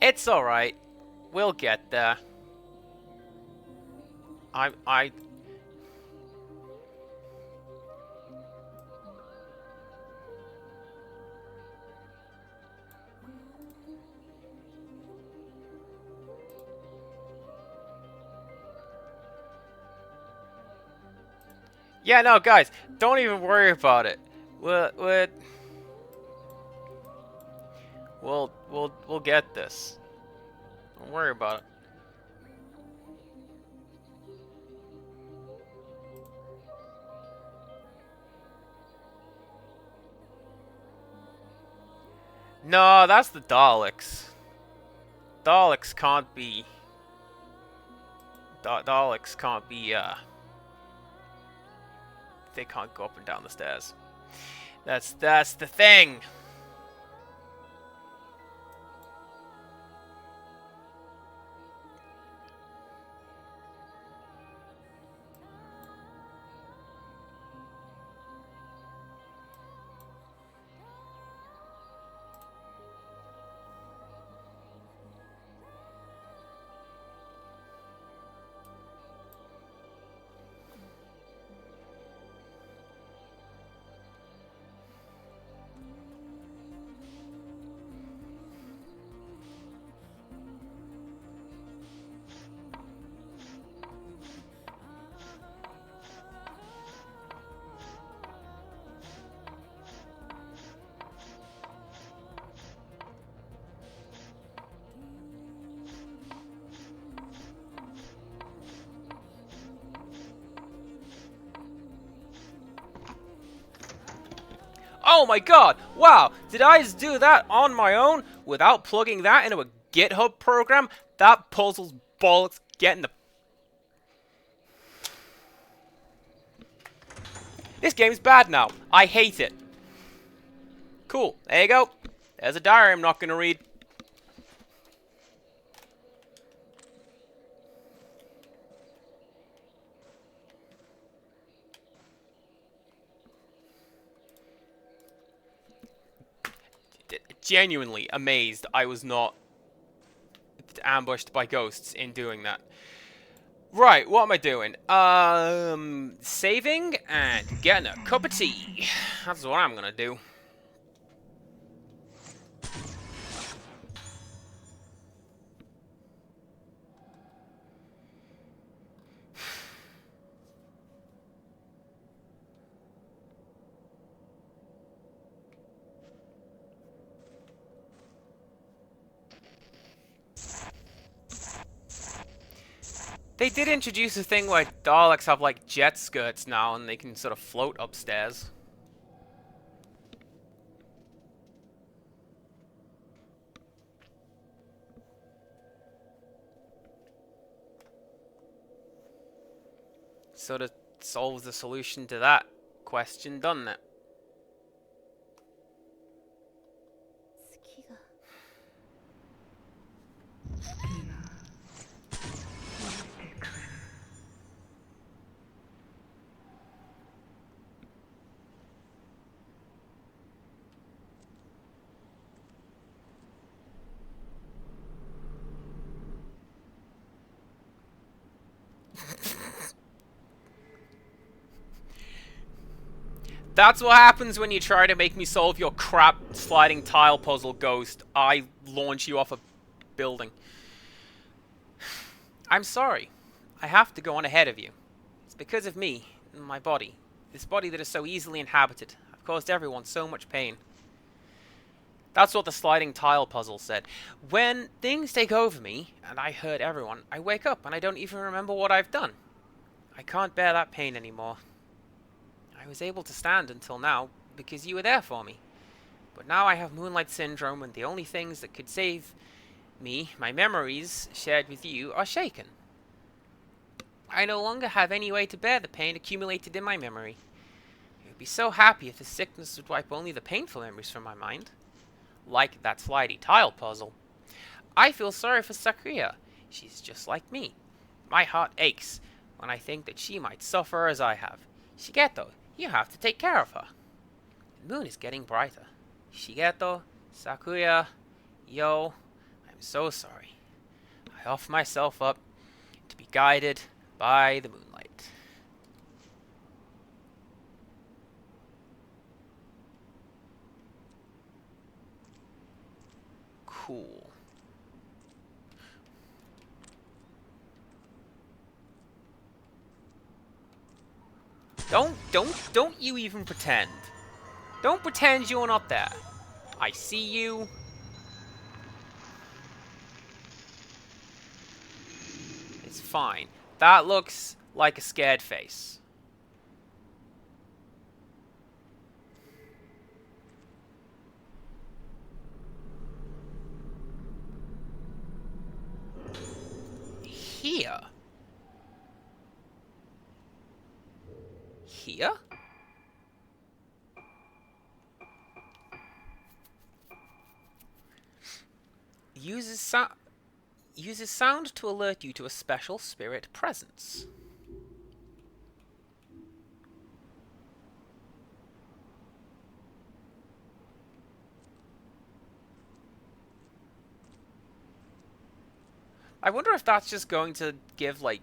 It's alright. We'll get there. I... Yeah, no, guys, don't even worry about it. We'll get this. Don't worry about it. No, that's the Daleks. Daleks can't be... Daleks can't be, they can't go up and down the stairs. That's the thing! Oh my god! Wow! Did I just do that on my own without plugging that into a GitHub program? That puzzle's bollocks. Getting the... This game's bad now. I hate it. Cool. There you go. There's a diary I'm not gonna read. Genuinely amazed I was not ambushed by ghosts in doing that. Right, what am I doing? Saving and getting a cup of tea. That's what I'm gonna do. They did introduce a thing where Daleks have like jet skirts now and they can sort of float upstairs. Sort of solves the solution to that question, doesn't it? 月が That's what happens when you try to make me solve your crap sliding tile puzzle, Ghost. I launch you off a building. I'm sorry. I have to go on ahead of you. It's because of me and my body. This body that is so easily inhabited. I've caused everyone so much pain. That's what the sliding tile puzzle said. When things take over me, and I hurt everyone, I wake up and I don't even remember what I've done. I can't bear that pain anymore. I was able to stand until now because you were there for me. But now I have Moonlight Syndrome and the only things that could save me, my memories shared with you, are shaken. I no longer have any way to bear the pain accumulated in my memory. I would be so happy if the sickness would wipe only the painful memories from my mind. Like that slidey tile puzzle. I feel sorry for Sakuya. She's just like me. My heart aches when I think that she might suffer as I have. Shigeto, you have to take care of her. The moon is getting brighter. Shigeto, Sakuya, yo, I'm so sorry. I offer myself up to be guided by the moonlight. Cool. Don't you even pretend. Don't pretend you're not there. I see you. It's fine. That looks like a scared face. Here? Here? Uses sound to alert you to a special spirit presence. I wonder if that's just going to give, like...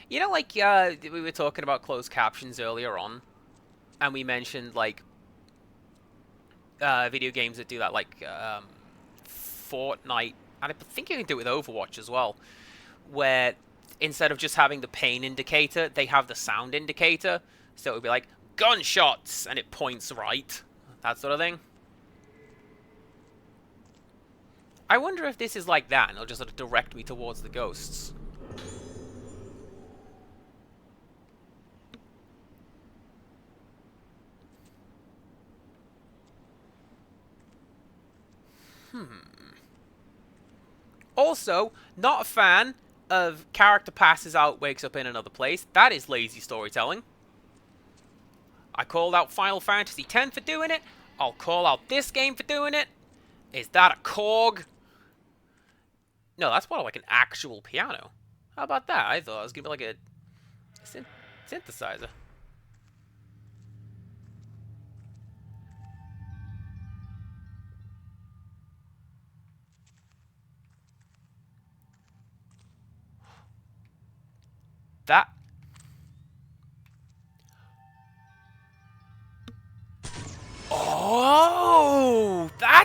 You know, like, we were talking about closed captions earlier on, and we mentioned, like, video games that do that, like, Fortnite, and I think you can do it with Overwatch as well, where instead of just having the pain indicator, they have the sound indicator, so it would be like, gunshots, and it points right, that sort of thing. I wonder if this is like that, and it'll just sort of direct me towards the ghosts. Also, not a fan of character passes out, wakes up in another place. That is lazy storytelling. I called out Final Fantasy X for doing it. I'll call out this game for doing it. Is that a Korg? No, that's more like an actual piano. How about that? I thought it was going to be like a synthesizer.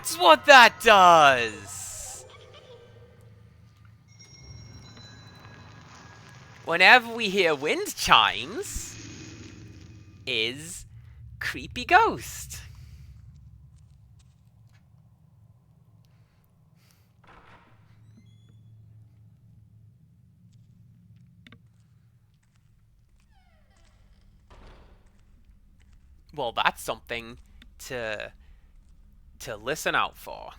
That's what that does! Whenever we hear wind chimes, is creepy ghost. Well, that's something to listen out for.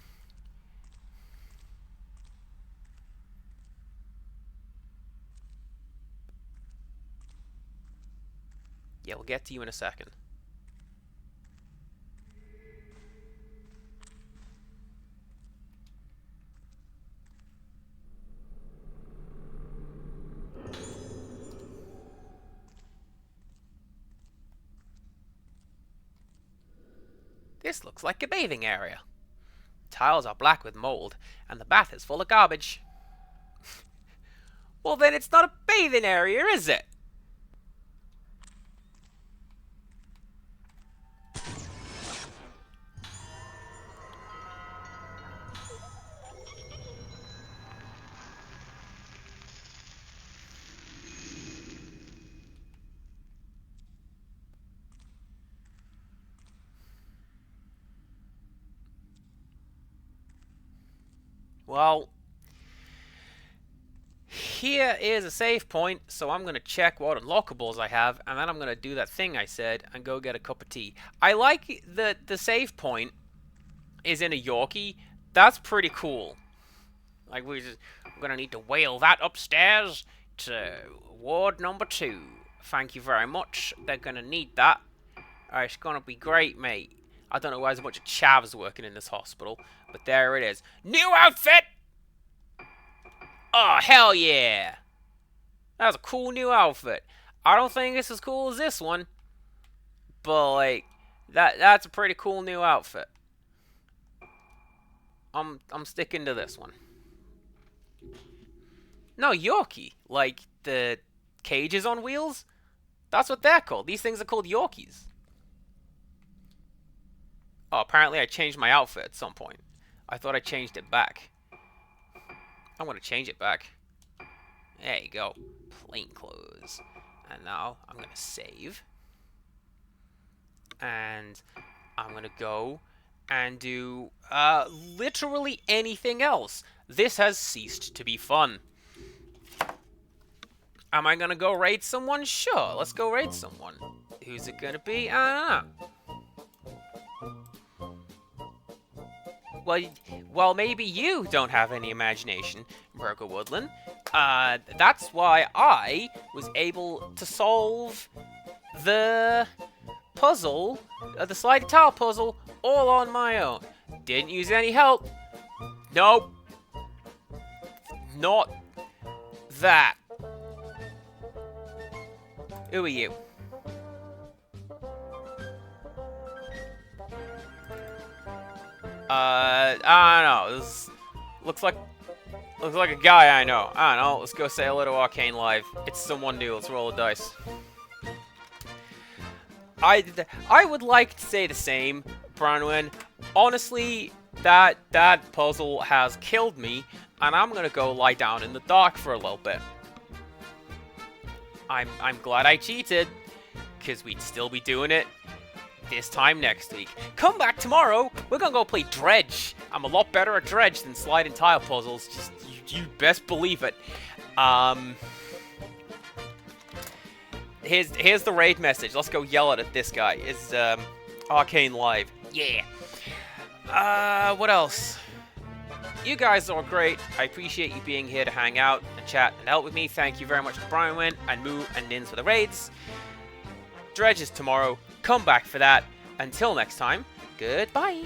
Yeah, we'll get to you in a second. This looks like a bathing area. Tiles are black with mold, and the bath is full of garbage. Well, then it's not a bathing area, is it? Well, here is a save point, so I'm going to check what unlockables I have, and then I'm going to do that thing I said and go get a cup of tea. I like that the save point is in a Yorkie. That's pretty cool. Like, we're going to need to whale that upstairs to ward number 2. Thank you very much. They're going to need that. It's going to be great, mate. I don't know why there's a bunch of chavs working in this hospital, but there it is. New outfit! Oh, hell yeah! That was a cool new outfit. I don't think it's as cool as this one, but, like, that's a pretty cool new outfit. I'm sticking to this one. No, Yorkie. Like, the cages on wheels? That's what they're called. These things are called Yorkies. Oh, apparently I changed my outfit at some point. I thought I changed it back. I'm going to change it back. There you go. Plain clothes. And now I'm going to save. And I'm going to go and do literally anything else. This has ceased to be fun. Am I going to go raid someone? Sure, let's go raid someone. Who's it going to be? I don't know. Well, maybe you don't have any imagination, Burger Woodland. That's why I was able to solve the puzzle, the sliding tile puzzle, all on my own. Didn't use any help. Nope. Not that. Who are you? I don't know. This looks like a guy I know. I don't know. Let's go say hello to Arcane Live. It's someone new. Let's roll a dice. I would like to say the same, Bronwyn. Honestly, that puzzle has killed me, and I'm gonna go lie down in the dark for a little bit. I'm glad I cheated, because we'd still be doing it this time next week. Come back tomorrow. We're gonna go play Dredge. I'm a lot better at Dredge than sliding tile puzzles. Just you best believe it. Here's the raid message. Let's go yell at this guy. It's Arcane Live. Yeah. What else? You guys are great. I appreciate you being here to hang out and chat and help with me. Thank you very much to Brian Wynn and Moo and Nins for the raids. Dredge is tomorrow. Come back for that. Until next time, goodbye.